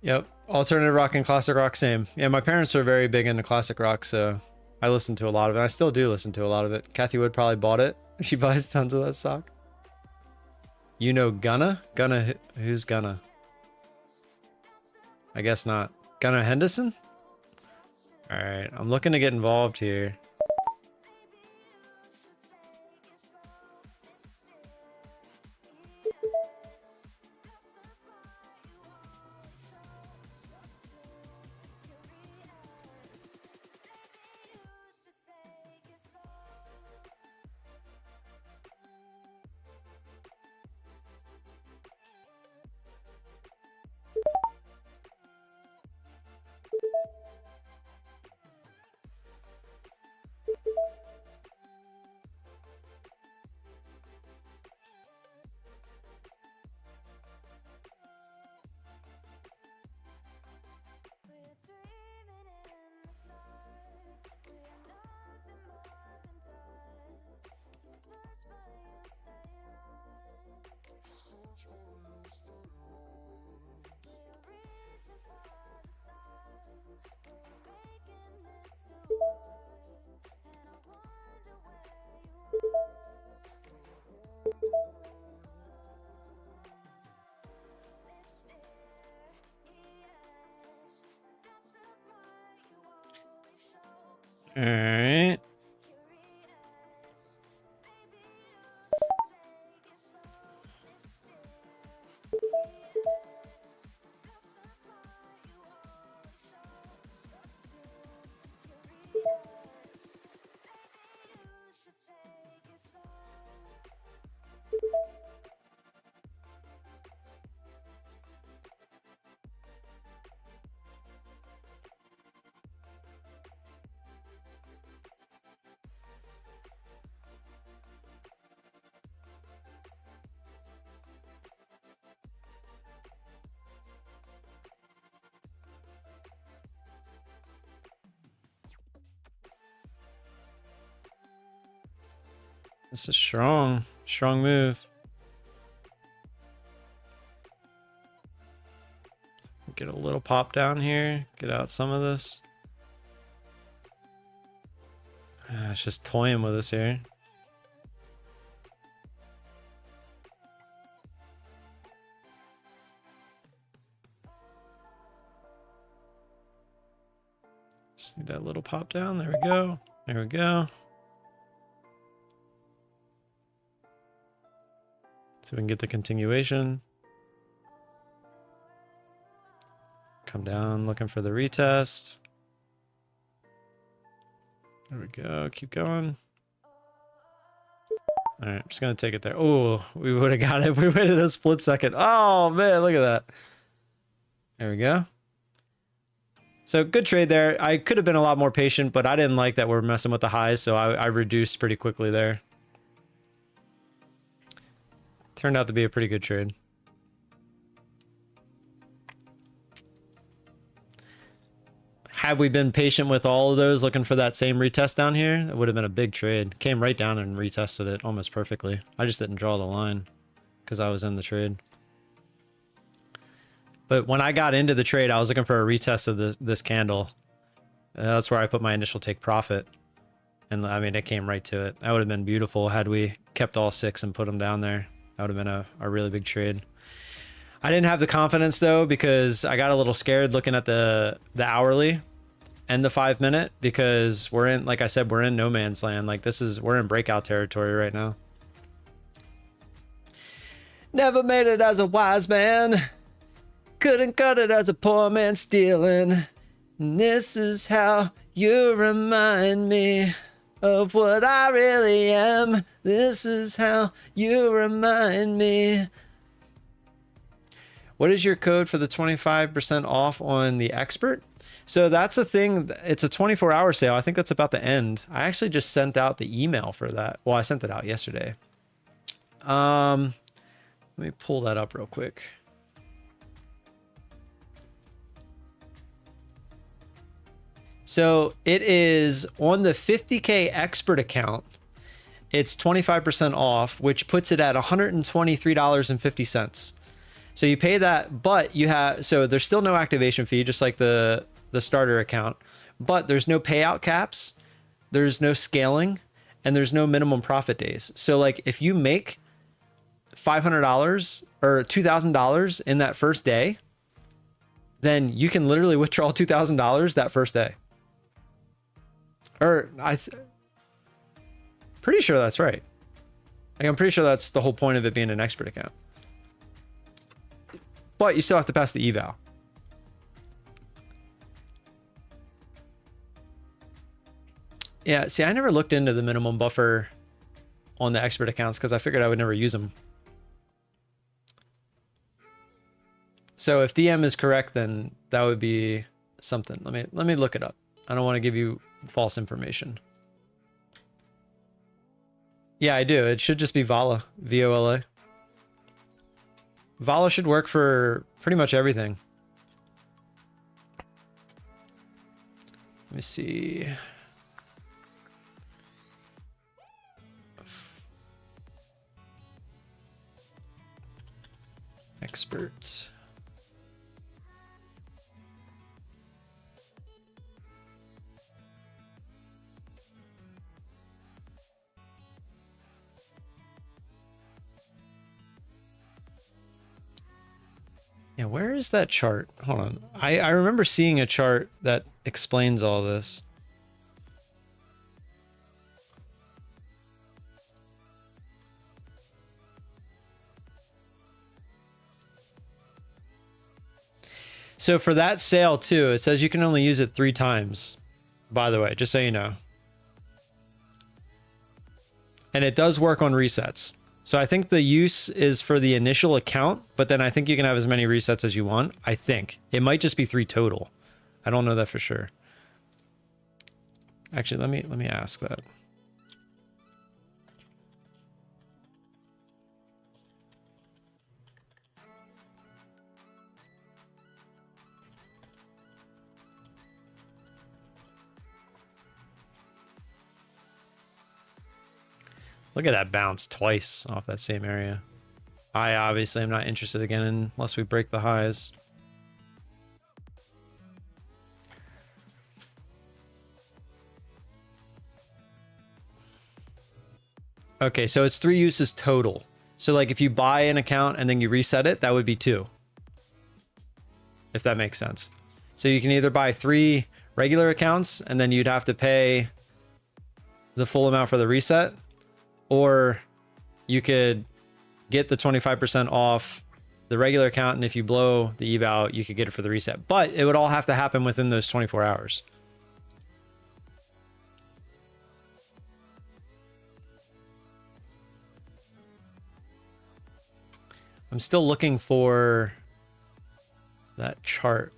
Yep, alternative rock and classic rock, same. Yeah, my parents are very big into classic rock, so I listen to a lot of it. I still do listen to a lot of it. Kathy Wood probably bought it. She buys tons of that stock. You know Gunna? Gunna, who's Gunna? I guess not. Gunnar Henderson? Alright, I'm looking to get involved here. All right. This is strong. Strong move. Get a little pop down here. Get out some of this. It's just toying with us here. Just need that little pop down. There we go. There we go. So we can get the continuation. Come down looking for the retest. There we go. Keep going. All right, I'm just going to take it there. Oh, we would have got it. We waited a split second. Oh, man, look at that. There we go. So good trade there. I could have been a lot more patient, but I didn't like that we're messing with the highs, so I reduced pretty quickly there. Turned out to be a pretty good trade. Had we been patient with all of those looking for that same retest down here, that would have been a big trade. Came right down and retested it almost perfectly. I just didn't draw the line because I was in the trade. But when I got into the trade, I was looking for a retest of this candle. That's where I put my initial take profit. And I mean, it came right to it. That would have been beautiful had we kept all 6 and put them down there. That would have been a really big trade. I didn't have the confidence though, because I got a little scared looking at the hourly. end the 5 minute because we're in, like I said, we're in no man's land. Like we're in breakout territory right now. Never made it as a wise man. Couldn't cut it as a poor man stealing. And this is how you remind me of what I really am. This is how you remind me. What is your code for the 25% off on the Expert? So that's a thing. It's a 24-hour sale. I think that's about to end. I actually just sent out the email for that. Well, I sent it out yesterday. Let me pull that up real quick. So it is on the 50K Expert account. It's 25% off, which puts it at $123.50. So you pay that, but you have, so there's still no activation fee, just like the starter account, but there's no payout caps, there's no scaling, and there's no minimum profit days. So like if you make $500 or $2,000 in that first day, then you can literally withdraw $2,000 that first day. Or pretty sure that's right. Like, I'm pretty sure that's the whole point of it being an Expert account. But you still have to pass the eval. Yeah, see, I never looked into the minimum buffer on the Expert accounts because I figured I would never use them. So if DM is correct, then that would be something. Let me look it up. I don't want to give you false information. Yeah, I do. It should just be VOLA, VOLA. VOLA should work for pretty much everything. Let me see. Experts. Yeah, where is that chart? Hold on. I remember seeing a chart that explains all this. So for that sale too, it says you can only use it 3 times, by the way, just so you know. And it does work on resets. So I think the use is for the initial account, but then I think you can have as many resets as you want. I think it might just be 3 total. I don't know that for sure. Actually, let me ask that. Look at that bounce twice off that same area. I obviously am not interested again unless we break the highs. Okay, so it's 3 uses total. So like if you buy an account and then you reset it, that would be 2. If that makes sense. So you can either buy 3 regular accounts and then you'd have to pay the full amount for the reset, or you could get the 25% off the regular account, and if you blow the eval, you could get it for the reset. But it would all have to happen within those 24 hours. I'm still looking for that chart.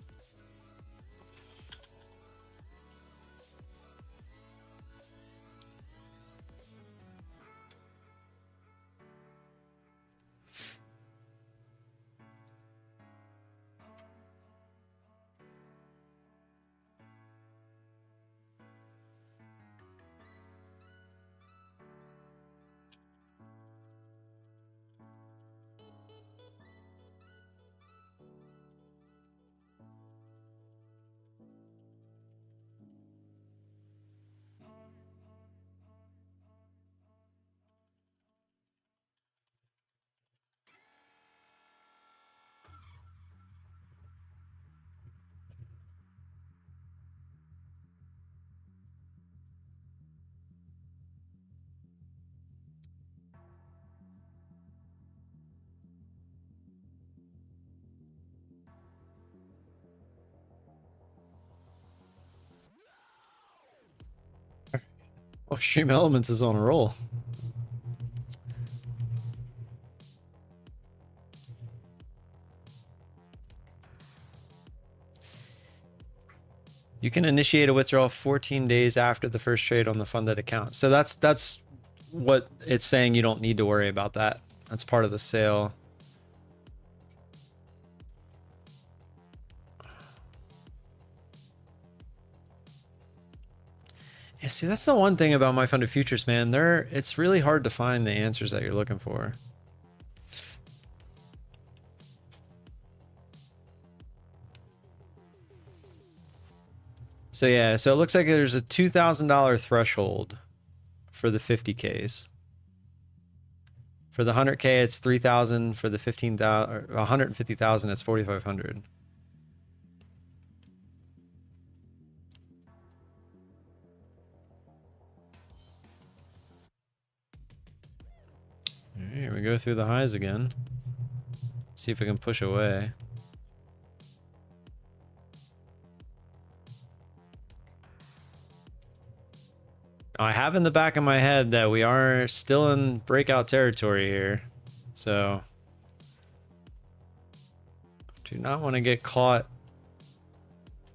Oh, Stream Elements is on a roll. You can initiate a withdrawal 14 days after the first trade on the funded account. So that's what it's saying. You don't need to worry about that. That's part of the sale. Yeah, see, that's the one thing about my funded futures, man. It's really hard to find the answers that you're looking for. So yeah, so it looks like there's a $2,000 threshold for the 50Ks. For the 100K, it's 3,000. For the 15,000, 150,000, it's 4,500. Here we go through the highs again. See if we can push away. I have in the back of my head that we are still in breakout territory here. So do not want to get caught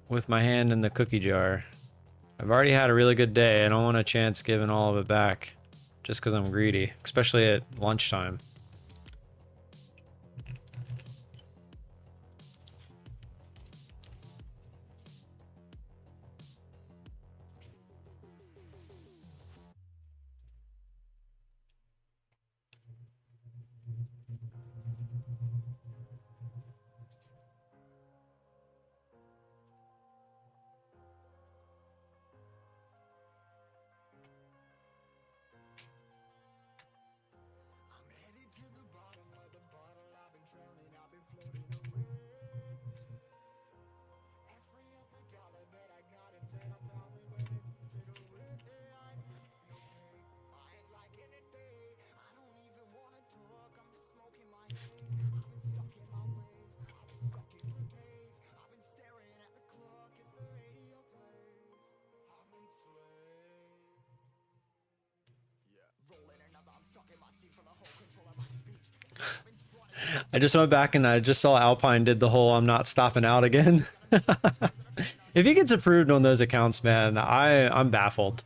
with my hand in the cookie jar. I've already had a really good day. I don't want a chance giving all of it back just because I'm greedy, especially at lunchtime. I just went back and I just saw Alpine did the whole I'm not stopping out again. If he gets approved on those accounts, man, I'm baffled.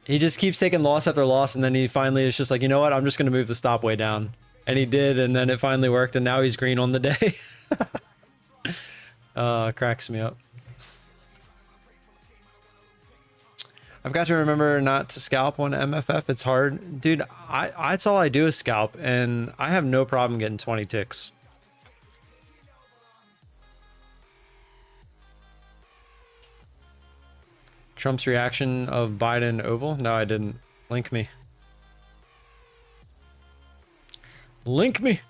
He just keeps taking loss after loss, and then he finally is just like, you know what, I'm just going to move the stop way down. And he did, and then it finally worked, and now he's green on the day. Cracks me up. I've got to remember not to scalp on MFF. It's hard. Dude, that's all I do is scalp, and I have no problem getting 20 ticks. Trump's reaction of Biden Oval? No, I didn't. Link me. Link me.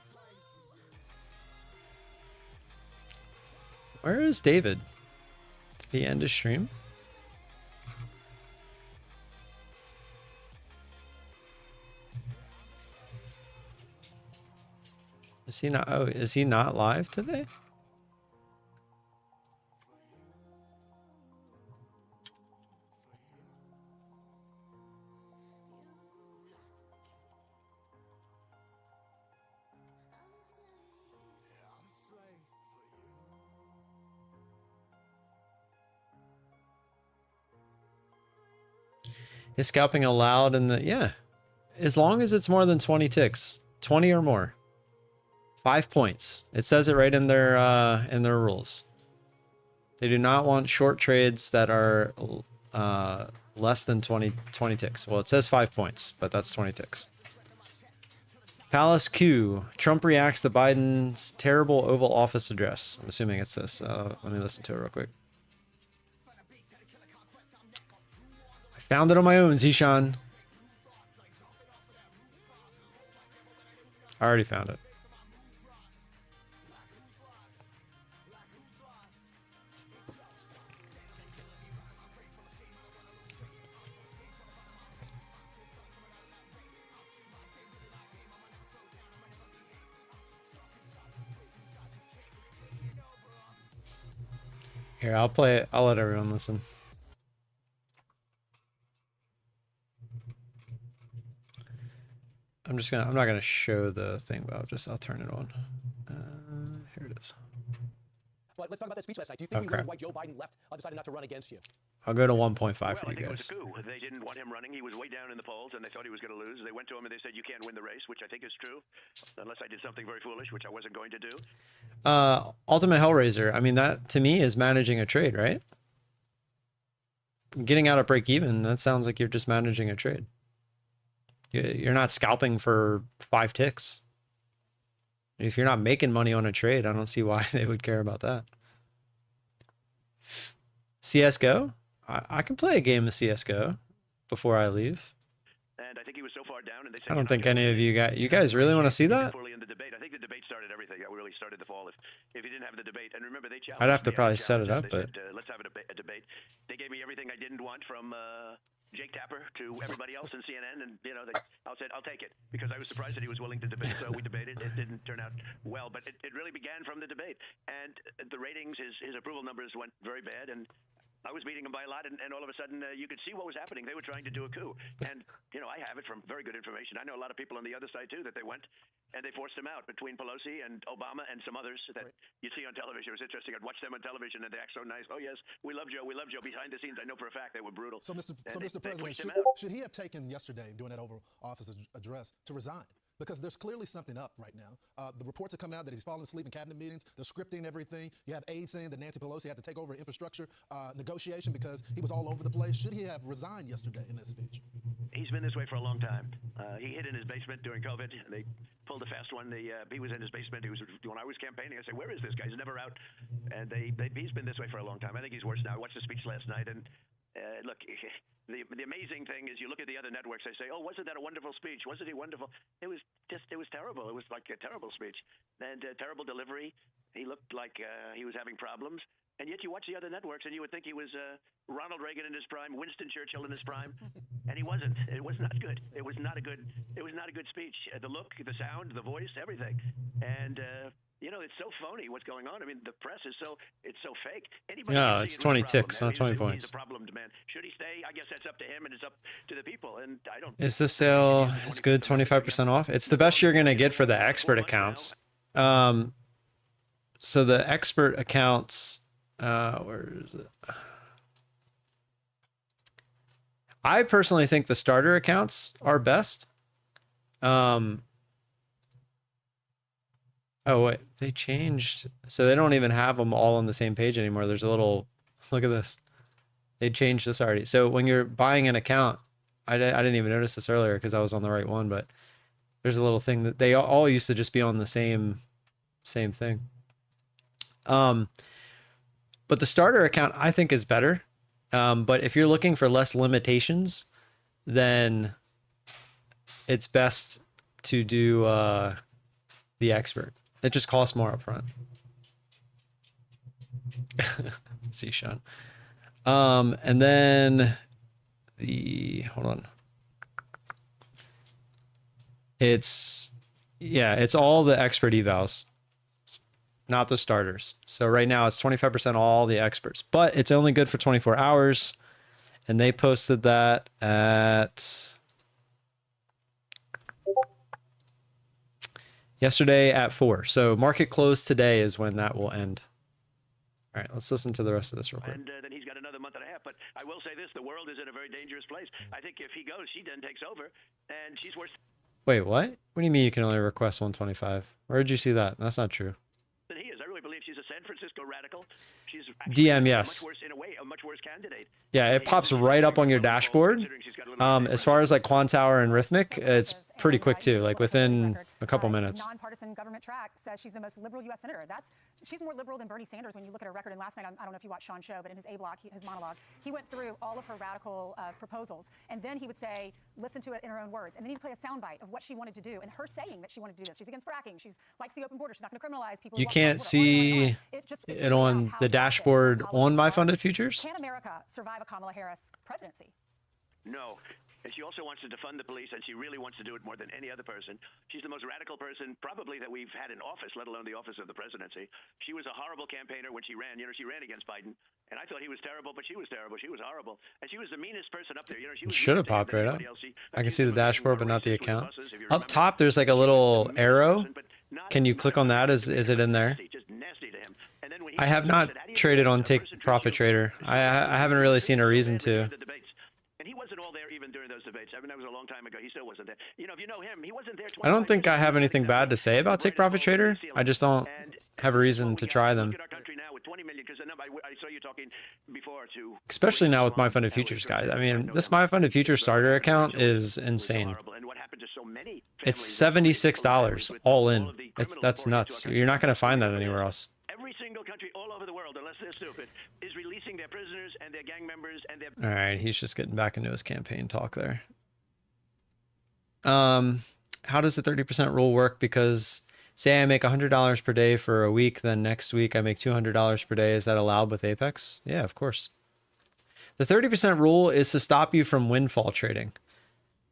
Where is David? Did he end his stream? Is he not? Oh, is he not live today? Is scalping allowed in the, yeah, as long as it's more than 20 ticks, 20 or more, 5 points. It says it right in their rules. They do not want short trades that are less than 20 ticks. Well, it says 5 points, but that's 20 ticks. Palace Q. Trump reacts to Biden's terrible Oval Office address. I'm assuming it's this. Let me listen to it real quick. Found it on my own, Zishan. I already found it. Here, I'll play it. I'll let everyone listen. I'm not gonna show the thing, but I'll turn it on. Here it is. But let's talk about that speech last night. Do you think we Okay. learned why Joe Biden decided not to run against you? I'll go to 1.5 Well, for I you think it was guys. a coup. They didn't want him running. He was way down in the polls, and they thought he was going to lose. They went to him and they said, "You can't win the race," which I think is true, unless I did something very foolish, which I wasn't going to do. Ultimate Hellraiser. I mean, that to me is managing a trade, right? Getting out at break even. That sounds like you're just managing a trade. You're not scalping for 5 ticks. If you're not making money on a trade, I don't see why they would care about that. CSGO? I can play a game of CSGO before I leave. And I think he was so far down, and they said, I don't think any of you guys really want to see that? Fully in the debate. I think the debate started everything. It really started the fall. If you didn't have the debate, and remember they challenged. I'd have to me. probably They set it challenged up, us. but They said, let's have a debate. They gave me everything I didn't want from Jake Tapper to everybody else in CNN, and I said I'll take it because I was surprised that he was willing to debate. So we debated. It didn't turn out well, but it really began from the debate, and the ratings, his approval numbers went very bad, and I was beating him by a lot, and all of a sudden you could see what was happening. They were trying to do a coup, and I have it from very good information. I know a lot of people on the other side too that they went and they forced him out between Pelosi and Obama and some others that you see on television. It was interesting. I'd watch them on television and they act so nice. Oh yes, we love Joe. We love Joe. Behind the scenes, I know for a fact they were brutal. So, Mr. They President, pushed him out. should he have taken yesterday during that Oval Office address to resign? Because there's clearly something up right now. The reports are coming out that he's fallen asleep in cabinet meetings. They're scripting everything. You have aides saying that Nancy Pelosi had to take over infrastructure negotiation because he was all over the place. Should he have resigned yesterday in that speech? He's been this way for a long time. He hid in his basement during COVID. They pulled a fast one. He was in his basement. When I was campaigning, I said, "Where is this guy? He's never out." And he's been this way for a long time. I think he's worse now. I watched the speech last night, and look, the amazing thing is you look at the other networks. They say, "Oh, wasn't that a wonderful speech? Wasn't he wonderful?" It was terrible. It was like a terrible speech and terrible delivery. He looked like he was having problems. And yet you watch the other networks and you would think he was Ronald Reagan in his prime, Winston Churchill in his prime, and he wasn't. It was not good. It was not a good speech. The look, the sound, the voice, everything. And it's so phony what's going on. I mean, the press is so fake. Anybody no, can it's see it 20 was a problem. ticks, not 20 points. He's a problemed man. Should he stay? I guess that's up to him and it's up to the people. And I don't. Is the sale is good? 25% off. It's the best you're gonna get for the expert accounts. So the expert accounts, where is it? I personally think the starter accounts are best. Oh wait, they changed, so they don't even have them all on the same page anymore. There's a little, look at this. They changed this already. So when you're buying an account, I didn't even notice this earlier because I was on the right one, but there's a little thing that they all used to just be on the same thing. But the starter account I think is better. But if you're looking for less limitations, then it's best to do the expert. It just costs more upfront. See, Sean. And then hold on. It's all the expert evals, not the starters. So right now it's 25% all the experts, but it's only good for 24 hours. And they posted that at yesterday at 4. So market close today is when that will end. All right, let's listen to the rest of this real quick. And then he's got another month and a half. But I will say this, the world is in a very dangerous place. I think if he goes, she then takes over, and she's worse Wait, what? What do you mean you can only request 125? Where did you see that? That's not true. than he is. I really believe she's a San Francisco radical. She's DM, yes. much worse, in a way, a much worse candidate. Yeah, it pops right up on your dashboard. As far as like Quantower and Rhythmic, it's pretty quick too, like within a couple minutes. Nonpartisan government track says she's the most liberal U.S. senator. She's more liberal than Bernie Sanders when you look at her record. And last night, I don't know if you watched Sean's show, but in his A-block, his monologue, he went through all of her radical proposals. And then he would say, listen to it in her own words. And then he'd play a soundbite of what she wanted to do. And her saying that she wanted to do this. She's against fracking. She likes the open border. She's not going to criminalize people. You can't see it on the dashboard on My Funded Futures? Can America survive a Kamala Harris presidency? No. And she also wants to defund the police, and she really wants to do it more than any other person. She's the most radical person probably that we've had in office, let alone the office of the presidency. She was a horrible campaigner when she ran. You know, she ran against Biden, and I thought he was terrible, but she was terrible. She was horrible, and she was the meanest person up there. You know, she was Should have meaner to him popped than right up. anybody else. I can She's see the one of dashboard, who but not the races with account. buses, if you Up remember. top, there's like a She's little the meanest arrow. person, but not- Can you not click on that? Is it in there? Just nasty to him. And then when he I have said, not "How do you traded know on a Take person Profit trusts you?" Trader. I haven't really seen a reason to. The debates. And he wasn't all there even during those debates. I mean, that was a long time ago. He still wasn't there. You know, if you know him, he wasn't there. I don't think I have anything bad to say about Take Profit Trader. I just don't have a reason to try them. Look at our country now with 20 million, because I saw you talking before to. Especially now with My Funded Futures, guys. I mean, this My Funded Futures starter account is insane. And what happened to so many It's families? $76 all in. That's nuts. You're not going to find that anywhere else. Every single country all over the world, unless they're stupid, is releasing their prisoners and their gang members and their. All right, he's just getting back into his campaign talk there. How does the 30% rule work? Because say I make $100 per day for a week, then next week I make $200 per day. Is that allowed with Apex? Yeah, of course. The 30% rule is to stop you from windfall trading.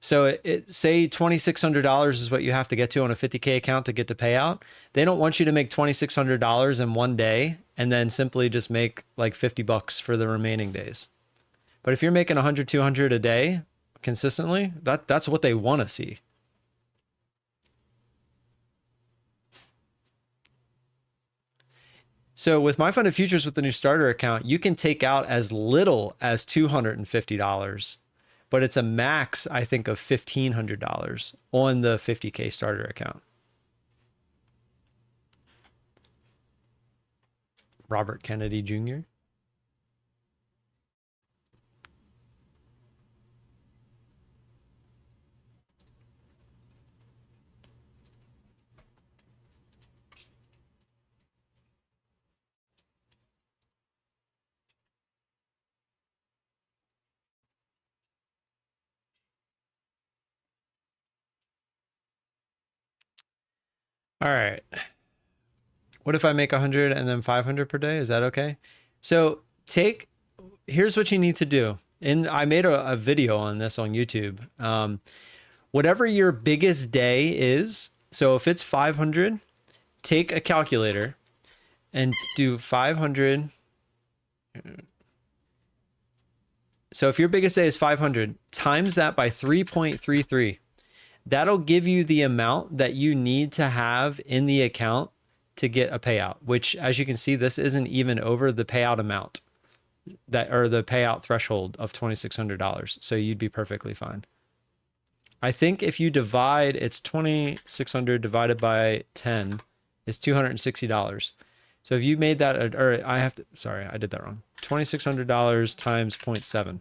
So say $2,600 is what you have to get to on a 50K account to get the payout. They don't want you to make $2,600 in one day and then simply just make like $50 for the remaining days. But if you're making 100, 200 a day consistently, that's what they want to see. So with My Funded Futures with the new starter account, you can take out as little as $250. But it's a max, I think, of $1,500 on the 50K starter account. Robert Kennedy Jr. All right. What if I make 100 and then 500 per day? Is that okay? So here's what you need to do. And I made a video on this on YouTube. Whatever your biggest day is, so if it's 500, take a calculator and do 500. So if your biggest day is 500, times that by 3.33. That'll give you the amount that you need to have in the account to get a payout, which, as you can see, this isn't even over the payout amount or the payout threshold of $2,600. So you'd be perfectly fine. I think if you divide, it's 2,600 divided by 10 is $260. So if you made that, or sorry, I did that wrong. $2,600 times 0.7.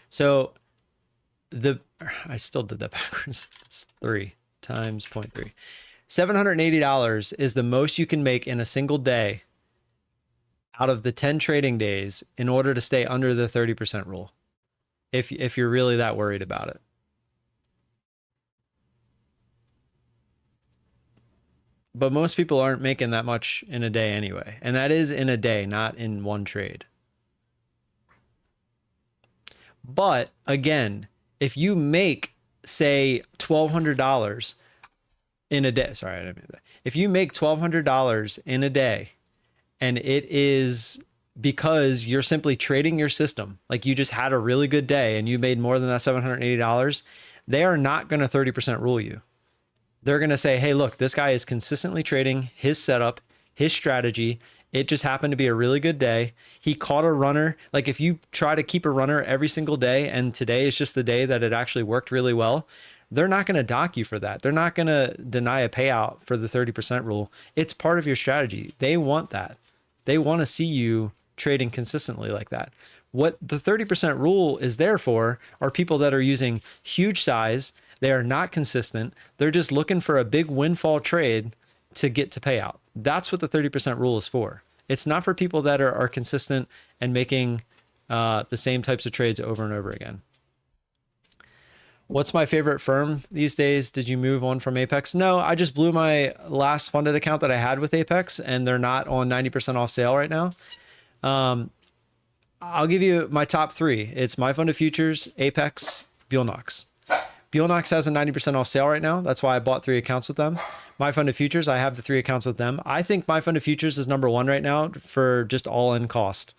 So I still did that backwards. It's 3 times 0.3. $780 is the most you can make in a single day out of the 10 trading days in order to stay under the 30% rule. If you're really that worried about it. But most people aren't making that much in a day anyway. And that is in a day, not in one trade. But again, if you make, say, $1,200 in a day, sorry, I didn't mean that. If you make $1,200 in a day, and it is because you're simply trading your system, like you just had a really good day and you made more than that $780, they are not going to 30% rule you. They're going to say, hey, look, this guy is consistently trading his setup, his strategy. It just happened to be a really good day. He caught a runner. Like if you try to keep a runner every single day and today is just the day that it actually worked really well, they're not going to dock you for that. They're not going to deny a payout for the 30% rule. It's part of your strategy. They want that. They want to see you trading consistently like that. What the 30% rule is there for are people that are using huge size. They are not consistent. They're just looking for a big windfall trade to get to payout. That's what the 30% rule is for. It's not for people that are consistent and making the same types of trades over and over again. What's my favorite firm these days? Did you move on from Apex? No, I just blew my last funded account that I had with Apex, and they're not on 90% off sale right now. I'll give you my top 3. It's My Funded Futures, Apex, Bulenox. Bulenox has a 90% off sale right now. That's why I bought 3 accounts with them. My Fund of Futures, I have the 3 accounts with them. I think My Fund of Futures is number 1 right now for just all-in cost.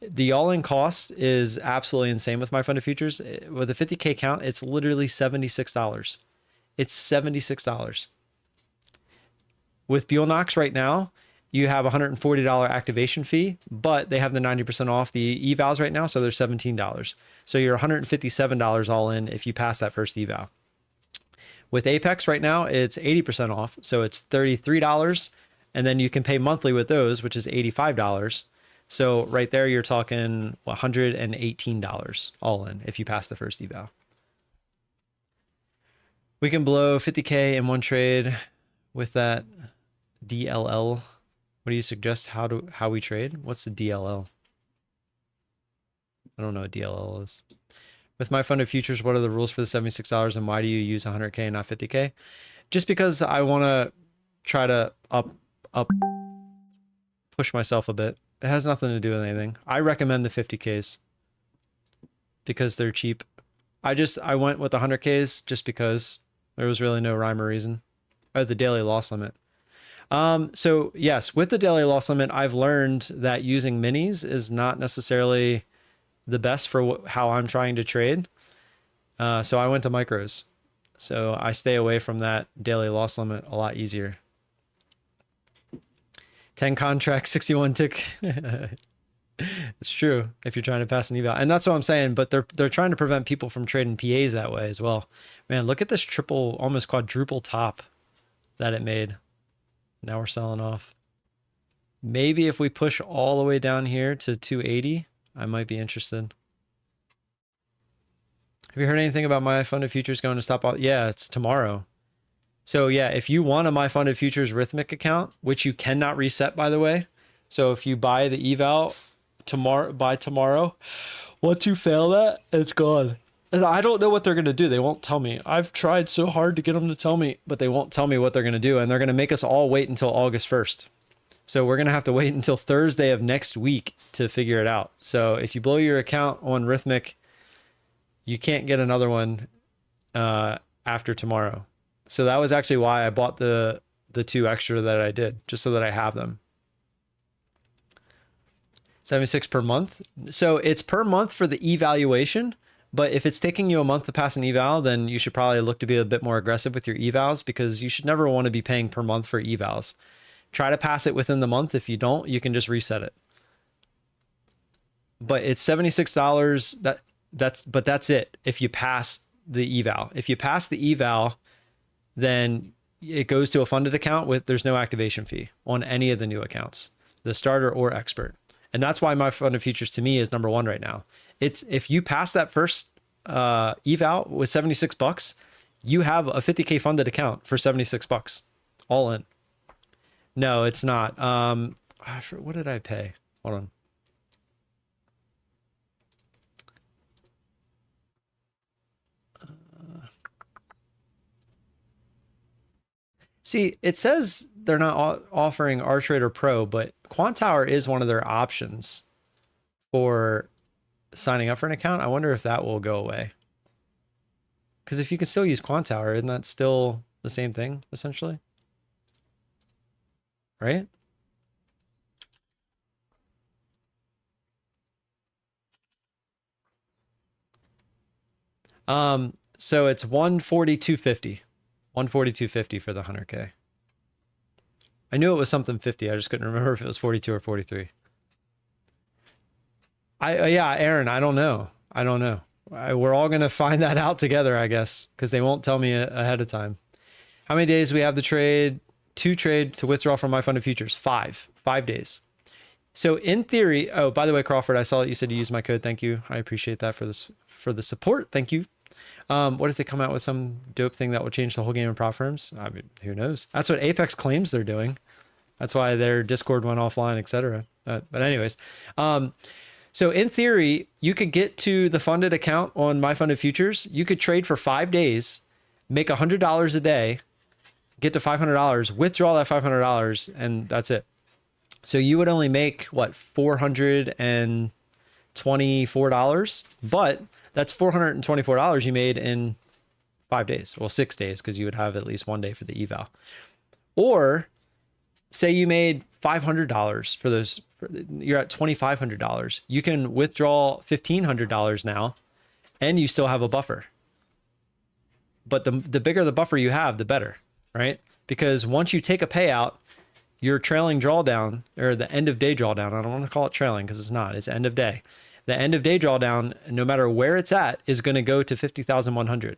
The all-in cost is absolutely insane with My Fund of Futures. With a 50K account, it's literally $76. It's $76. With Bulenox right now, you have a $140 activation fee, but they have the 90% off the evals right now, so they're $17. So you're $157 all in if you pass that first eval. With Apex right now, it's 80% off, so it's $33, and then you can pay monthly with those, which is $85. So right there, you're talking $118 all in if you pass the first eval. We can blow 50K in one trade with that DLL. What do you suggest how we trade? What's the DLL? I don't know what DLL is. With My Fund of Futures, what are the rules for the $76 and why do you use 100K and not 50K? Just because I want to try to push myself a bit. It has nothing to do with anything. I recommend the 50Ks because they're cheap. I went with the 100Ks just because there was really no rhyme or reason. Oh, the daily loss limit. So yes, with the daily loss limit, I've learned that using minis is not necessarily the best for how I'm trying to trade. So I went to micros. So I stay away from that daily loss limit a lot easier. 10 contracts, 61 tick. It's true if you're trying to pass an eval. And that's what I'm saying, but they're trying to prevent people from trading PAs that way as well. Man, look at this triple, almost quadruple top that it made. Now we're selling off. Maybe if we push all the way down here to 280, I might be interested. Have you heard anything about My Fund of Futures going to stop all? Yeah, it's tomorrow. So yeah, if you want a My Fund of Futures Rhythmic account, which you cannot reset, by the way. So if you buy the eval tomorrow, once you fail that, it's gone. And I don't know what they're going to do. They won't tell me. I've tried so hard to get them to tell me, but they won't tell me what they're going to do. And they're going to make us all wait until August 1st. So we're going to have to wait until Thursday of next week to figure it out. So if you blow your account on Rhythmic, you can't get another one after tomorrow. So that was actually why I bought the 2 extra that I did, just so that I have them. 76 per month. So it's per month for the evaluation. But if it's taking you a month to pass an eval, then you should probably look to be a bit more aggressive with your evals because you should never want to be paying per month for evals. Try to pass it within the month. If you don't, you can just reset it. But it's $76. But that's it. If you pass the eval, if you pass the eval, then it goes to a funded account there's no activation fee on any of the new accounts, the starter or expert. And that's why My Fund of Futures to me is number 1 right now. It's if you pass that first eval with $76, you have a 50K funded account for $76 all in. No, it's not. What did I pay? Hold on. See, it says they're not offering RTrader Pro, but Quantower is one of their options for signing up for an account. I wonder if that will go away. Because if you can still use Quantower, isn't that still the same thing, essentially? Right? So it's 142.50. 142.50 for the 100K. I knew it was something 50. I just couldn't remember if it was 42 or 43. Yeah, Aaron, I don't know. We're all going to find that out together, I guess, because they won't tell me ahead of time. How many days we have the trade? 2 trade to withdraw from My Fund of Futures. 5 days. So in theory, oh, by the way, Crawford, I saw that you said you used my code. Thank you. I appreciate that for the support. Thank you. What if they come out with some dope thing that will change the whole game of prop firms? I mean, who knows? That's what Apex claims they're doing. That's why their Discord went offline, etc. But anyways, so in theory, you could get to the funded account on My Fund of Futures. You could trade for 5 days, make $100 a day, get to $500, withdraw that $500, and that's it. So you would only make what, $424, but That's $424 you made in 5 days. Well, 6 days, because you would have at least 1 day for the eval. Or say you made $500 for those, you're at $2,500. You can withdraw $1,500 now, and you still have a buffer. But the bigger the buffer you have, the better, right? Because once you take a payout, your trailing drawdown, or the end of day drawdown, I don't want to call it trailing because it's not, it's end of day. The end of day drawdown, no matter where it's at, is going to go to 50,100.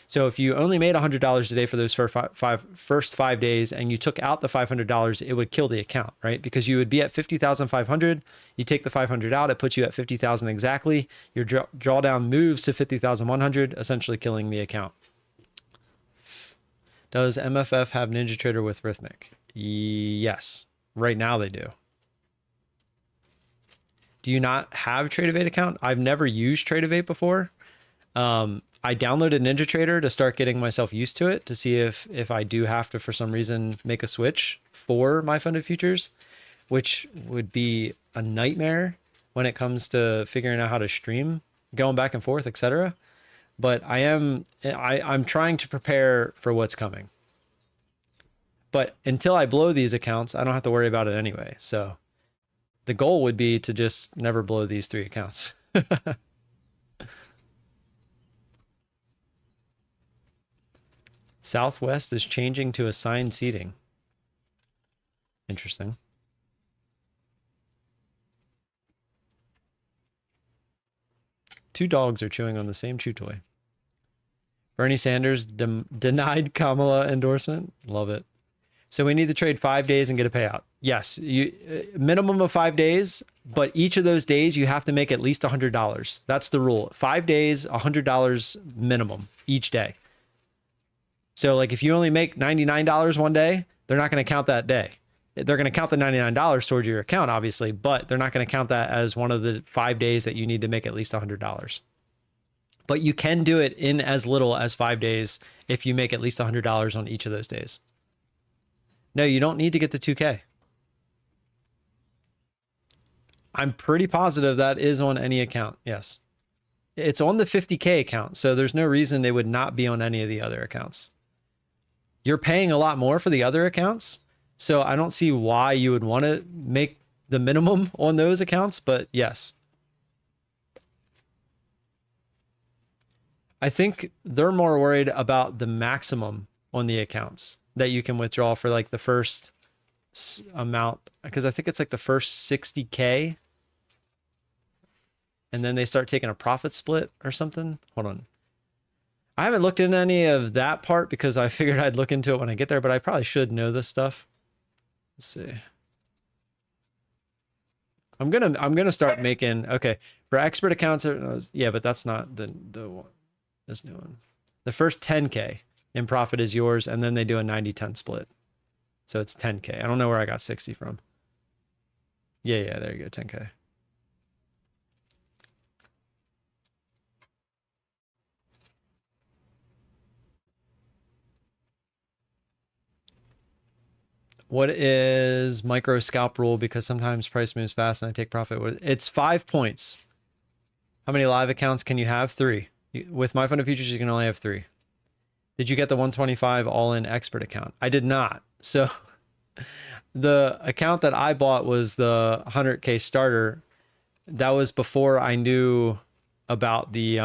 So if you only made $100 a day for those first 5 days and you took out the $500, it would kill the account, right? Because you would be at 50,500. You take the 500 out, it puts you at 50,000 exactly. Your drawdown moves to 50,100, essentially killing the account. Does MFF have NinjaTrader with Rhythmic? Yes. Right now they do. Do you not have TradeEvade account? I've never used TradeEvade before. I downloaded NinjaTrader to start getting myself used to it, to see if I do have to, for some reason, make a switch for my funded futures, which would be a nightmare when it comes to figuring out how to stream, going back and forth, etc. But I'm trying to prepare for what's coming. But until I blow these accounts, I don't have to worry about it anyway. So the goal would be to just never blow these 3 accounts. Southwest is changing to assigned seating. Interesting. Two dogs are chewing on the same chew toy. Bernie Sanders denied Kamala endorsement. Love it. So we need to trade 5 days and get a payout. Yes, minimum of 5 days, but each of those days you have to make at least $100. That's the rule. 5 days, $100 minimum each day. So like if you only make $99 one day, they're not going to count that day. They're going to count the $99 towards your account, obviously, but they're not going to count that as one of the 5 days that you need to make at least $100. But you can do it in as little as 5 days if you make at least $100 on each of those days. No, you don't need to get the 2K. I'm pretty positive that is on any account. Yes. It's on the 50K account, so there's no reason they would not be on any of the other accounts. You're paying a lot more for the other accounts, so I don't see why you would want to make the minimum on those accounts, but yes. I think they're more worried about the maximum on the accounts that you can withdraw for like the first amount, because I think it's like the first 60K, and then they start taking a profit split or something. Hold on. I haven't looked into any of that part because I figured I'd look into it when I get there, but I probably should know this stuff. Let's see. I'm gonna start making, okay, for expert accounts. Yeah, but that's not the one. This new one. The first 10K in profit is yours, and then they do a 90-10 split. So it's 10K. I don't know where I got 60 from. Yeah, there you go, 10K. What is micro scalp rule? Because sometimes price moves fast and I take profit. It's 5 points. How many live accounts can you have? 3. With my funded futures, you can only have 3. Did you get the 125 all-in expert account? I did not. So the account that I bought was the 100K starter. That was before I knew about the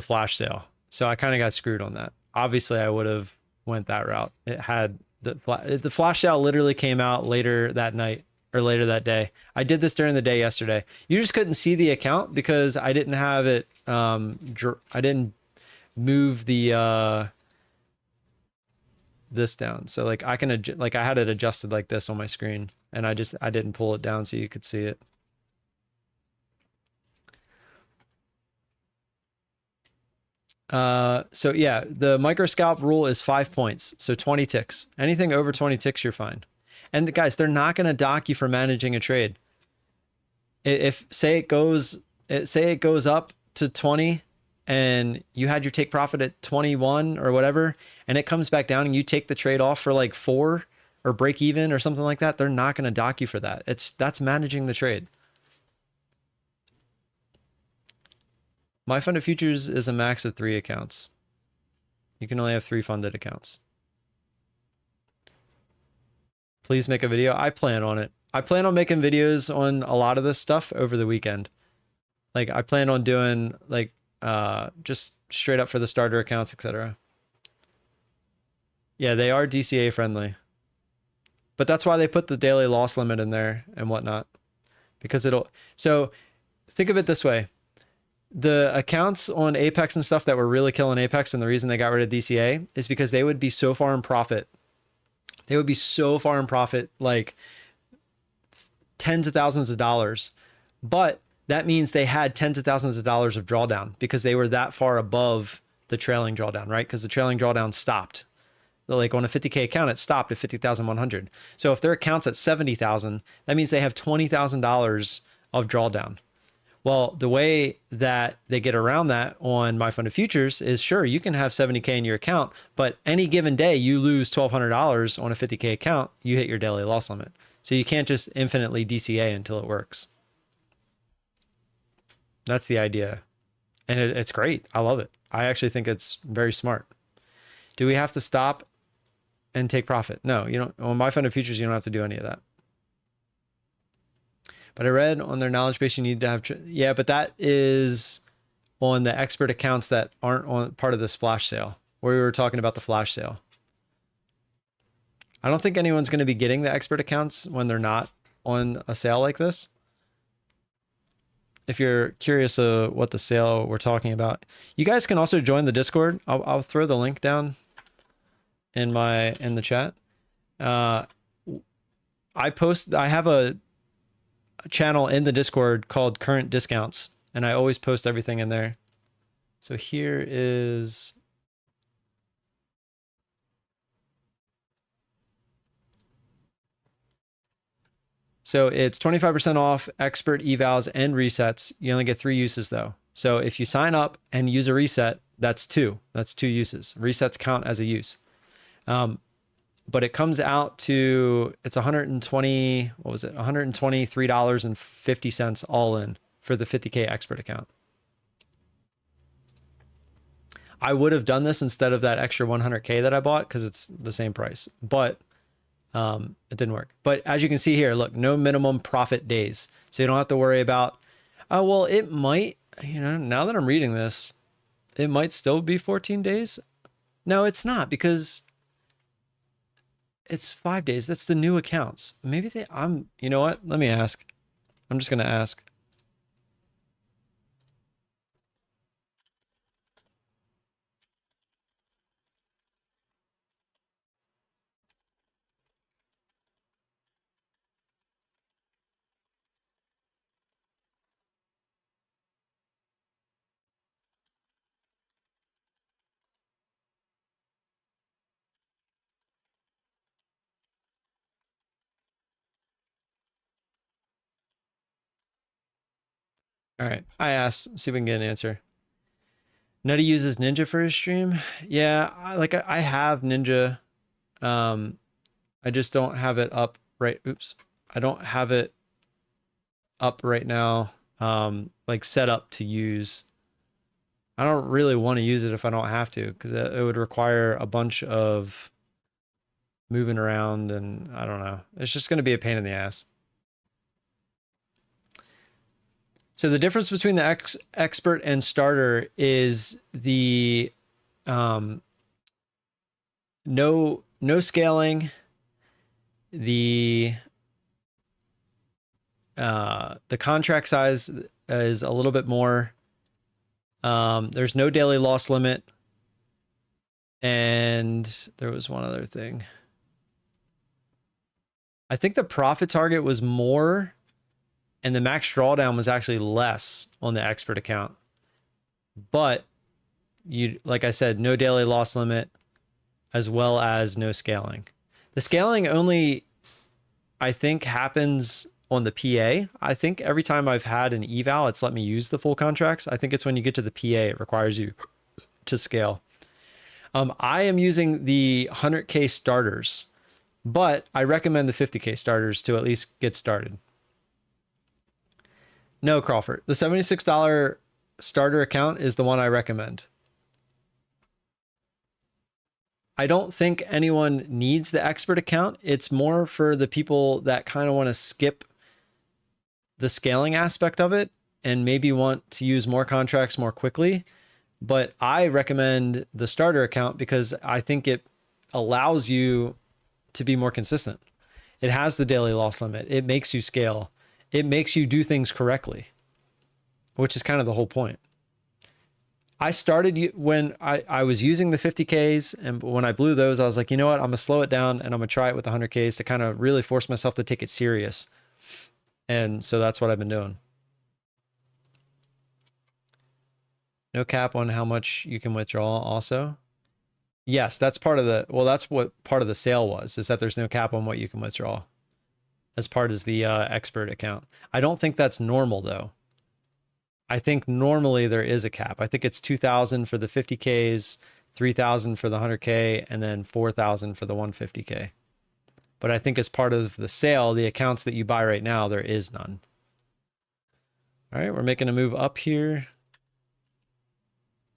flash sale. So I kind of got screwed on that. Obviously, I would have went that route. It had the flash sale literally came out later that night or later that day. I did this during the day yesterday. You just couldn't see the account because I didn't have it. I didn't move the this down. So like I can like I had it adjusted like this on my screen, and I didn't pull it down so you could see it. So yeah, the micro scalp rule is 5 points. So 20 ticks. Anything over 20 ticks, you're fine. And guys, they're not going to dock you for managing a trade. If say it goes up to 20 and you had your take profit at 21 or whatever, and it comes back down and you take the trade off for like 4 or break even or something like that, they're not going to dock you for that. That's managing the trade. My Fund of Futures is a max of 3 accounts. You can only have 3 funded accounts. Please make a video. I plan on it. I plan on making videos on a lot of this stuff over the weekend. Like I plan on doing like just straight up for the starter accounts, etc. Yeah, they are DCA friendly. But that's why they put the daily loss limit in there and whatnot. Because it'll... So think of it this way. The accounts on Apex and stuff that were really killing Apex, and the reason they got rid of DCA is because they would be so far in profit. They would be so far in profit, like tens of thousands of dollars. But that means they had tens of thousands of dollars of drawdown because they were that far above the trailing drawdown, right? Because the trailing drawdown stopped. Like on a 50K account, it stopped at 50,100. So if their account's at 70,000, that means they have $20,000 of drawdown. Well, the way that they get around that on My Fund of Futures is, sure, you can have 70K in your account, but any given day you lose $1,200 on a 50K account, you hit your daily loss limit. So you can't just infinitely DCA until it works. That's the idea. And it's great. I love it. I actually think it's very smart. Do we have to stop and take profit? No, you don't. On My Fund of Futures, you don't have to do any of that. But I read on their knowledge base, you need to have... Yeah, but that is on the expert accounts that aren't on part of this flash sale, where we were talking about the flash sale. I don't think anyone's going to be getting the expert accounts when they're not on a sale like this. If you're curious what the sale we're talking about, you guys can also join the Discord. I'll throw the link down in the chat. I have a channel in the Discord called Current Discounts, and I always post everything in there. So here is... So it's 25% off expert evals and resets. You only get 3 uses though. So if you sign up and use a reset, that's 2. That's 2 uses. Resets count as a use. But it comes out to, it's $123.50 all in for the 50K expert account. I would have done this instead of that extra 100K that I bought because it's the same price, but it didn't work. But as you can see here, look, no minimum profit days. So you don't have to worry about, oh, well, it might, now that I'm reading this, it might still be 14 days. No, it's not, because it's 5 days. That's the new accounts. Maybe you know what? Let me ask. I'm just going to ask. All right, I asked, see if we can get an answer. Nutty uses Ninja for his stream. Yeah, I have Ninja. I just don't have it up right. Oops. I don't have it up right now, like set up to use. I don't really want to use it if I don't have to, because it would require a bunch of moving around, and I don't know. It's just going to be a pain in the ass. So the difference between the expert and starter is the no scaling, the contract size is a little bit more. There's no daily loss limit, and there was one other thing. I think the profit target was more, and the max drawdown was actually less on the expert account. But like I said, no daily loss limit, as well as no scaling. The scaling only, I think, happens on the PA. I think every time I've had an eval, it's let me use the full contracts. I think it's when you get to the PA, it requires you to scale. I am using the 100K starters, but I recommend the 50K starters to at least get started. No, Crawford. The $76 starter account is the one I recommend. I don't think anyone needs the expert account. It's more for the people that kind of want to skip the scaling aspect of it and maybe want to use more contracts more quickly. But I recommend the starter account because I think it allows you to be more consistent. It has the daily loss limit. It makes you scale. It makes you do things correctly, which is kind of the whole point. I started when I was using the 50Ks, and when I blew those, I was like, you know what? I'm going to slow it down and I'm going to try it with the 100Ks to kind of really force myself to take it serious. And so that's what I've been doing. No cap on how much you can withdraw also. Yes, that's part of the, well, that's what part of the sale was, is that there's no cap on what you can withdraw as part of the expert account. I don't think that's normal though. I think normally there is a cap. I think it's 2,000 for the 50Ks, 3,000 for the 100K, and then 4,000 for the 150K. But I think as part of the sale, the accounts that you buy right now, there is none. All right, we're making a move up here.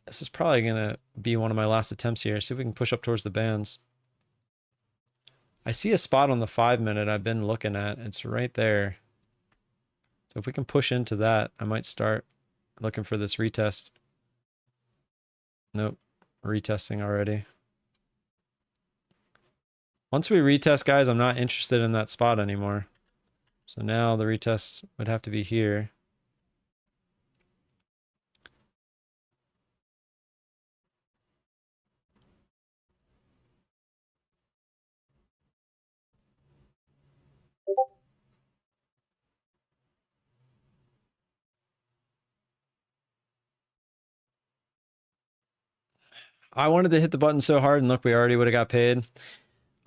This is probably going to be one of my last attempts here. See if we can push up towards the bands. I see a spot on the 5-minute I've been looking at. It's right there. So if we can push into that, I might start looking for this retest. Nope, retesting already. Once we retest, guys, I'm not interested in that spot anymore. So now the retest would have to be here. I wanted to hit the button so hard, and look, we already would have got paid.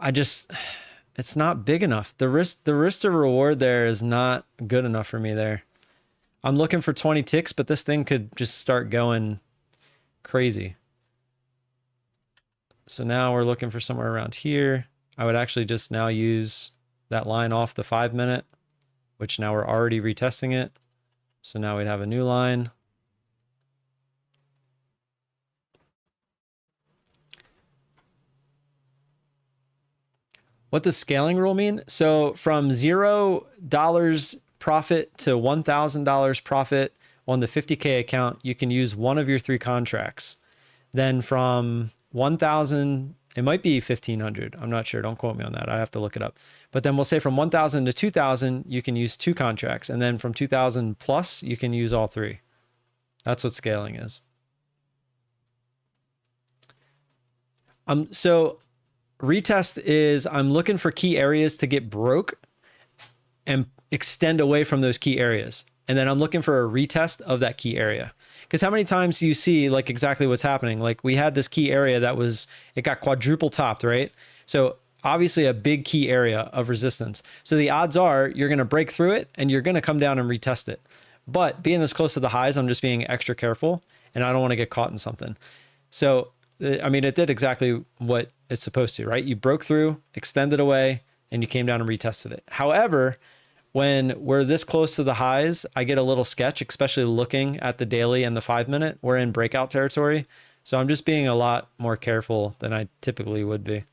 It's not big enough. The risk to reward there is not good enough for me there. I'm looking for 20 ticks, but this thing could just start going crazy. So now we're looking for somewhere around here. I would actually just now use that line off the 5-minute, which now we're already retesting it. So now we'd have a new line. What does scaling rule mean? So from $0 profit to $1,000 profit on the 50K account, you can use one of your 3 contracts. Then from 1,000, it might be 1,500. I'm not sure. Don't quote me on that. I have to look it up. But then we'll say from 1,000 to 2,000, you can use 2 contracts. And then from 2,000 plus, you can use all 3. That's what scaling is. So retest is I'm looking for key areas to get broke and extend away from those key areas. And then I'm looking for a retest of that key area. Because how many times do you see like exactly what's happening? Like we had this key area that it got quadruple topped, right? So obviously a big key area of resistance. So the odds are you're going to break through it and you're going to come down and retest it. But being this close to the highs, I'm just being extra careful and I don't want to get caught in something. So, I mean, it did exactly what it's supposed to, right? You broke through, extended away, and you came down and retested it. However, when we're this close to the highs, I get a little sketch, especially looking at the daily and the 5-minute. We're in breakout territory. So I'm just being a lot more careful than I typically would be.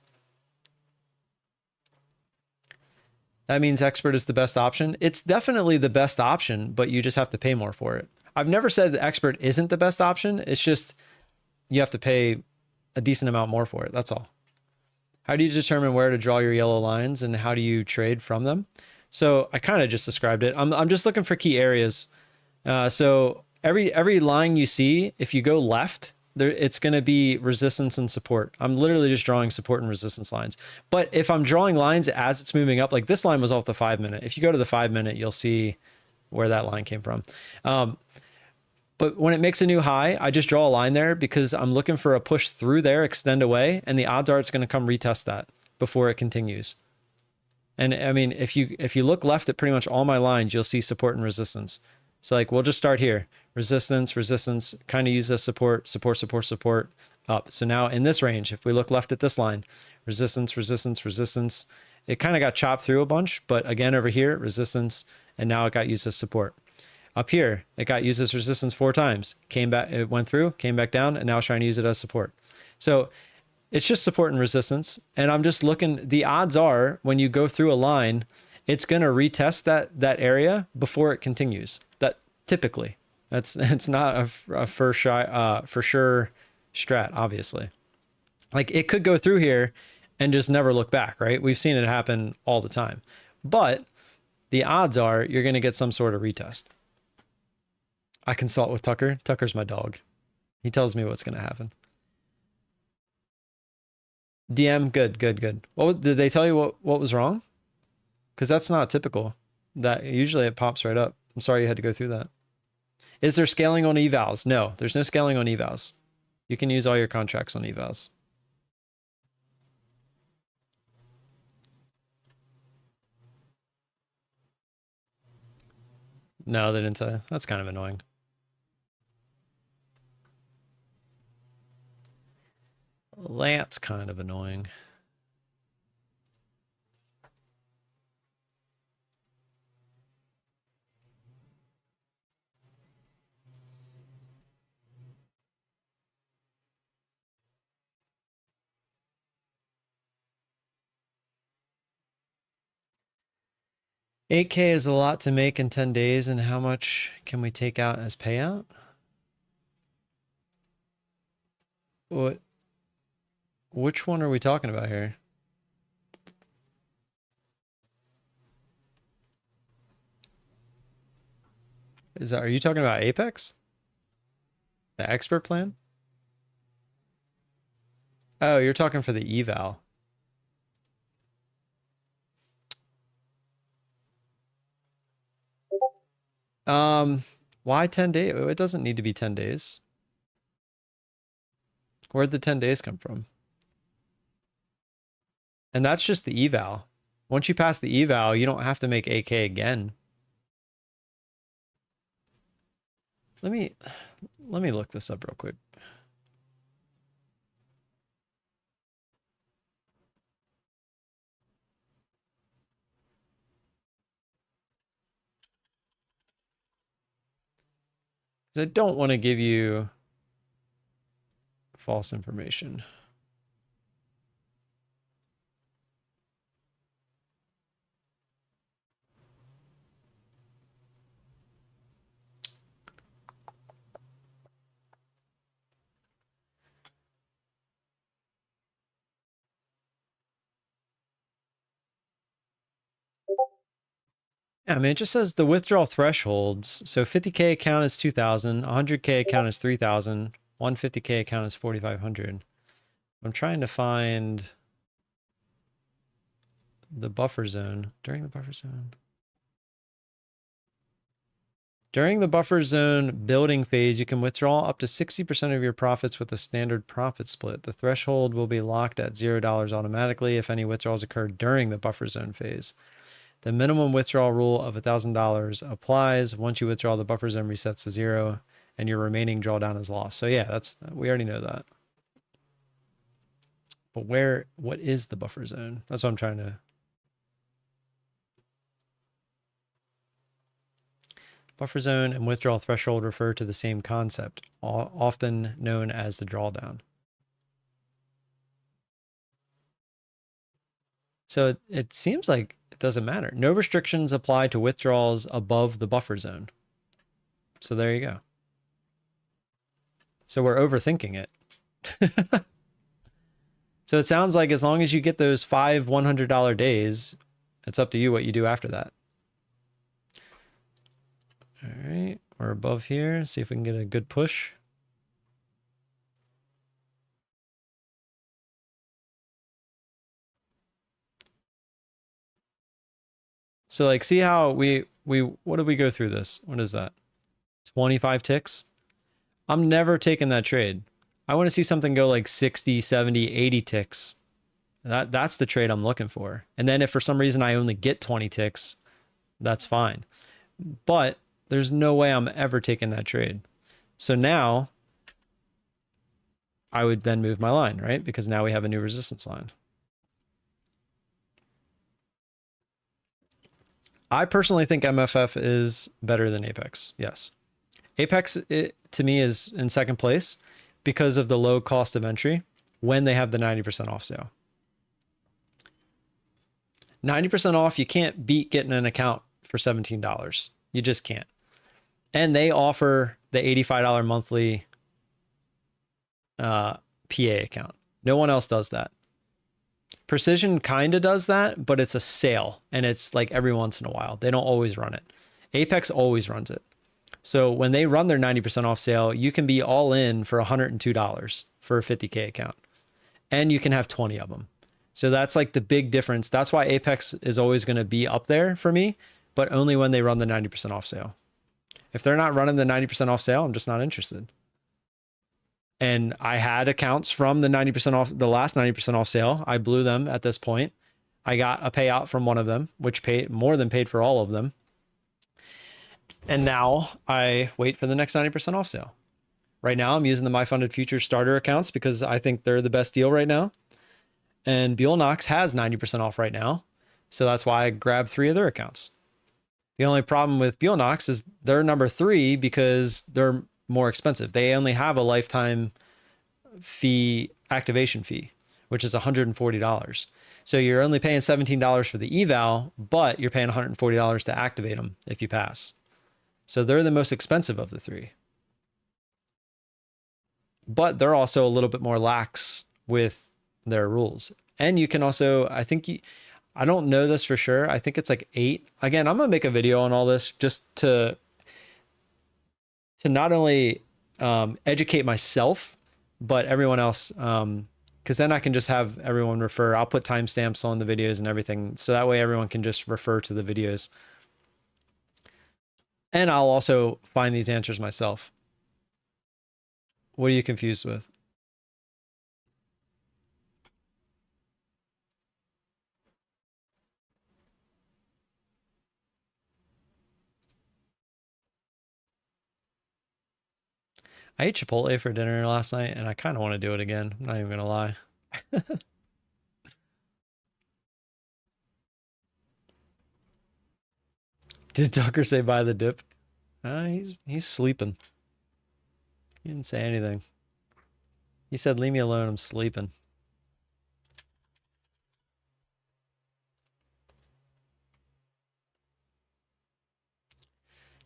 That means expert is the best option. It's definitely the best option, but you just have to pay more for it. I've never said the expert isn't the best option. It's just you have to pay a decent amount more for it. That's all. How do you determine where to draw your yellow lines and how do you trade from them? So I kind of just described it. I'm just looking for key areas. So every line you see, if you go left, it's going to be resistance and support. I'm literally just drawing support and resistance lines. But if I'm drawing lines as it's moving up, like this line was off the 5-minute. If you go to the 5-minute, you'll see where that line came from. But when it makes a new high, I just draw a line there because I'm looking for a push through there, extend away, and the odds are it's going to come retest that before it continues. And I mean, if you look left at pretty much all my lines, you'll see support and resistance. So like, we'll just start here. Resistance, resistance, kind of use this support, support, support, support, up. So now in this range, if we look left at this line, resistance, resistance, resistance, it kind of got chopped through a bunch, but again, over here, resistance, and now it got used as support. Up here, it got used as resistance 4 times. Came back, it went through, came back down, and now it's trying to use it as support. So it's just support and resistance. And I'm just looking, the odds are when you go through a line, it's going to retest that area before it continues. That typically, it's not a for sure strat, obviously. Like it could go through here and just never look back, right? We've seen it happen all the time. But the odds are you're going to get some sort of retest. I consult with Tucker. Tucker's my dog. He tells me what's going to happen. DM, good. What did they tell you what was wrong? Because that's not typical. That usually it pops right up. I'm sorry you had to go through that. Is there scaling on evals? No, there's no scaling on evals. You can use all your contracts on evals. No, they didn't tell you. That's kind of annoying. That's kind of annoying. $8K is a lot to make in 10 days, and how much can we take out as payout? Which one are we talking about here? Are you talking about Apex? The expert plan? Oh, you're talking for the eval. Why 10 days? It doesn't need to be 10 days. Where'd the 10 days come from? And that's just the eval. Once you pass the eval, you don't have to make AK again. Let me look this up real quick. I don't want to give you false information. Yeah, I mean, it just says the withdrawal thresholds. So 50K account is 2,000, 100K account is 3,000, 150K account is 4,500. I'm trying to find the buffer zone. During the buffer zone. During the buffer zone building phase, you can withdraw up to 60% of your profits with a standard profit split. The threshold will be locked at $0 automatically if any withdrawals occur during the buffer zone phase. The minimum withdrawal rule of $1,000 applies. Once you withdraw, the buffer zone resets to 0 and your remaining drawdown is lost. So yeah, we already know that. But what is the buffer zone? That's what I'm trying to. Buffer zone and withdrawal threshold refer to the same concept, often known as the drawdown. So it seems like it doesn't matter. No restrictions apply to withdrawals above the buffer zone. So there you go. So we're overthinking it. So it sounds like as long as you get those 5 $100 days, it's up to you what you do after that. All right, we're above here. See if we can get a good push. So like, see how what did we go through this? What is that? 25 ticks? I'm never taking that trade. I want to see something go like 60, 70, 80 ticks. That's the trade I'm looking for. And then if for some reason I only get 20 ticks, that's fine. But there's no way I'm ever taking that trade. So now I would then move my line, right? Because now we have a new resistance line. I personally think MFF is better than Apex. Yes. Apex, to me, is in second place because of the low cost of entry when they have the 90% off sale. 90% off, you can't beat getting an account for $17. You just can't. And they offer the $85 monthly PA account. No one else does that. Precision kind of does that, but it's a sale and it's like every once in a while. They don't always run it. Apex always runs it. So when they run their 90% off sale, you can be all in for $102 for a 50K account. And you can have 20 of them. So that's like the big difference. That's why Apex is always going to be up there for me, but only when they run the 90% off sale. If they're not running the 90% off sale, I'm just not interested. And I had accounts from the 90% off, the last 90% off sale. I blew them at this point. I got a payout from one of them, which paid more than paid for all of them. And now I wait for the next 90% off sale. Right now, I'm using the My Funded Futures starter accounts because I think they're the best deal right now. And Bulenox has 90% off right now. So that's why I grabbed 3 of their accounts. The only problem with Bulenox is they're number 3 because they're more expensive. They only have a lifetime fee, activation fee, which is $140. So you're only paying $17 for the eval, but you're paying $140 to activate them if you pass. So they're the most expensive of the 3. But they're also a little bit more lax with their rules. And you can also, I think, I don't know this for sure. I think it's like 8. Again, I'm going to make a video on all this just to not only educate myself, but everyone else, because then I can just have everyone refer. I'll put timestamps on the videos and everything. So that way everyone can just refer to the videos. And I'll also find these answers myself. What are you confused with? I ate Chipotle for dinner last night, and I kind of want to do it again. I'm not even going to lie. Did Tucker say buy the dip? He's sleeping. He didn't say anything. He said, leave me alone, I'm sleeping.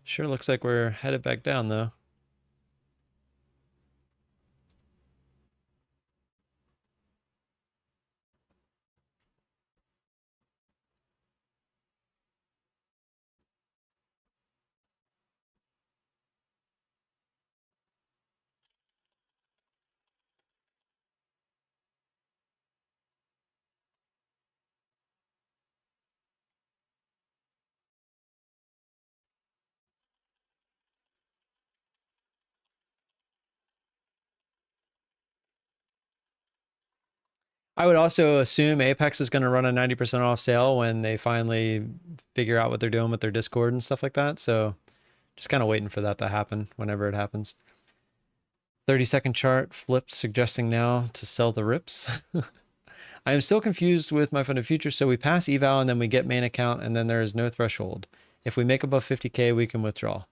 Sure looks like we're headed back down, though. I would also assume Apex is going to run a 90% off sale when they finally figure out what they're doing with their Discord and stuff like that. So just kind of waiting for that to happen whenever it happens. 30-second chart flipped, suggesting now to sell the rips. I am still confused with My Funded Futures. So we pass eval and then we get main account and then there is no threshold. If we make above 50K, we can withdraw.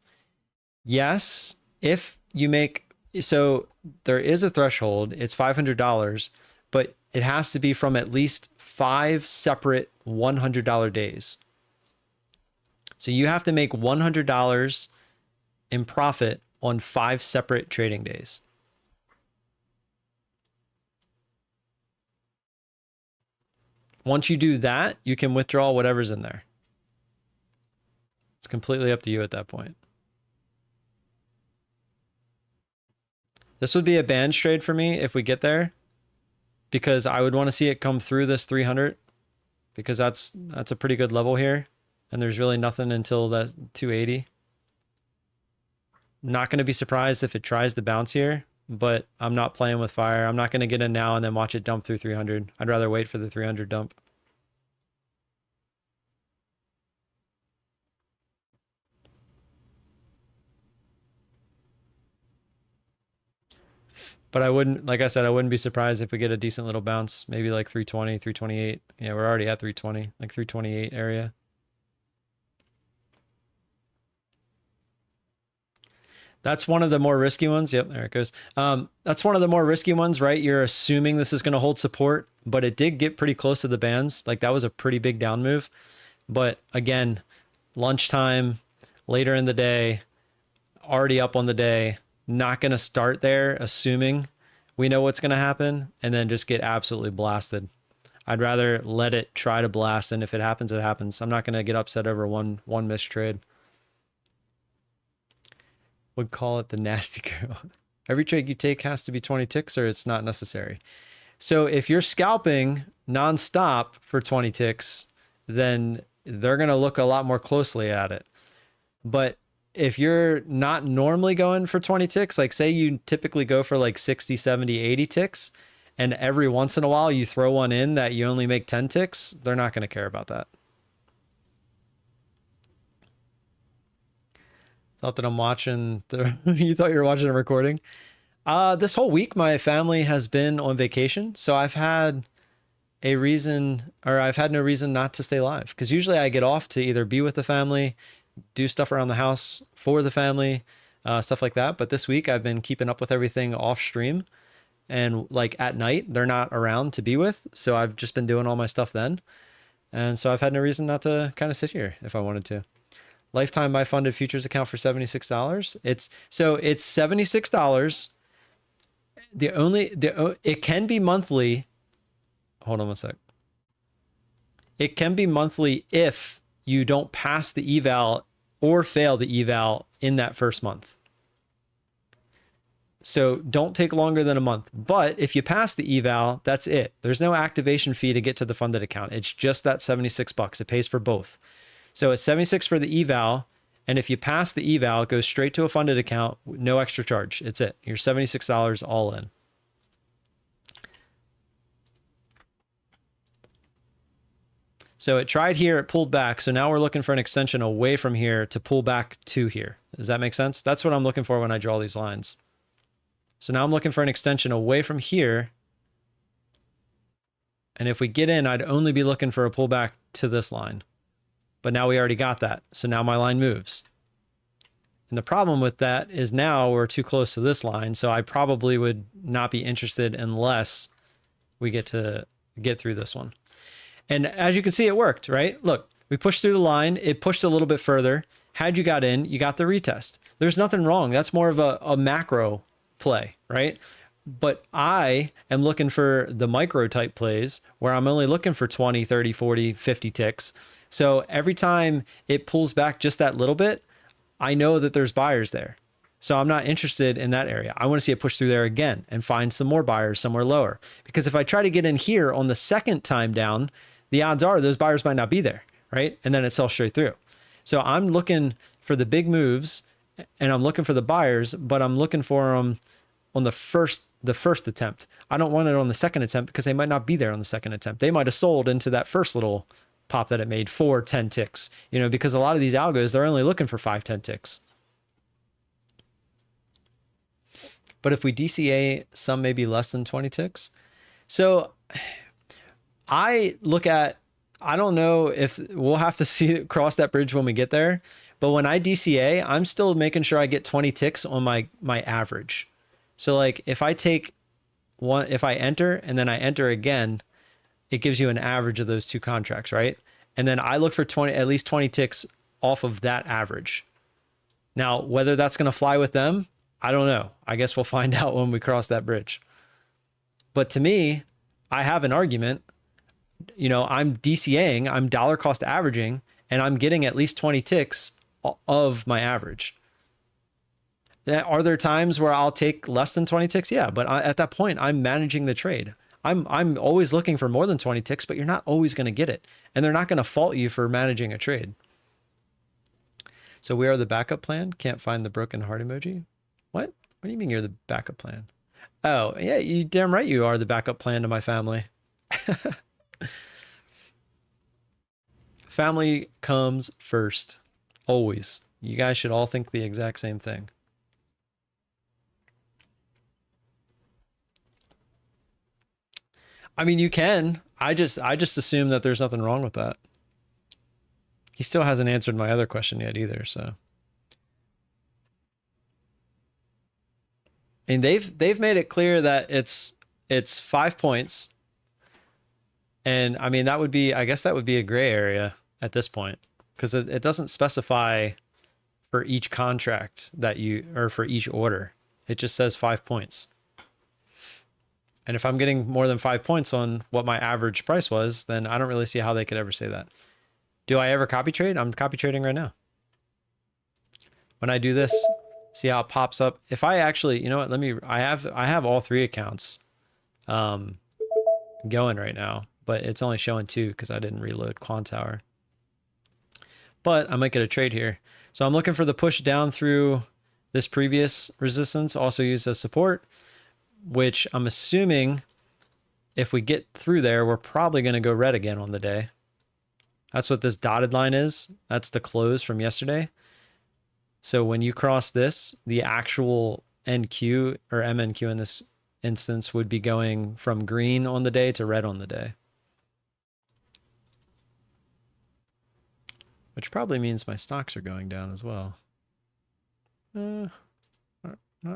Yes, if you make, so there is a threshold, it's $500, but it has to be from at least 5 separate $100 days. So you have to make $100 in profit on 5 separate trading days. Once you do that, you can withdraw whatever's in there. It's completely up to you at that point. This would be a band trade for me if we get there, because I would want to see it come through this 300, because that's a pretty good level here, and there's really nothing until that 280. Not going to be surprised if it tries to bounce here, but I'm not playing with fire. I'm not going to get in now and then watch it dump through 300. I'd rather wait for the 300 dump. But I wouldn't, like I said, I wouldn't be surprised if we get a decent little bounce, maybe like 320, 328. Yeah, we're already at 320, like 328 area. That's one of the more risky ones. Yep, there it goes. That's one of the more risky ones, right? You're assuming this is going to hold support, but it did get pretty close to the bands. Like that was a pretty big down move. But again, lunchtime, later in the day, already up on the day, not going to start there, assuming we know what's going to happen, and then just get absolutely blasted. I'd rather let it try to blast, and if it happens, it happens. I'm not going to get upset over one missed trade. Would call it the nasty girl. Every trade you take has to be 20 ticks or it's not necessary. So if you're scalping nonstop for 20 ticks, then they're going to look a lot more closely at it. But if you're not normally going for 20 ticks, like say you typically go for like 60, 70, 80 ticks, and every once in a while you throw one in that you only make 10 ticks, they're not going to care about that. Thought that I'm watching the you thought you were watching a recording. This whole week my family has been on vacation, so I've had no reason not to stay live, because usually I get off to either be with the family, do stuff around the house for the family, stuff like that. But this week I've been keeping up with everything off stream, and like at night they're not around to be with, so I've just been doing all my stuff then. And so I've had no reason not to kind of sit here if I wanted to. Lifetime my funded futures account for $76. It's $76. It can be monthly. Hold on one sec. It can be monthly if you don't pass the eval or fail the eval in that first month. So don't take longer than a month. But if you pass the eval, that's it. There's no activation fee to get to the funded account. It's just that $76. It pays for both. So it's 76 for the eval, and if you pass the eval, it goes straight to a funded account, no extra charge. It's it. You're $76 all in. So it tried here, it pulled back. So now we're looking for an extension away from here to pull back to here. Does that make sense? That's what I'm looking for when I draw these lines. So now I'm looking for an extension away from here. And if we get in, I'd only be looking for a pullback to this line. But now we already got that. So now my line moves. And the problem with that is now we're too close to this line. So I probably would not be interested unless we get through this one. And as you can see, it worked, right? Look, we pushed through the line. It pushed a little bit further. Had you got in, you got the retest. There's nothing wrong. That's more of a macro play, right? But I am looking for the micro type plays where I'm only looking for 20, 30, 40, 50 ticks. So every time it pulls back just that little bit, I know that there's buyers there. So I'm not interested in that area. I want to see it push through there again and find some more buyers somewhere lower. Because if I try to get in here on the second time down, the odds are those buyers might not be there, right? And then it sells straight through. So I'm looking for the big moves and I'm looking for the buyers, but I'm looking for them on the first attempt. I don't want it on the second attempt because they might not be there on the second attempt. They might have sold into that first little pop that it made for 10 ticks, because a lot of these algos, they're only looking for 5-10 ticks. But if we DCA some maybe less than 20 ticks. So I don't know if we'll have to cross that bridge when we get there. But when I DCA, I'm still making sure I get 20 ticks on my average. So like if I enter and then I enter again, it gives you an average of those two contracts, right? And then I look for at least 20 ticks off of that average. Now, whether that's going to fly with them, I don't know. I guess we'll find out when we cross that bridge. But to me, I have an argument. I'm DCAing, I'm dollar cost averaging, and I'm getting at least 20 ticks of my average. Are there times where I'll take less than 20 ticks? Yeah, but at that point, I'm managing the trade. I'm always looking for more than 20 ticks, but you're not always going to get it. And they're not going to fault you for managing a trade. So we are the backup plan. Can't find the broken heart emoji. What? What do you mean you're the backup plan? Oh, yeah, you damn right you are the backup plan to my family. Family comes first. Always. You guys should all think the exact same thing. I mean, you can. I just assume that there's nothing wrong with that. He still hasn't answered my other question yet either, so. And they've made it clear that it's 5 points. And I mean, that would be, I guess that would be a gray area at this point, because it doesn't specify for each contract that you, or for each order. It just says 5 points. And if I'm getting more than 5 points on what my average price was, then I don't really see how they could ever say that. Do I ever copy trade? I'm copy trading right now. When I do this, see how it pops up. If I actually, you know what, I have all 3 accounts going right now, but it's only showing 2 because I didn't reload Quantower. But I might get a trade here. So I'm looking for the push down through this previous resistance, also used as support, which I'm assuming if we get through there, we're probably going to go red again on the day. That's what this dotted line is. That's the close from yesterday. So when you cross this, the actual NQ or MNQ in this instance would be going from green on the day to red on the day. Which probably means my stocks are going down as well. Not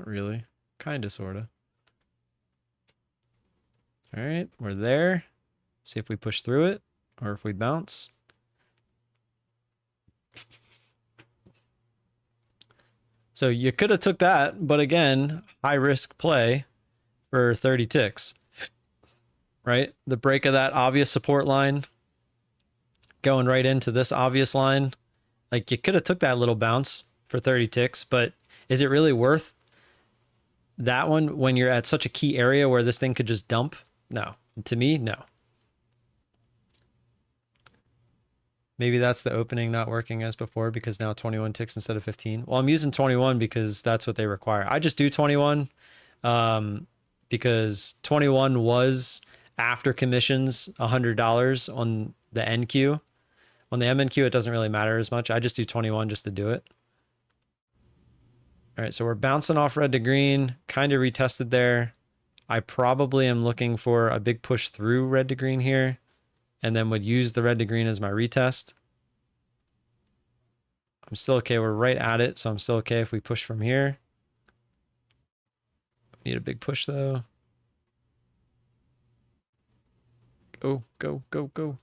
really. Kinda, sorta. All right, we're there. See if we push through it or if we bounce. So you could have took that, but again, high risk play for 30 ticks, right? The break of that obvious support line going right into this obvious line. Like you could have took that little bounce for 30 ticks, but is it really worth that one when you're at such a key area where this thing could just dump? No. To me, no. Maybe that's the opening not working as before because now 21 ticks instead of 15. Well, I'm using 21 because that's what they require. I just do 21 because 21 was after commissions $100 on the NQ. On the MNQ, it doesn't really matter as much. I just do 21 just to do it. All right, so we're bouncing off red to green, kind of retested there. I probably am looking for a big push through red to green here, and then would use the red to green as my retest. I'm still okay. We're right at it, so I'm still okay if we push from here. Need a big push, though. Go, go, go, go.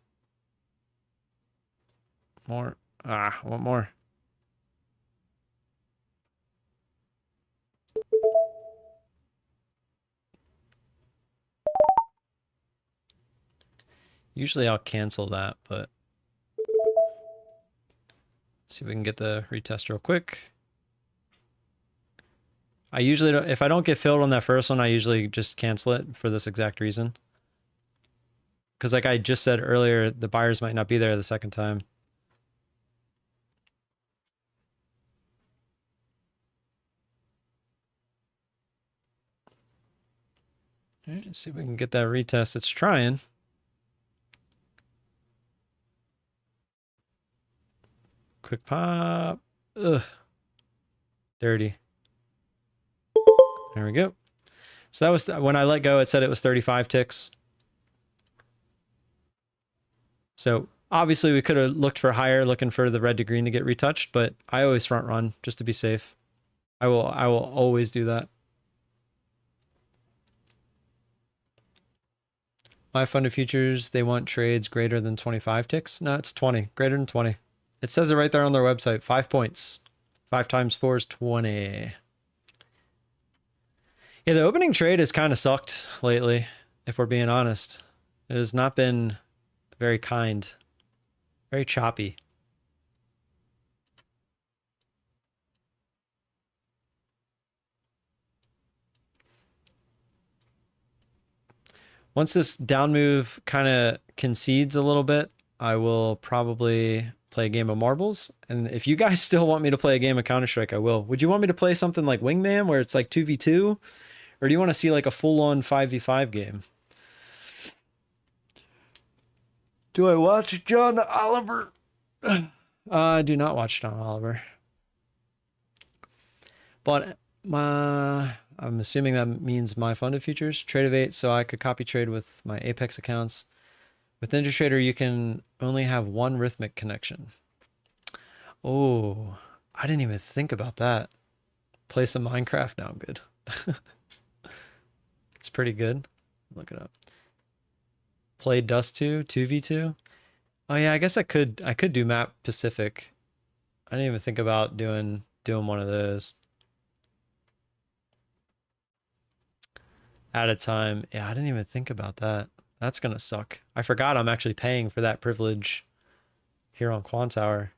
More. Ah, I want more. Usually I'll cancel that, but see if we can get the retest real quick. I usually don't, if I don't get filled on that first one, I usually just cancel it for this exact reason. Because like I just said earlier, the buyers might not be there the second time. All right, let's see if we can get that retest. It's trying. Quick pop. Ugh. Dirty. There we go. So that was, when I let go, it said it was 35 ticks. So obviously we could have looked for higher, looking for the red to green to get retouched, but I always front run just to be safe. I will always do that. My funded futures, they want trades greater than 25 ticks. No, it's 20, greater than 20. It says it right there on their website, 5 points. 5 times 4 is 20. Yeah, the opening trade has kind of sucked lately, if we're being honest. It has not been very kind. Very choppy. Once this down move kind of concedes a little bit, I will probably play a game of marbles. And if you guys still want me to play a game of Counter-Strike, I will. Would you want me to play something like Wingman where it's like 2v2? Or do you want to see like a full-on 5v5 game? Do I watch John Oliver? I do not watch John Oliver. But I'm assuming that means my funded futures. Trade of 8, so I could copy trade with my Apex accounts. With NinjaTrader, you can only have one Rhythmic connection. Oh, I didn't even think about that. Play some Minecraft? Now I'm good. It's pretty good. Look it up. Play Dust 2, 2v2. Oh yeah, I guess I could do Map Pacific. I didn't even think about doing one of those. At a time. Yeah, I didn't even think about that. That's gonna suck. I forgot I'm actually paying for that privilege here on Quantower.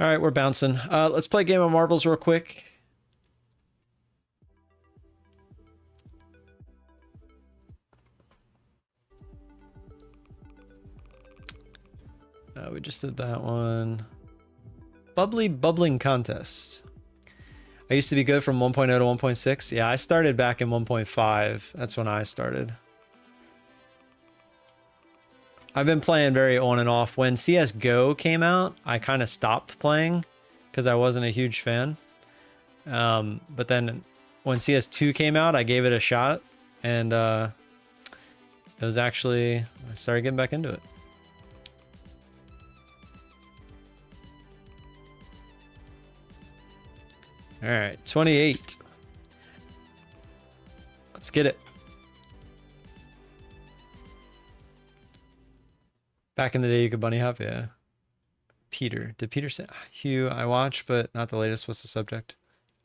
All right, we're bouncing. Let's play a game of marbles real quick. We just did that one. Bubbling contest. I used to be good from 1.0 to 1.6. Yeah, I started back in 1.5. That's when I started. I've been playing very on and off. When CSGO came out, I kind of stopped playing because I wasn't a huge fan. But then when CS2 came out, I gave it a shot. And it was actually... I started getting back into it. All right, 28. Let's get it. Back in the day, you could bunny hop, yeah. Peter. Did Peter say Hugh? I watched, but not the latest. What's the subject?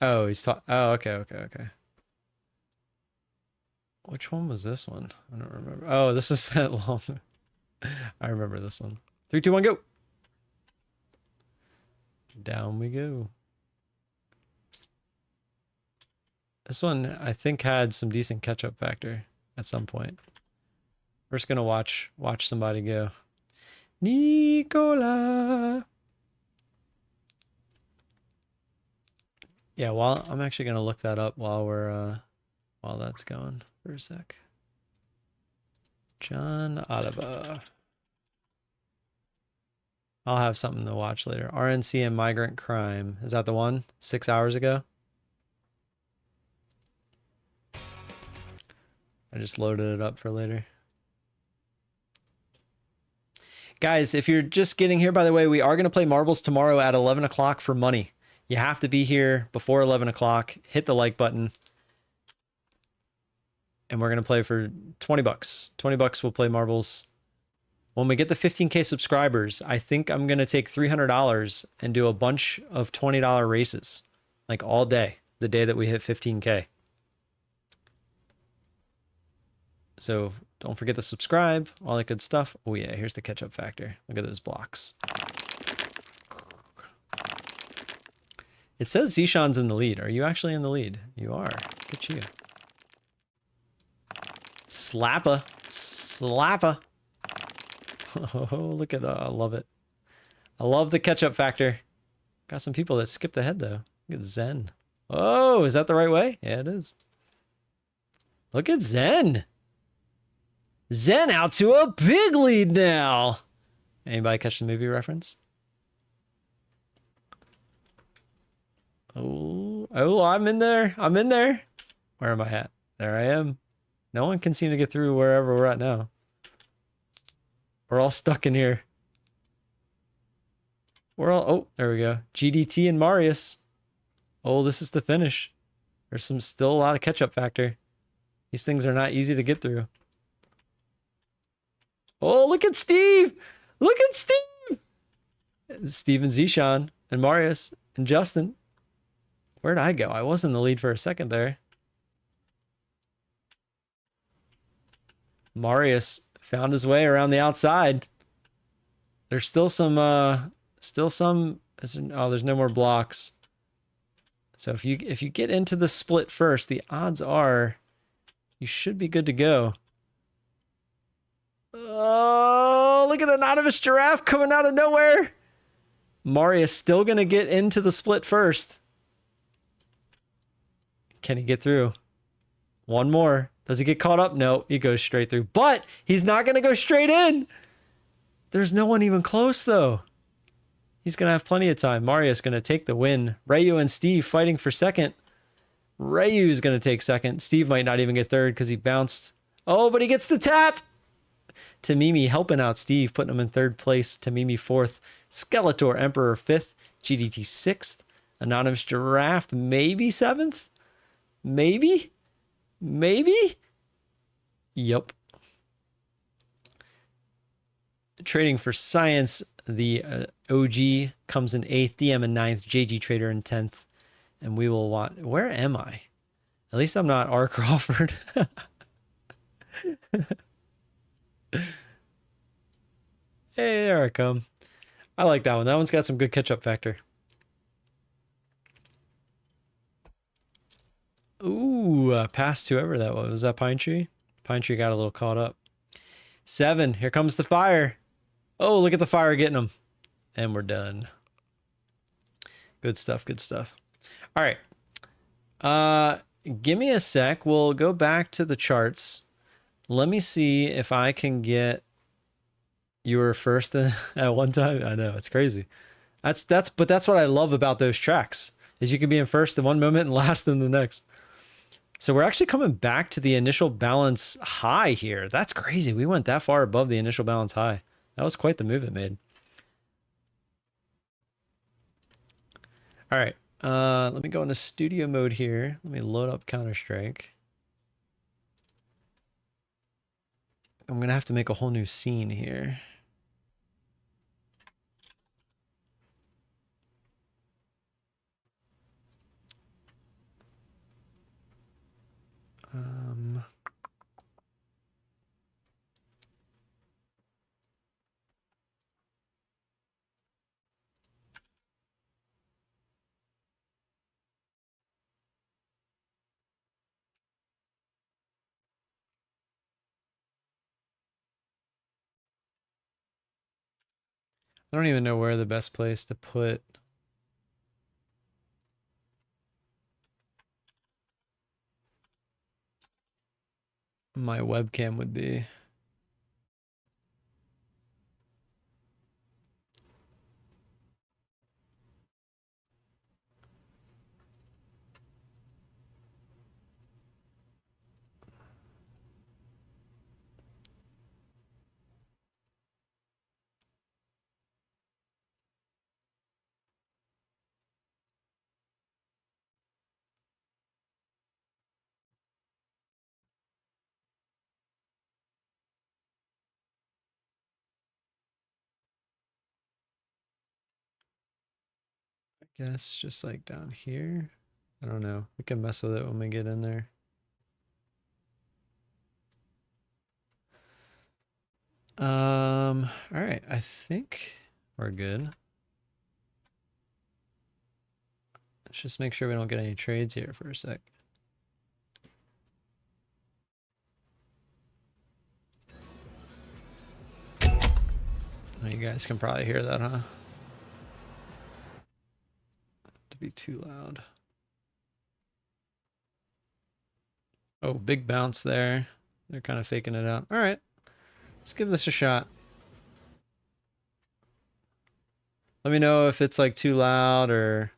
Oh, he's taught. Oh, okay. Which one was this one? I don't remember. Oh, this is that long. I remember this one. 3, 2, 1, go. Down we go. This one, I think, had some decent catch-up factor at some point. We're just gonna watch somebody go. Nicola. Yeah, I'm actually gonna look that up while that's going for a sec. John Oliver. I'll have something to watch later. RNC and migrant crime. Is that the one? 6 hours ago? I just loaded it up for later. Guys, if you're just getting here, by the way, we are going to play marbles tomorrow at 11 o'clock for money. You have to be here before 11 o'clock. Hit the like button. And we're going to play for 20 bucks. 20 bucks, we'll play marbles. When we get the 15K subscribers, I think I'm going to take $300 and do a bunch of $20 races. Like all day. The day that we hit 15K. So don't forget to subscribe, all that good stuff. Oh yeah, here's the catch-up factor. Look at those blocks. It says Zishan's in the lead. Are you actually in the lead? You are. Look at you. Slappa. Slappa. Oh, look at that. I love it. I love the catch-up factor. Got some people that skipped ahead, though. Look at Zen. Oh, is that the right way? Yeah, it is. Look at Zen. Zen out to a big lead now. Anybody catch the movie reference? Oh, I'm in there. I'm in there. Where am I at? There I am. No one can seem to get through wherever we're at now. We're all stuck in here. We're all, oh, there we go. GDT and Marius. Oh, this is the finish. There's still a lot of catch-up factor. These things are not easy to get through. Oh, look at Steve! Look at Steve! Steve and Zishan and Marius and Justin. Where'd I go? I was in the lead for a second there. Marius found his way around the outside. There's still some, oh, there's no more blocks. So if you get into the split first, the odds are you should be good to go. Oh, look at anonymous giraffe coming out of nowhere. Marius still going to get into the split first. Can he get through? One more. Does he get caught up? No, he goes straight through. But he's not going to go straight in. There's no one even close, though. He's going to have plenty of time. Marius going to take the win. Rayu and Steve fighting for second. Rayu's going to take second. Steve might not even get third because he bounced. Oh, but he gets the tap. Tamimi helping out Steve, putting him in third place. Tamimi fourth. Skeletor Emperor fifth. GDT sixth. Anonymous Giraffe maybe seventh. Maybe? Maybe? Yup. Trading for Science, the OG comes in 8th, DM in 9th, JG Trader in 10th. And we will want... Where am I? At least I'm not R. Crawford. Hey, there I come. I like that one. That one's got some good catch-up factor. Ooh, past whoever that was. Was that Pine Tree? Pine Tree got a little caught up. 7. Here comes the fire. Oh, look at the fire getting them. And we're done. Good stuff, good stuff. All right. Give me a sec. We'll go back to the charts. Let me see if I can get... You were first at one time? I know, it's crazy. But that's what I love about those tracks, is you can be in first in one moment and last in the next. So we're actually coming back to the initial balance high here. That's crazy. We went that far above the initial balance high. That was quite the move it made. All right. Let me go into studio mode here. Let me load up Counter-Strike. I'm going to have to make a whole new scene here. I don't even know where the best place to put my webcam would be. I guess just like down here. I don't know. We can mess with it when we get in there. All right. I think we're good. Let's just make sure we don't get any trades here for a sec. Oh, you guys can probably hear that, huh? To be too loud. Oh, big bounce there. They're kind of faking it out. All right. Let's give this a shot. Let me know if it's like too loud or...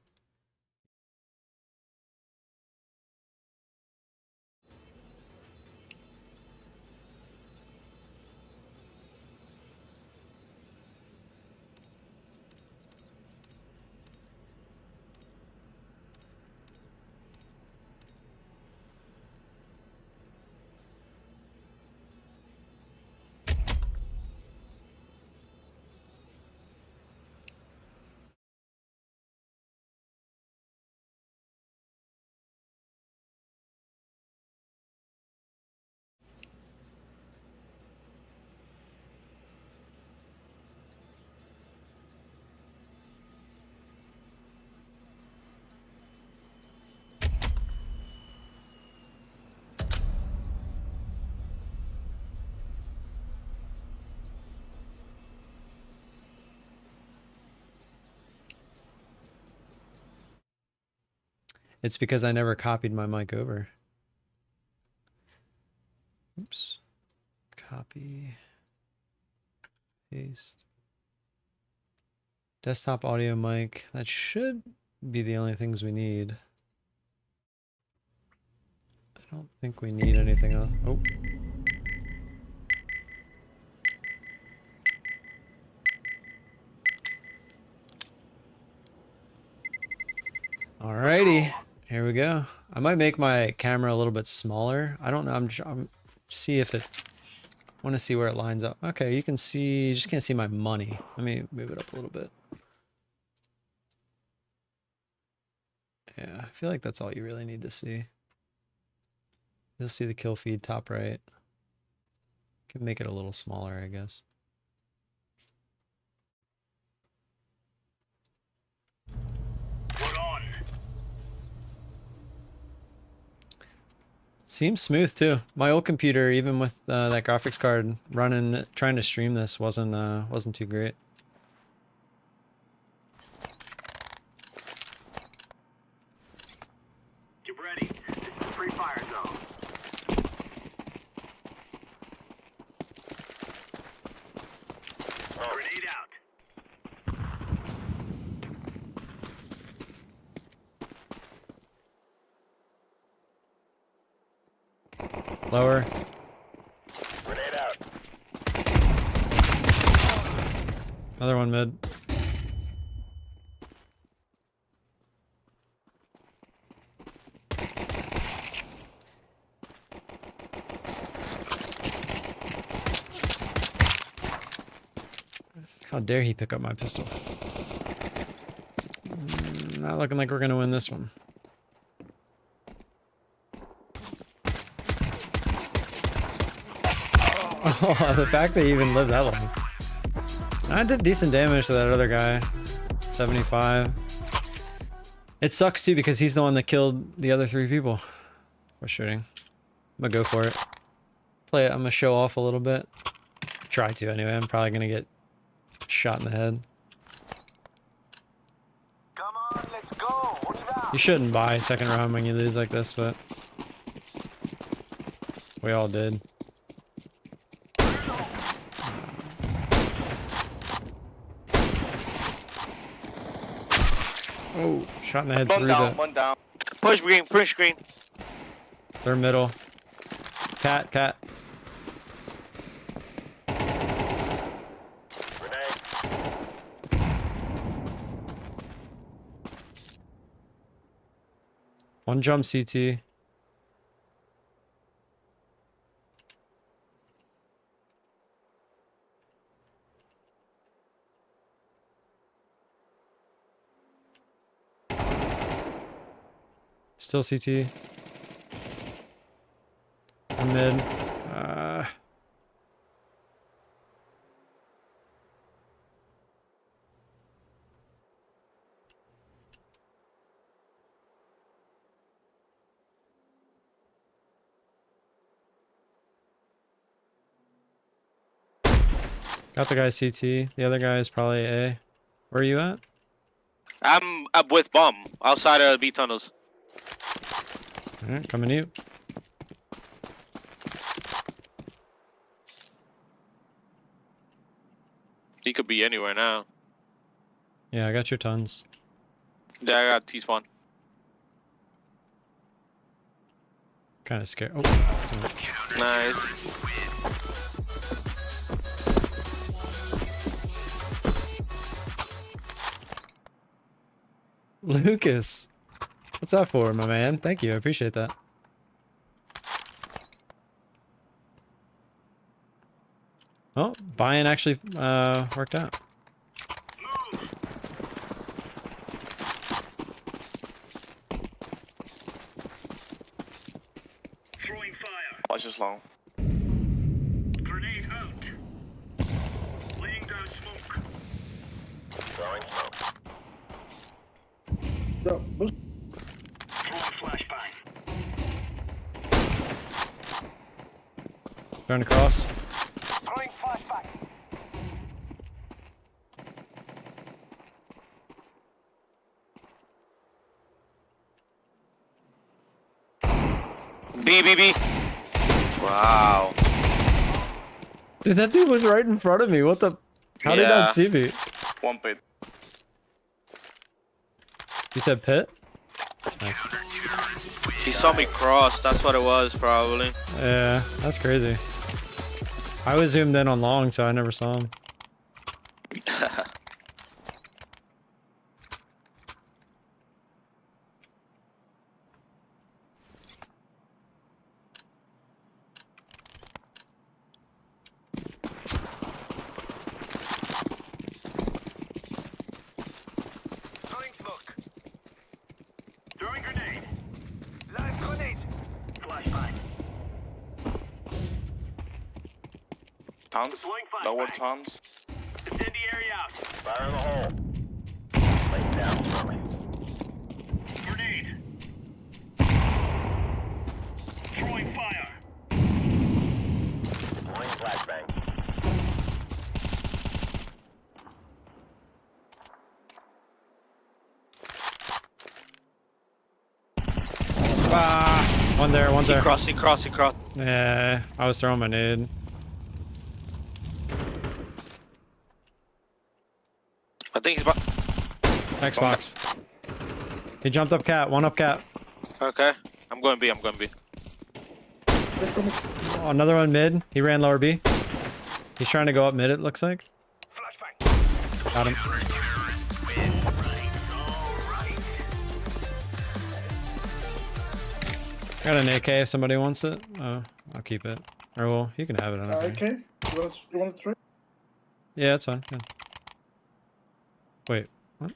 It's because I never copied my mic over. Oops. Copy. Paste. Desktop audio mic. That should be the only things we need. I don't think we need anything else. Oh. Alrighty. Here we go. I might make my camera a little bit smaller. I don't know. I'm see if it. I want to see where it lines up. Okay, you can see. You just can't see my money. Let me move it up a little bit. Yeah, I feel like that's all you really need to see. You'll see the kill feed top right. Can make it a little smaller, I guess. Seems smooth too. My old computer, even with that graphics card running, trying to stream this wasn't too great. Get ready. This is a free fire zone. Grenade out. Lower. Grenade out. Another one mid. How dare he pick up my pistol? Not looking like we're gonna win this one. Oh, the fact that he even lived that long. I did decent damage to that other guy. 75. It sucks too because he's the one that killed the other 3 people. Frustrating. I'm gonna go for it. Play it. I'm gonna show off a little bit. Try to anyway. I'm probably gonna get shot in the head. Come on, let's go. You shouldn't buy second round when you lose like this, but we all did. Oh, shot in the head through the... One down. Push green, push green. They're middle. Cat. One jump CT. Still CT. One mid. Got the guy CT. The other guy is probably A. Where are you at? I'm up with bomb outside of B tunnels. Alright, coming to you. He could be anywhere now. Yeah, I got your tons. Yeah, I got T-spawn. Kind of scared. Oh. Nice. Lucas. What's that for, my man? Thank you. I appreciate that. Oh, buying actually worked out. Throwing fire. Watch this long. Grenade out. Laying down smoke. Throwing smoke. Throwing flashbang. Turn across. Throwing flashbang. B. Wow. Dude, that dude was right in front of me. What the? How did that see me? One pit. You said pit? Nice. He saw me cross. That's what it was, probably. Yeah, that's crazy. I was zoomed in on long, so I never saw him. Towns? Lower towns? Incendiary out. Fire in the hole. Lay down slowly. Grenade. Throwing fire. Deploying flashbang. Ah, one there, one there. He crossed. Yeah, I was throwing my nade. I think he's Xbox. He jumped up cat, one up cat. Okay. I'm going B. Oh, another one mid. He ran lower B. He's trying to go up mid, it looks like. Got him. Got an AK if somebody wants it. Oh, I'll keep it. Or well, you can have it. Okay. You want to trade? Yeah, that's fine. Yeah. Wait, what?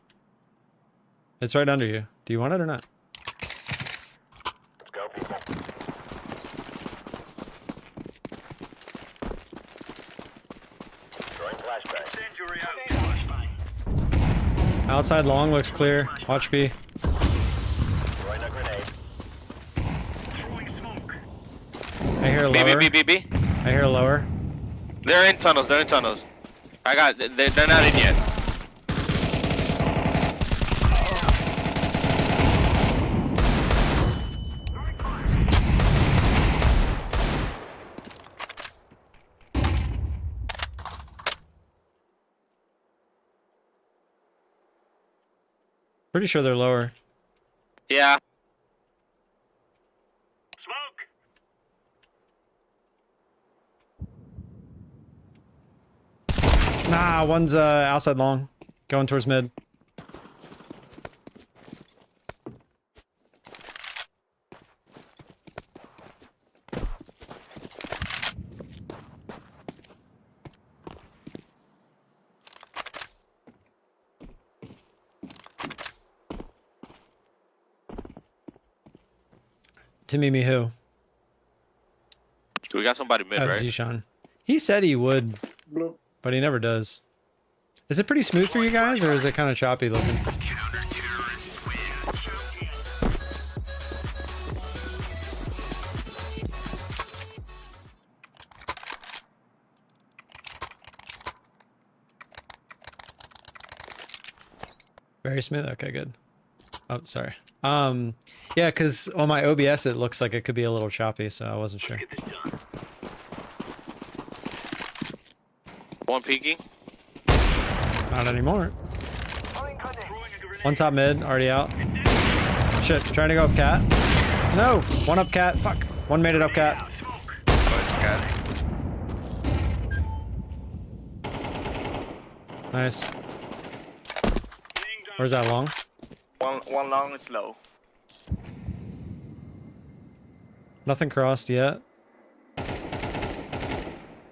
It's right under you. Do you want it or not? Let's go, people. Throwing flashbang. Incendiary out. Outside long looks clear. Watch B. Throwing a grenade. Throwing smoke. I hear lower. B. I hear lower. They're in tunnels. I got. They're not in yet. Pretty sure they're lower. Yeah. Smoke. Nah, one's outside long. Going towards mid. To me who? We got somebody mid, Oh, right? Zishan. He said he would, Blue. but he never does. Is it pretty smooth for you guys, or is it kind of choppy looking? Very smooth. Okay, good. Oh, sorry. Yeah, because on my OBS it looks like it could be a little choppy, so I wasn't sure. One peeking. Not anymore. One top mid, already out. Shit, trying to go up cat. No! One up cat. Fuck. One made it up cat. Nice. Where's that long? One long is low. Nothing crossed yet.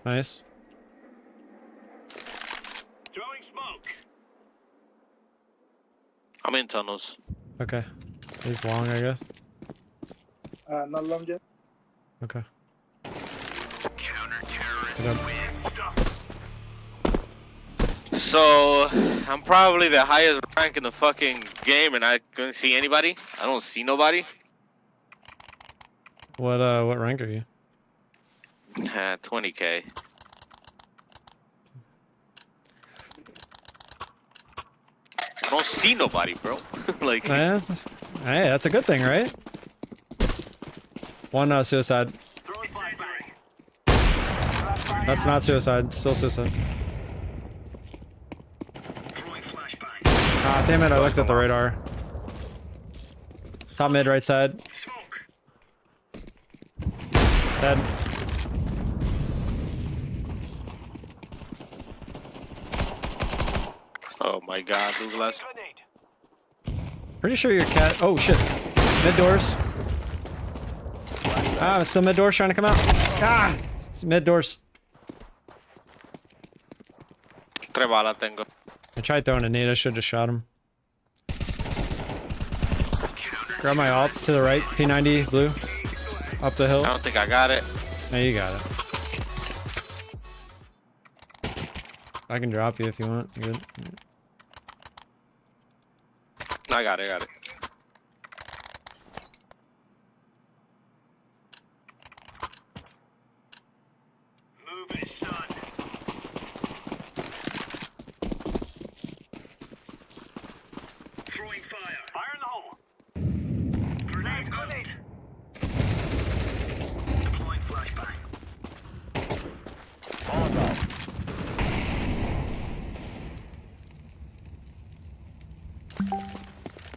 Nice. Throwing smoke. I'm in tunnels. Okay. He's long, I guess. Not long yet. Okay. So I'm probably the highest rank in the fucking game, and I couldn't see anybody. I don't see nobody. What rank are you? 20k. I don't see nobody, bro. Like, Hey, that's a good thing, right? One suicide. That's not suicide. Still suicide. Ah, damn it! I looked at the radar. Top mid, right side. Dead. oh my god, Douglas. Pretty sure your cat. Oh shit. Mid doors. Ah, still mid doors trying to come out. Ah, it's mid doors. Tres balas tengo. I tried throwing a nade. I should have shot him. Grab my ult to the right. P90 blue. Up the hill. I don't think I got it. No, you got it. I can drop you if you want. Good. I got it. I got it. Move it, son. Throwing fire. Fire in the hole. Grenade, grenade. Deploying flashbang. Molotov.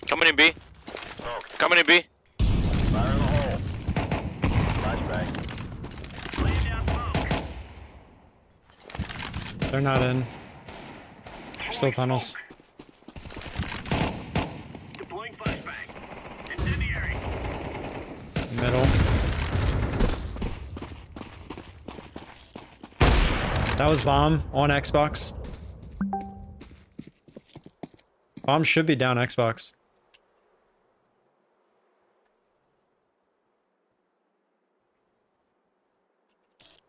Coming in B. Smoke. Coming in B. Fire in the hole. Flashbang. Laying down smoke. They're not in. They're still tunnels. Deploying flashbang. Incendiary. Middle. That was bomb on Xbox. Bomb should be down Xbox.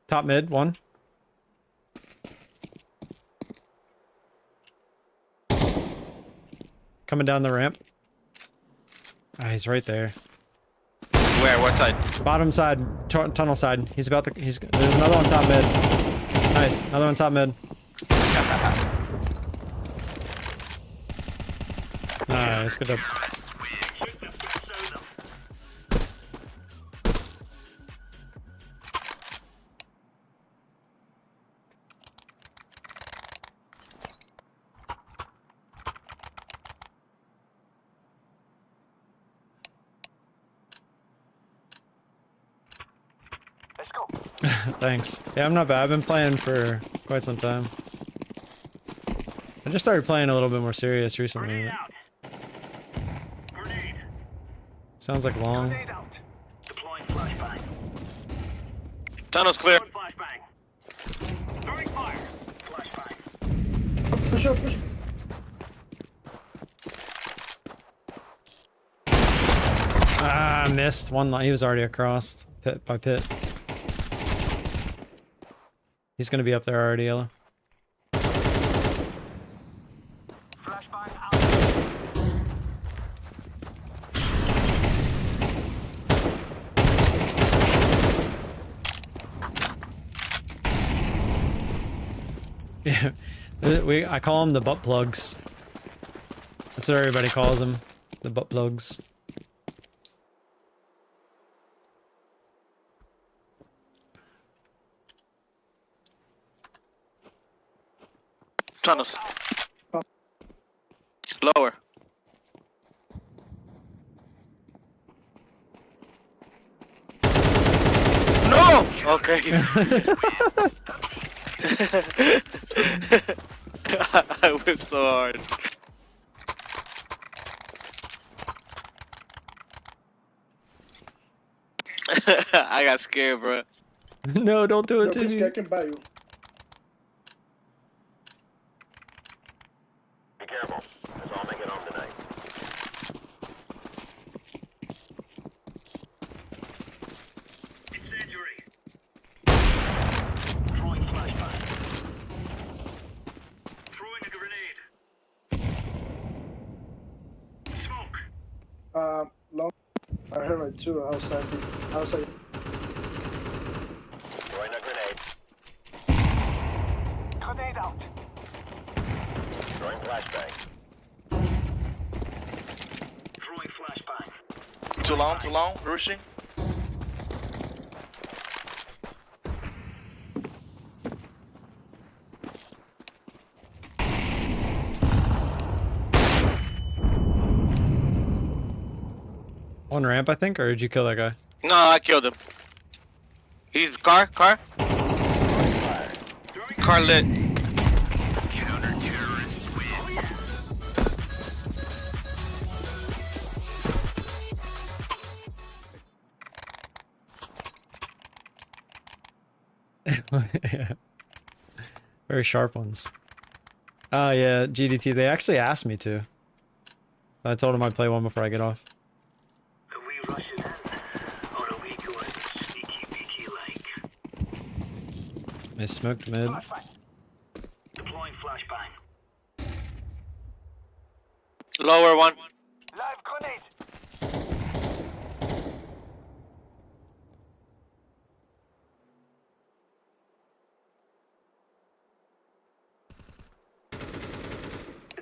Top mid, one. Coming down the ramp. Ah, he's right there. Where? What side? Bottom side, tunnel side. He's about to. There's another one top mid. Nice, another one top mid. Nice, good job. Let's go. Thanks. Yeah, I'm not bad. I've been playing for quite some time. I just started playing a little bit more serious recently. Grenade out. Grenade. Sounds like long. Grenade out. Deploying flashbang. Tunnel's clear. Throwing flashbang. Throwing fire. Flashbang. Push up, push. Ah, missed. One line. He was already across. Pit by pit. He's gonna be up there already, Yellow. Flashbang out. Yeah, I call them the butt plugs. That's what everybody calls them, the butt plugs. Tunnels. Lower. No! Okay. I whipped so hard. I got scared, bro. No, don't do it to This me. guy can buy you. Be careful. Let's all make it home tonight. Incendiary. Throwing flashbang. Throwing a grenade. Smoke. Long. I heard like two outside. Outside. Throwing a grenade. Grenade out. Throwing flashbang. Throwing flashbang. Too long, rushing. On ramp, I think, or did you kill that guy? No, I killed him. He's car. Car lit. Counter-terrorists win. Yeah. Very sharp ones. Oh yeah, GDT. They actually asked me to. I told them I'd play one before I get off. Are we rushing in? Or are we going sneaky-peeky like? They smoked mid. Deploying Lower one.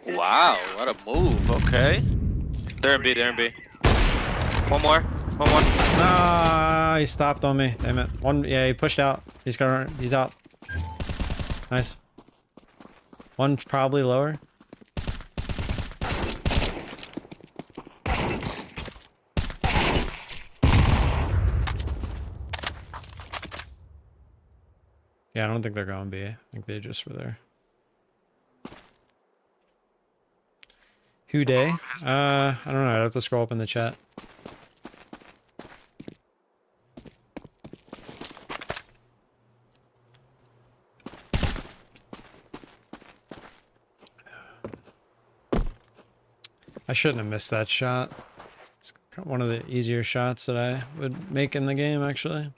Wow, what a move. Okay. They're in B, they're in B. One more. One more. Ah, he stopped on me. Damn it. One, yeah, he pushed out. He's out. Nice. One's probably lower. Yeah, I don't think they're going B. I think they just were there. Who day? I don't know. I'd have to scroll up in the chat. I shouldn't have missed that shot. It's one of the easier shots that I would make in the game, actually.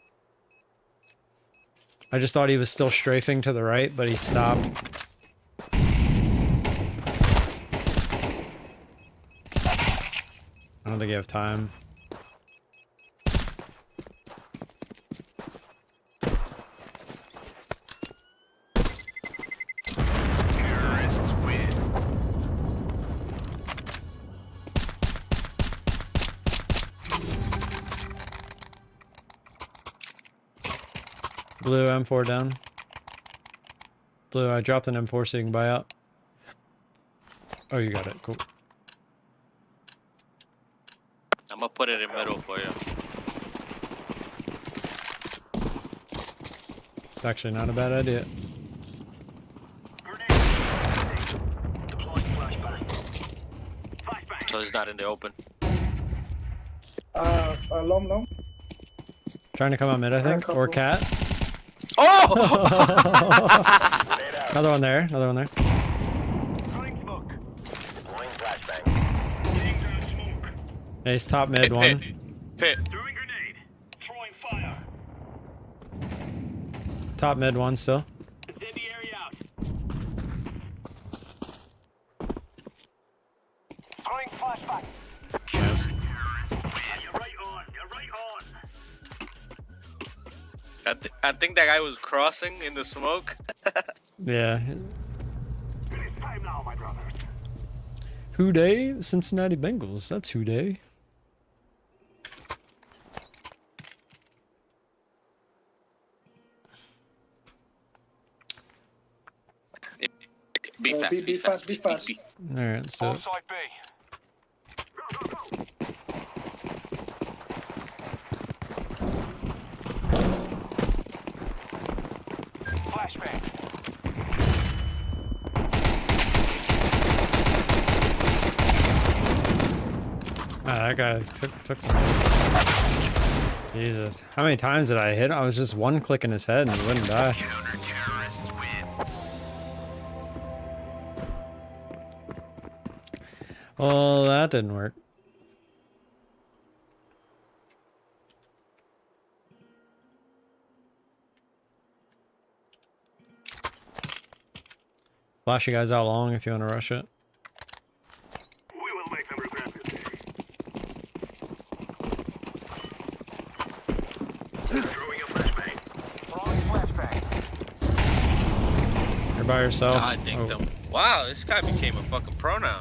I just thought he was still strafing to the right, but he stopped. I don't think you have time. Terrorists win. Blue M4 down. Blue, I dropped an M4 so you can buy out. Oh, you got it. Cool. I'm gonna put it in middle for you. It's actually not a bad idea. So he's not in the open. Long. Trying to come out mid, I think, or cat. Oh! Another one there. Another one there. Yeah, he's top mid one. Pit. Top mid one still. Nice. I think that guy was crossing in the smoke. Yeah. Who day? Cincinnati Bengals. That's who day. Be fast. Be fast. Alright, so. Ah, that guy took some. Jesus. How many times did I hit? I was just one click in his head and he wouldn't die. Well, that didn't work. Flash you guys out long if you want to rush it. You're by yourself. I think them. Wow, this guy became a fucking pro now.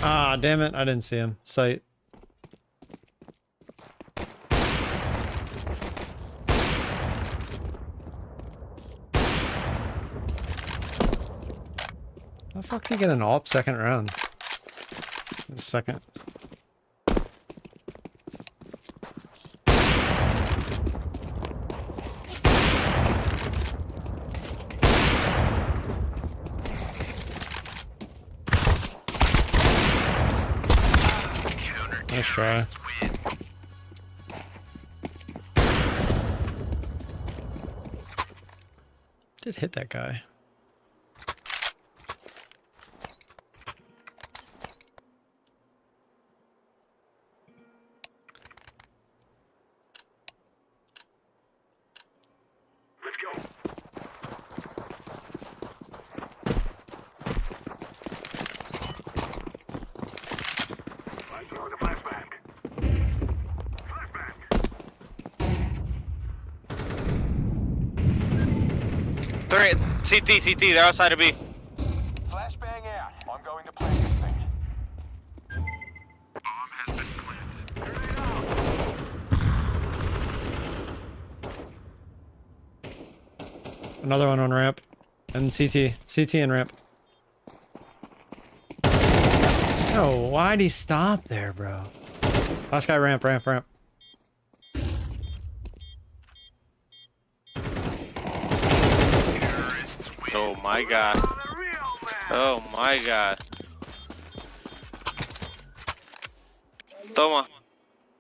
Ah, damn it. I didn't see him. Sight. How the fuck did he get an AWP second round? Second. Nice try. Did hit that guy. Three, CT, they're outside of B. Flashbang out. I'm going to plant this thing. Bomb has been planted. Another one on ramp. And CT. CT and ramp. Oh, why'd he stop there, bro? Last guy ramp. Oh my god. Oh my god. Toma.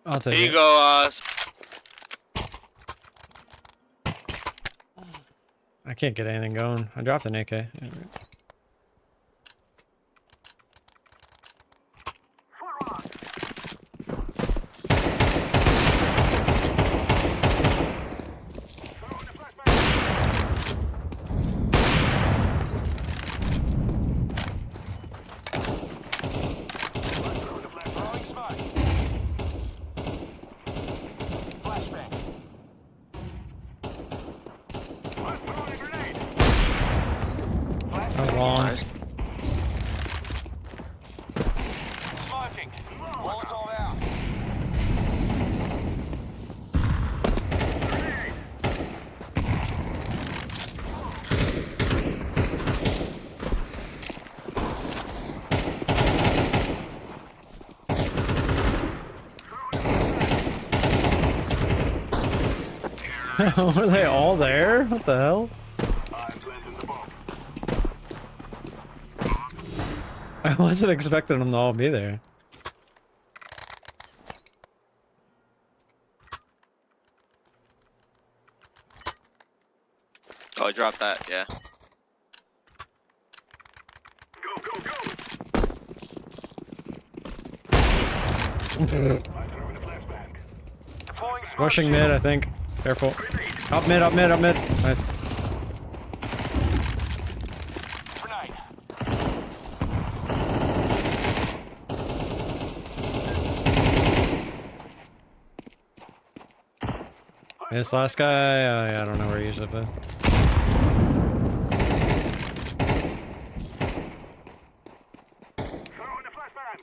I'll take Here it. you go, I can't get anything going. I dropped an AK. Yeah, right. That was long. Nice. Smoking. Molotov out. Were they all there? What the hell? I wasn't expecting them to all be there. Oh, I dropped that, yeah. Rushing mid, I think. Careful. Up mid. Nice. This last guy, I don't know where he usually plays.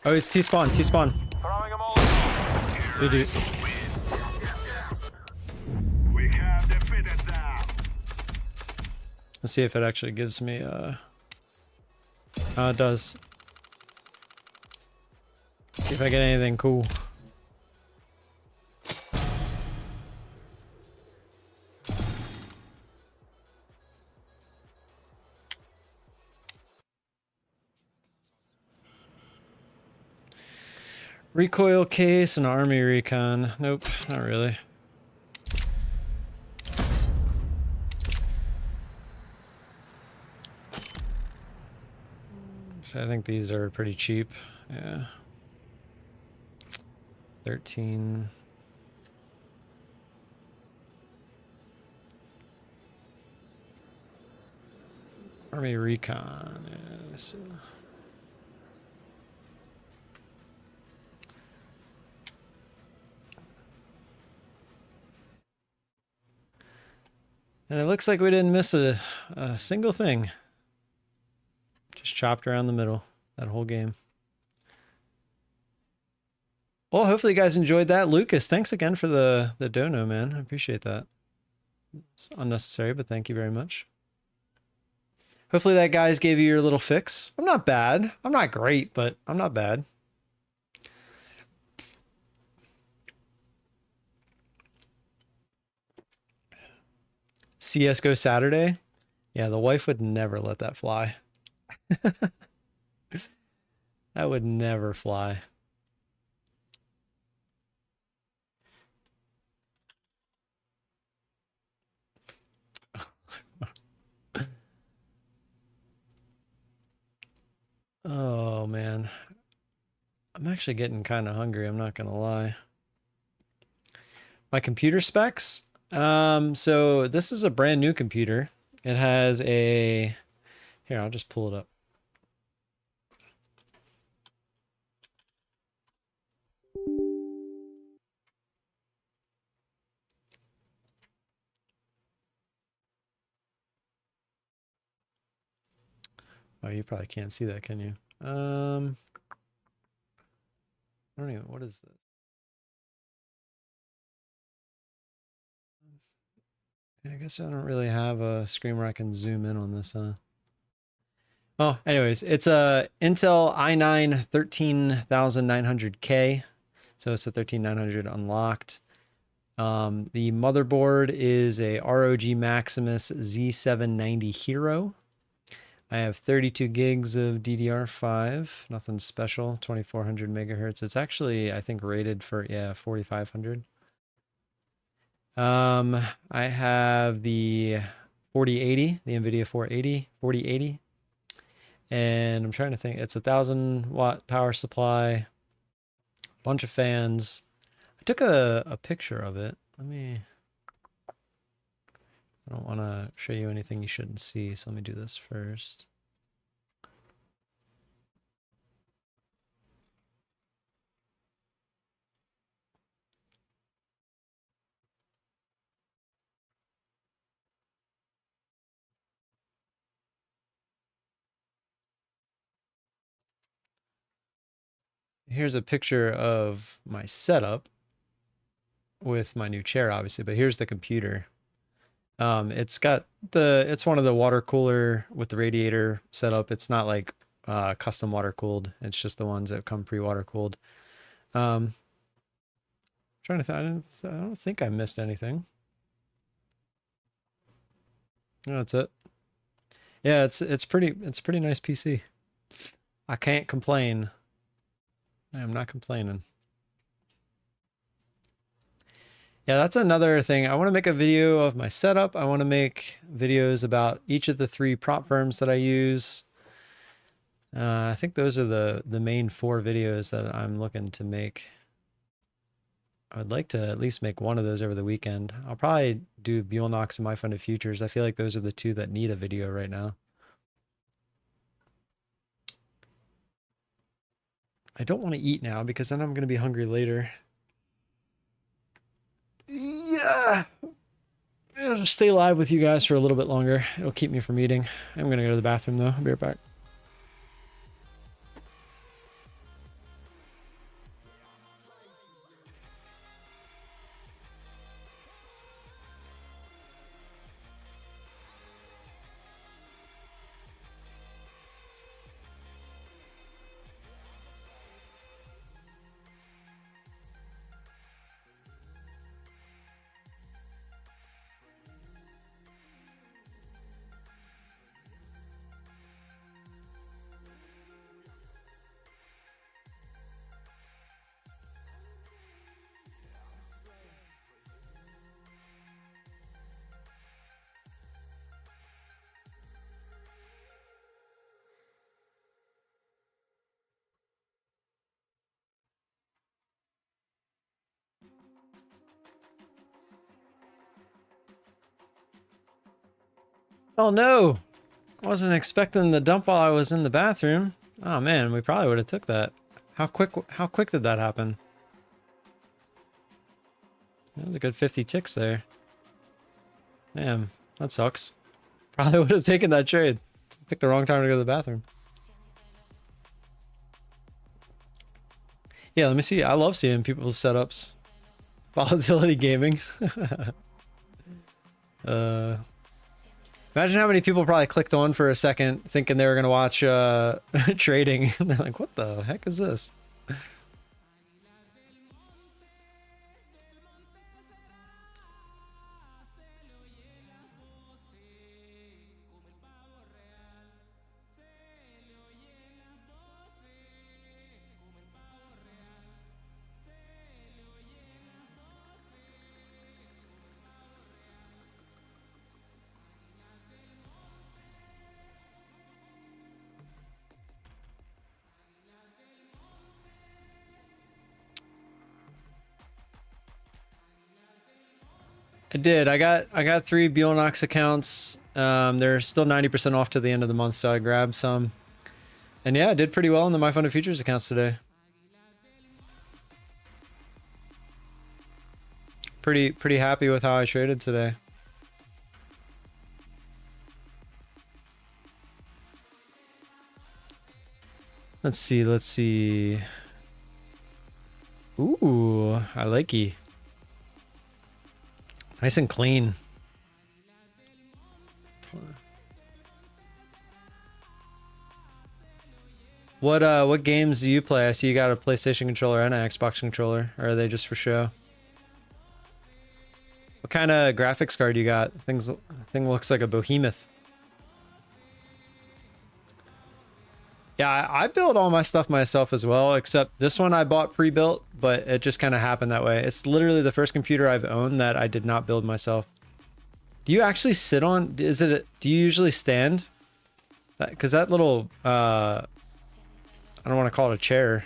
Oh, it's T-spawn. GG. Let's see if it actually gives me, it does. See if I get anything cool. Recoil case and army recon. Nope, not really. So I think these are pretty cheap. Yeah. 13. Army recon is. And it looks like we didn't miss a single thing. Just chopped around the middle that whole game. Well, hopefully you guys enjoyed that. Lucas, thanks again for the dono, man. I appreciate that. It's unnecessary, but thank you very much. Hopefully that guys gave you your little fix. I'm not bad. I'm not great, but I'm not bad. CSGO Saturday? Yeah, the wife would never let that fly. That would never fly. Oh man, I'm actually getting kind of hungry. I'm not gonna lie. My computer specs. So this is a brand new computer. It has a, here, I'll just pull it up. Oh, you probably can't see that, can you? I don't even, what is this? I guess I don't really have a screen where I can zoom in on this, huh? Oh, anyways, it's a Intel i9 13900K. So it's a 13900 unlocked. The motherboard is a ROG Maximus Z790 Hero. I have 32 gigs of DDR5, nothing special, 2400 megahertz. It's actually, I think, rated for, yeah, 4500. I have the 4080, the NVIDIA 4080, and I'm trying to think, it's a 1000-watt power supply, bunch of fans. I took a picture of it. I don't want to show you anything you shouldn't see, so let me do this first. Here's a picture of my setup with my new chair, obviously, but here's the computer. It's one of the water cooler with the radiator setup. It's not like custom water cooled. It's just the ones that come pre-water cooled. Trying to think, I don't think I missed anything. No, that's it. Yeah, it's a pretty nice PC. I can't complain. I am not complaining. Yeah, that's another thing. I want to make a video of my setup. I want to make videos about each of the 3 prop firms that I use. I think those are the main 4 videos that I'm looking to make. I would like to at least make one of those over the weekend. I'll probably do Bulenox and My Funded Futures. I feel like those are the 2 that need a video right now. I don't want to eat now because then I'm going to be hungry later. Yeah. I'll just stay live with you guys for a little bit longer. It'll keep me from eating. I'm going to go to the bathroom though. I'll be right back. Oh no, I wasn't expecting the dump while I was in the bathroom. Oh man, we probably would have took that. How quick did that happen? That was a good 50 ticks there. Damn, that sucks. Probably would have taken that trade. Picked the wrong time to go to the bathroom. Yeah, let me see. I love seeing people's setups. Volatility gaming. Imagine how many people probably clicked on for a second thinking they were going to watch trading. And they're like, what the heck is this? I did. I got 3 Bulenox accounts. They're still 90% off to the end of the month, so I grabbed some. And yeah, I did pretty well in the MyFunded Futures accounts today. Pretty happy with how I traded today. Let's see. Ooh, I like it. Nice and clean. What games do you play? I see you got a PlayStation controller and an Xbox controller. Or are they just for show? What kind of graphics card you got? Thing looks like a behemoth. Yeah, I build all my stuff myself as well, except this one I bought pre-built, but it just kind of happened that way. It's literally the first computer I've owned that I did not build myself. Do you actually sit on? Do you usually stand? Because that little, I don't want to call it a chair.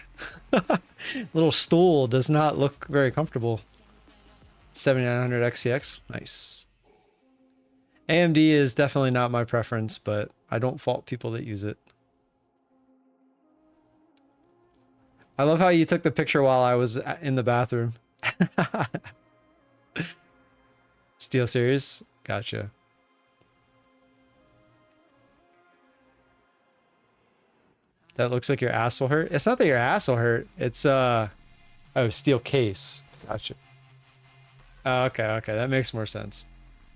Little stool does not look very comfortable. 7900 XTX, nice. AMD is definitely not my preference, but I don't fault people that use it. I love how you took the picture while I was in the bathroom. Steel Series, gotcha. That looks like your ass will hurt. It's not that your ass will hurt. It's oh, steel case. Gotcha. Oh, okay, that makes more sense.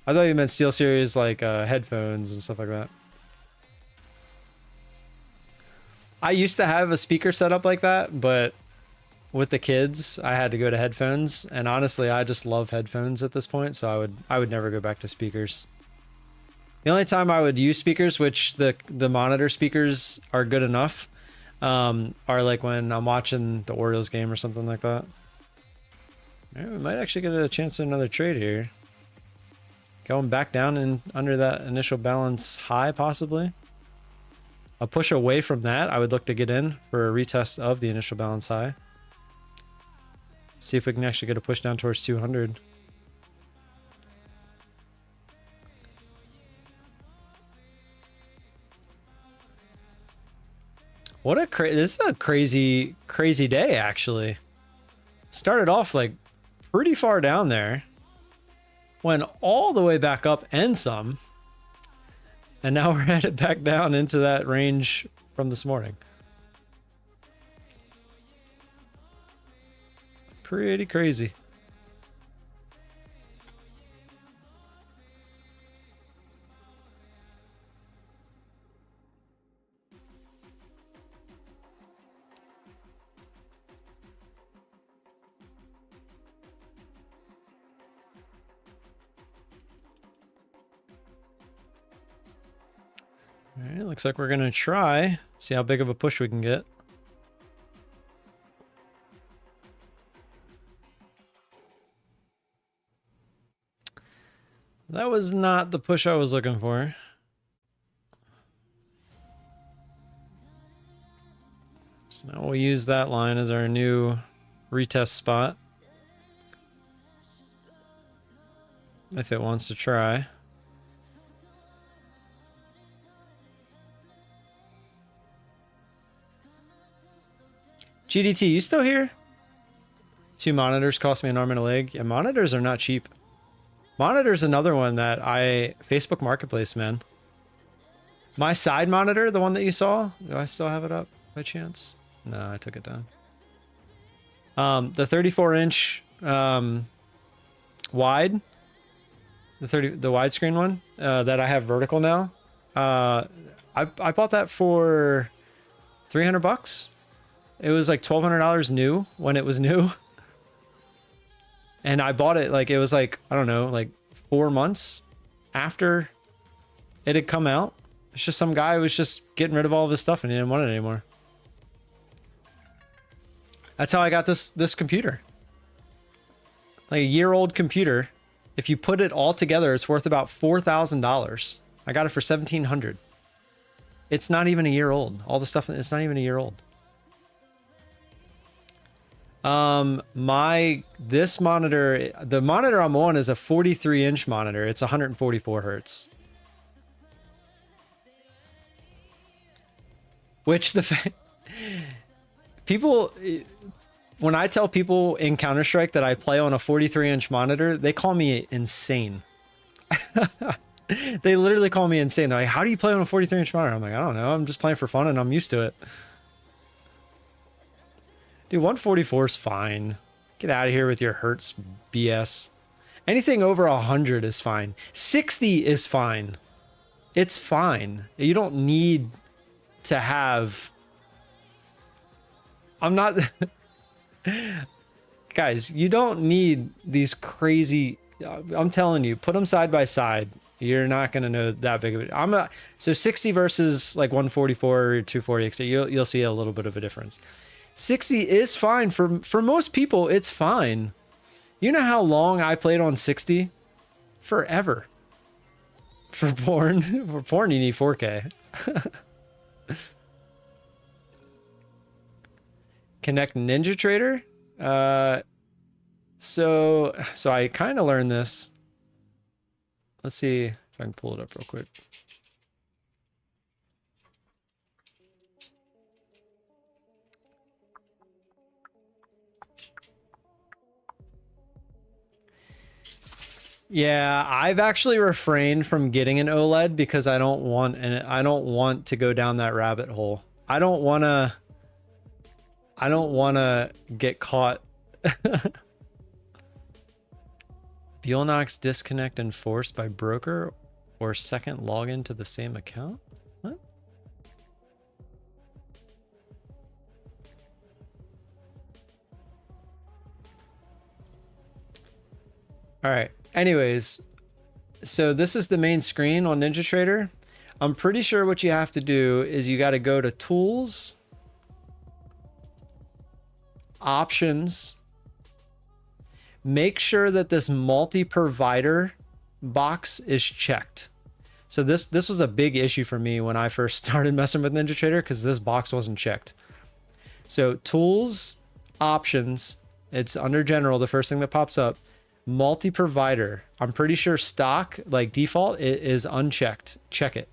I thought you meant Steel Series like headphones and stuff like that. I used to have a speaker setup like that, but with the kids, I had to go to headphones. And honestly, I just love headphones at this point, so I would never go back to speakers. The only time I would use speakers, which the monitor speakers are good enough, are like when I'm watching the Orioles game or something like that. We might actually get a chance at another trade here. Going back down and under that initial balance high, possibly. A push away from that, I would look to get in for a retest of the initial balance high. See if we can actually get a push down towards 200. This is a crazy day, actually. Started off like pretty far down there. Went all the way back up and some. And now we're headed back down into that range from this morning. Pretty crazy. All right, looks like we're gonna try, see how big of a push we can get. That was not the push I was looking for. So now we'll use that line as our new retest spot. If it wants to try. GDT, you still here? 2 monitors cost me an arm and a leg. Yeah, monitors are not cheap. Monitor's another one that Facebook Marketplace, man. My side monitor, the one that you saw, do I still have it up by chance? No, I took it down. The 34-inch wide, the widescreen one that I have vertical now. I bought that for $300. It was like $1,200 new when it was new. And I bought it like, it was like, I don't know, like 4 months after it had come out. It's just some guy was just getting rid of all of his stuff and he didn't want it anymore. That's how I got this computer. Like a year-old computer. If you put it all together, it's worth about $4,000. I got it for $1,700. It's not even a year old. All the stuff, it's not even a year old. This monitor, the monitor I'm on is a 43-inch monitor. It's 144 hertz. Which people, when I tell people in Counter-Strike that I play on a 43-inch monitor, they call me insane. They literally call me insane. They're like, how do you play on a 43-inch monitor? I'm like, I don't know. I'm just playing for fun and I'm used to it. Dude, 144 is fine. Get out of here with your hertz BS. Anything over 100 is fine. 60 is fine. It's fine. You don't need to have... I'm not... Guys, you don't need these crazy... I'm telling you, put them side by side. You're not going to know that big of it. So 60 versus like 144 or 240 XT, you'll see a little bit of a difference. 60 is fine. For most people, it's fine. You know how long I played on 60? Forever. For porn, you need 4K. Connect Ninja Trader. So I kind of learned this. Let's see if I can pull it up real quick. Yeah, I've actually refrained from getting an OLED because I don't want to go down that rabbit hole. I don't want to get caught. Bulenox disconnect enforced by broker or second login to the same account? What? All right. Anyways, so this is the main screen on Ninja Trader. I'm pretty sure what you have to do is you got to go to Tools, Options. Make sure that this multi-provider box is checked. So this was a big issue for me when I first started messing with Ninja Trader because this box wasn't checked. So Tools, Options, it's under General, the first thing that pops up. Multi-provider. I'm pretty sure stock, like default, it is unchecked. Check it.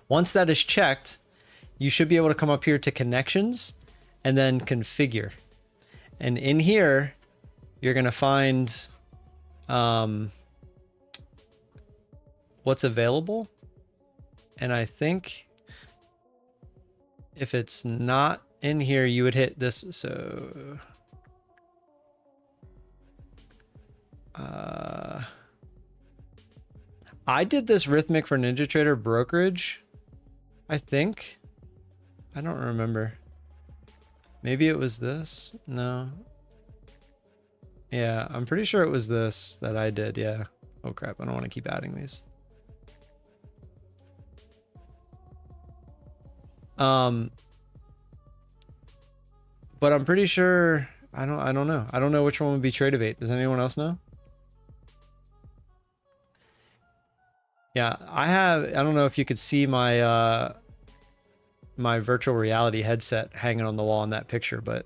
Once that is checked, you should be able to come up here to Connections and then Configure. And in here, you're going to find what's available. And I think if it's not in here, you would hit this. So I did this Rhythmic for Ninja Trader brokerage, I think. I don't remember. Maybe it was this. No. Yeah, I'm pretty sure it was this that I did. Yeah. Oh crap, I don't want to keep adding these. But I'm pretty sure I don't know. I don't know which one would be Tradeovate. Does anyone else know? Yeah, I don't know if you could see my my virtual reality headset hanging on the wall in that picture, but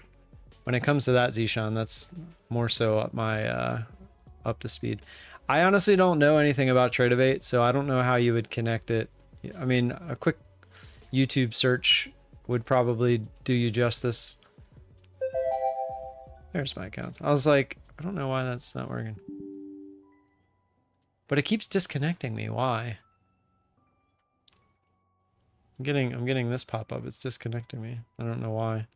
when it comes to that, Zishan, that's more so up my up to speed. I honestly don't know anything about Tradeovate, so I don't know how you would connect it. I mean, a quick YouTube search would probably do you justice. There's my account. I was like, I don't know why that's not working. But it keeps disconnecting me. Why? I'm getting this pop-up. It's disconnecting me. I don't know why.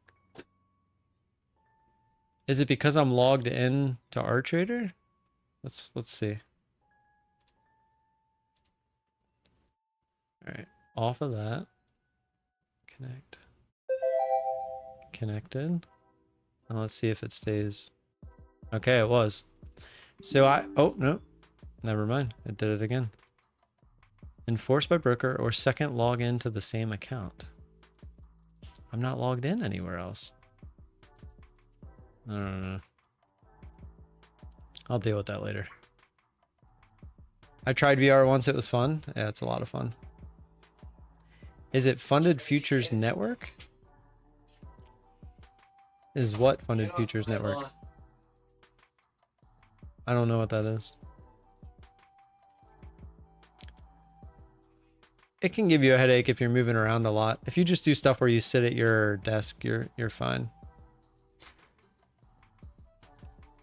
Is it because I'm logged in to RTrader? Let's see. All right, off of that. Connect. Connected. Now let's see if it stays. Okay, it was. So oh no, never mind. It did it again. Enforced by broker or second login to the same account. I'm not logged in anywhere else. I don't know. I'll deal with that later. I tried VR once. It was fun. Yeah, it's a lot of fun. Is it Funded Futures Network? Is what funded futures network? I don't know what that is. It can give you a headache if you're moving around a lot. If you just do stuff where you sit at your desk, you're fine.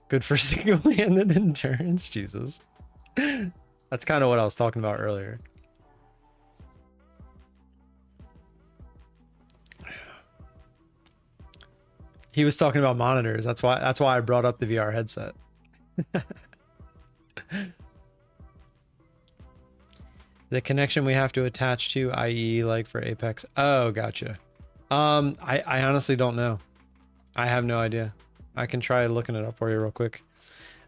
Good for single-handed endurance, Jesus. That's kind of what I was talking about earlier. He was talking about monitors. That's why I brought up the VR headset. The connection we have to attach to, i.e. like for Apex. Oh, gotcha. I honestly don't know. I have no idea. I can try looking it up for you real quick.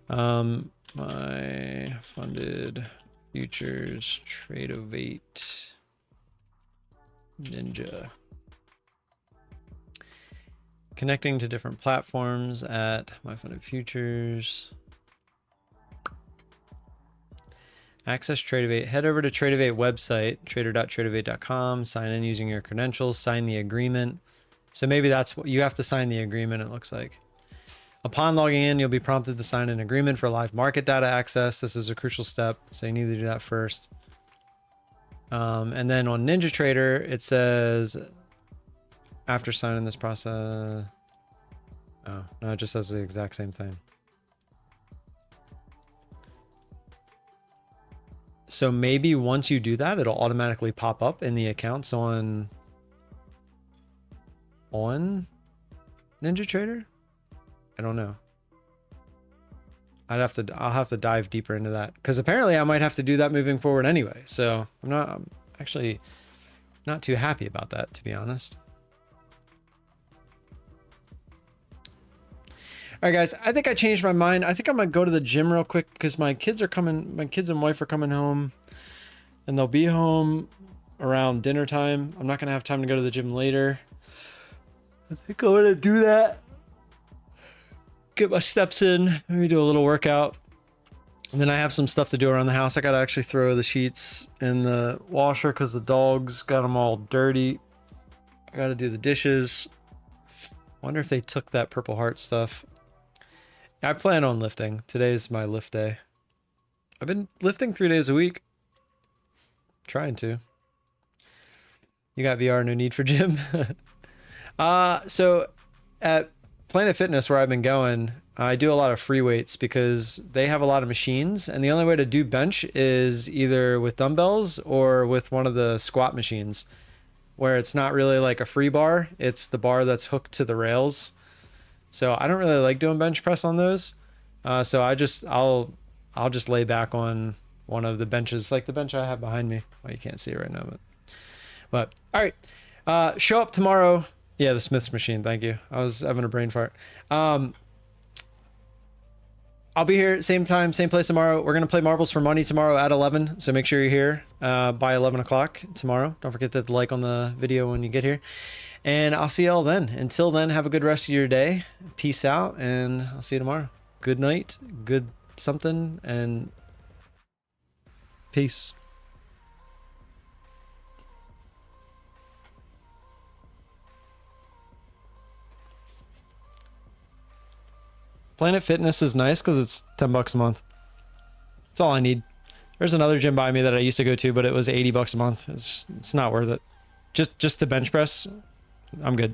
My funded futures Tradeovate Ninja. Connecting to different platforms at my funded futures. Access Tradeovate. Head over to Tradeovate website, trader.tradeovate.com. Sign in using your credentials. Sign the agreement. So maybe that's what you have to sign the agreement, it looks like. Upon logging in, you'll be prompted to sign an agreement for live market data access. This is a crucial step, so you need to do that first. And then on NinjaTrader, it says after signing this process. Oh, no, it just says the exact same thing. So maybe once you do that, it'll automatically pop up in the accounts on NinjaTrader. I don't know. I'll have to dive deeper into that because apparently I might have to do that moving forward anyway. So I'm actually not too happy about that, to be honest. All right, guys, I think I changed my mind. I think I'm gonna go to the gym real quick because my kids and wife are coming home and they'll be home around dinner time. I'm not gonna have time to go to the gym later. I think I'm gonna do that. Get my steps in, maybe do a little workout. And then I have some stuff to do around the house. I gotta actually throw the sheets in the washer because the dogs got them all dirty. I gotta do the dishes. Wonder if they took that Purple Heart stuff. I plan on lifting. Today's my lift day. I've been lifting 3 days a week. Trying to. You got VR, no need for gym. So at Planet Fitness, where I've been going, I do a lot of free weights because they have a lot of machines, and the only way to do bench is either with dumbbells or with one of the squat machines, where it's not really like a free bar. It's the bar that's hooked to the rails. So I don't really like doing bench press on those. So I'll just lay back on one of the benches, like the bench I have behind me. Well, you can't see it right now, but all right. Show up tomorrow. Yeah, the Smith's machine. Thank you. I was having a brain fart. I'll be here same time, same place tomorrow. We're going to play Marbles for Money tomorrow at 11. So make sure you're here by 11 o'clock tomorrow. Don't forget to like on the video when you get here. And I'll see y'all then. Until then, have a good rest of your day. Peace out, and I'll see you tomorrow. Good night, good something, and peace. Planet Fitness is nice because it's $10 a month. That's all I need. There's another gym by me that I used to go to, but it was $80 a month. It's not worth it. Just to bench press, I'm good.